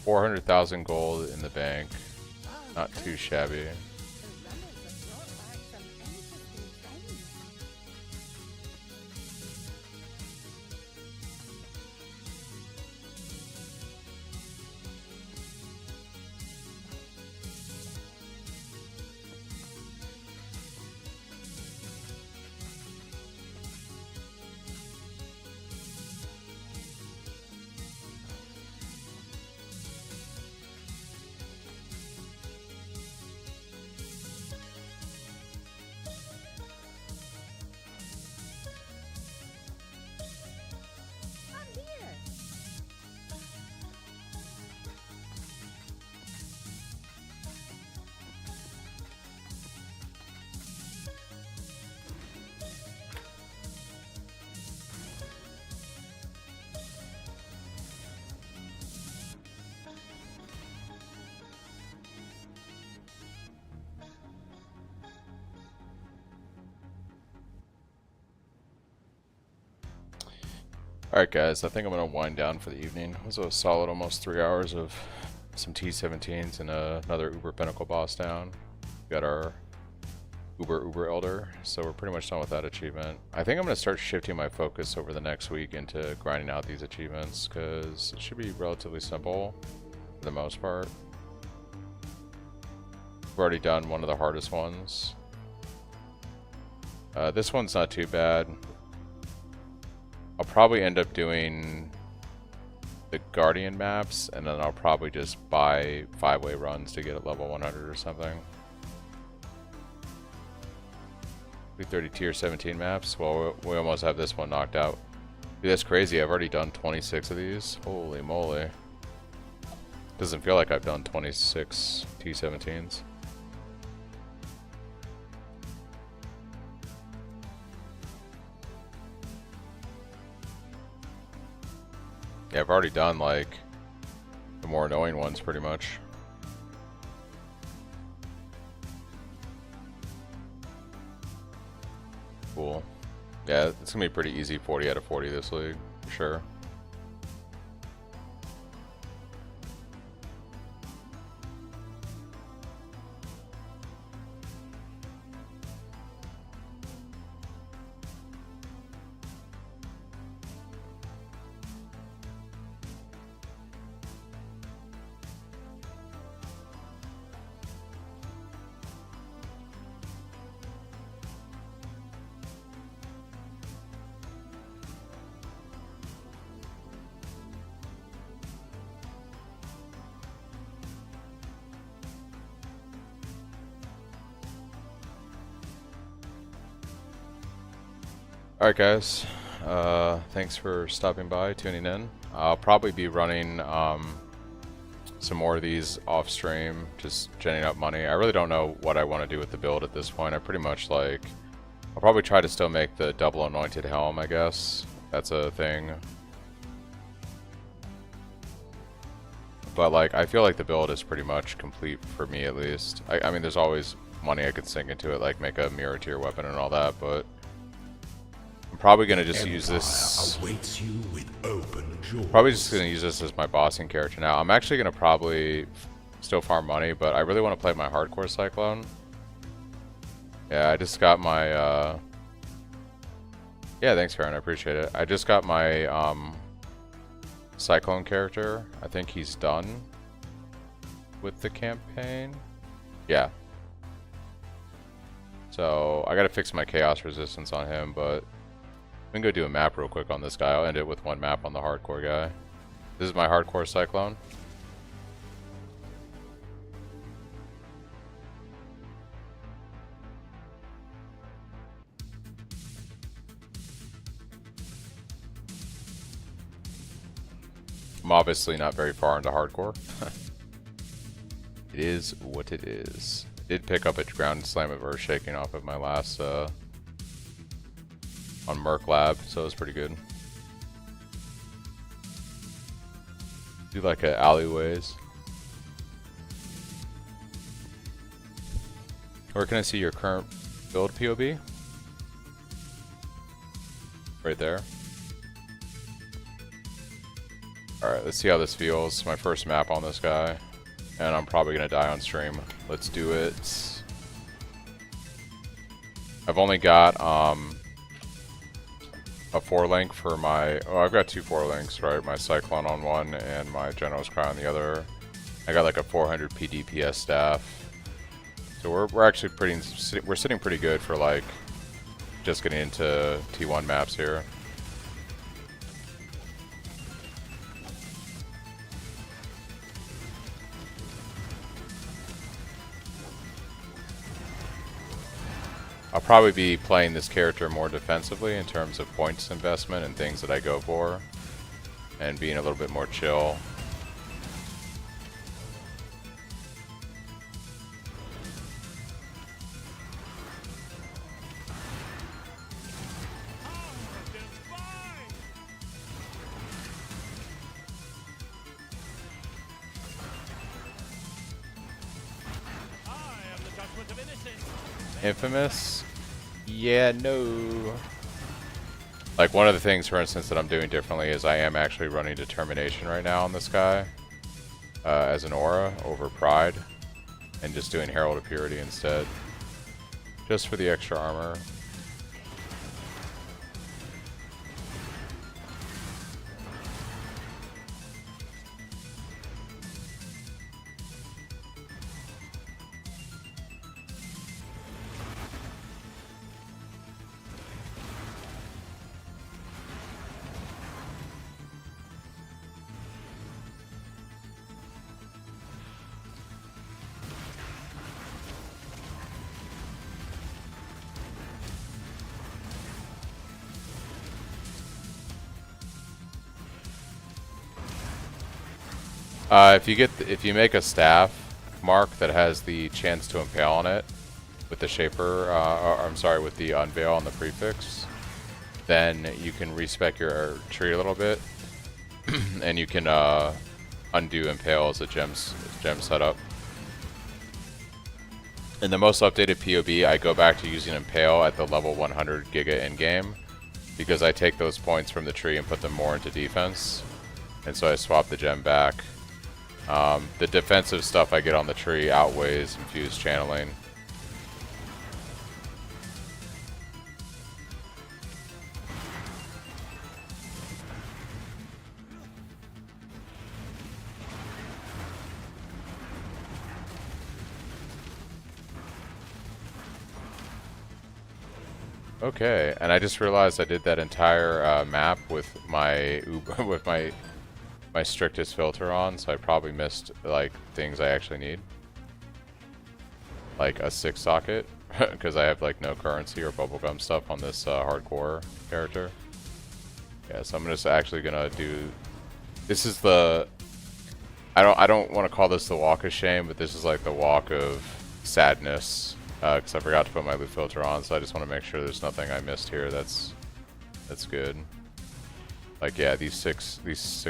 400,000 gold in the bank. Not too shabby. Alright guys, I think I'm going to wind down for the evening. It was a solid almost 3 hours of some T17s and another Uber Pinnacle boss down. Got our Uber Elder, so we're pretty much done with that achievement. I think I'm going to start shifting my focus over the next week into grinding out these achievements, because it should be relatively simple for the most part. We've already done one of the hardest ones. This one's not too bad. I'll probably end up doing the Guardian maps, and then I'll probably just buy 5-way runs to get at level 100 or something. 30 tier 17 maps. Well, we almost have this one knocked out. Dude, that's crazy. I've already done 26 of these. Holy moly. Doesn't feel like I've done 26 T17s. Yeah, I've already done, like, the more annoying ones, pretty much. Cool. Yeah, it's gonna be pretty easy 40 out of 40 this league, for sure. Alright guys, thanks for stopping by, tuning in. I'll probably be running some more of these off stream, just genning up money. I really don't know what I want to do with the build at this point. I pretty much like, I'll probably try to still make the double anointed helm, I guess. That's a thing. But like, I feel like the build is pretty much complete for me at least. I mean, there's always money I could sink into it, like make a mirror tier weapon and all that, but I'm probably gonna just use this. Awaits you with open jaws. Probably just gonna use this as my bossing character now. I'm actually gonna probably still farm money, but I really want to play my hardcore Cyclone. Yeah, I just got my. Yeah, thanks, Karen. I appreciate it. I just got my Cyclone character. I think he's done with the campaign. Yeah. So I gotta fix my chaos resistance on him, but we can go do a map real quick on this guy. I'll end it with one map on the hardcore guy. This is my hardcore Cyclone. I'm obviously not very far into hardcore. It is what it is. I did pick up a ground slam of earth shaking off of my last on Merc Lab, so it was pretty good. Do like a alleyways. Where can I see your current build POB? Right there. Alright, let's see how this feels. My first map on this guy. And I'm probably gonna die on stream. Let's do it. I've only got a 4-link for my... Oh, I've got 2 4-links, right? My Cyclone on one and my General's Cry on the other. I got like a 400 PDPS staff. So we're actually we're sitting pretty good for like just getting into T1 maps here. I'll probably be playing this character more defensively in terms of points investment and things that I go for, and being a little bit more chill. Infamous? Yeah, no. Like, one of the things, for instance, that I'm doing differently is I am actually running Determination right now on this guy as an aura over Pride, and just doing Herald of Purity instead, just for the extra armor. If you make a staff mark that has the chance to impale on it with the shaper, I'm sorry, with the unveil on the prefix, then you can respec your tree a little bit, and you can undo impale as a gem setup. In the most updated POB, I go back to using impale at the level 100 Giga in game, because I take those points from the tree and put them more into defense, and so I swap the gem back. The defensive stuff I get on the tree outweighs infused channeling. Okay, and I just realized I did that entire map with my my strictest filter on, so I probably missed like things I actually need, like a 6 socket, because I have like no currency or bubblegum stuff on this hardcore character. Yeah, so I'm just actually gonna do. This is the. I don't want to call this the walk of shame, but this is like the walk of sadness, because I forgot to put my loot filter on, so I just want to make sure there's nothing I missed here. That's good. Like, yeah, these six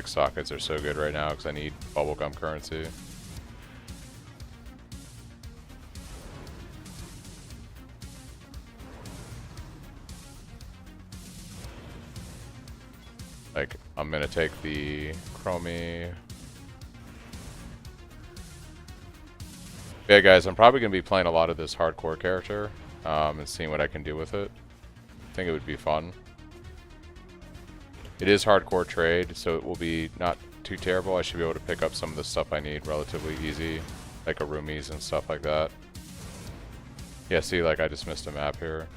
sockets are so good right now because I need bubblegum currency. Like, I'm gonna take the Chromie. Yeah, guys, I'm probably gonna be playing a lot of this hardcore character and seeing what I can do with it. I think it would be fun. It is hardcore trade, so it will be not too terrible. I should be able to pick up some of the stuff I need relatively easy, like Arumis and stuff like that. Yeah, see, like I just missed a map here.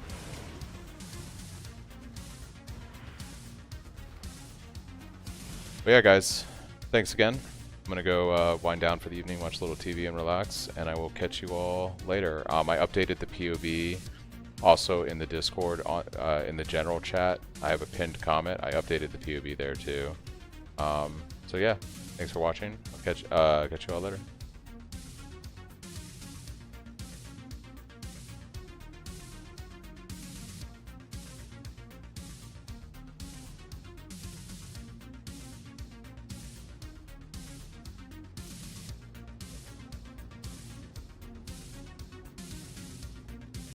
But yeah, guys, thanks again. I'm gonna go wind down for the evening, watch a little TV and relax, and I will catch you all later. I updated the POB. Also in the Discord, in the general chat, I have a pinned comment. I updated the POB there too. So yeah, thanks for watching. I'll catch you all later.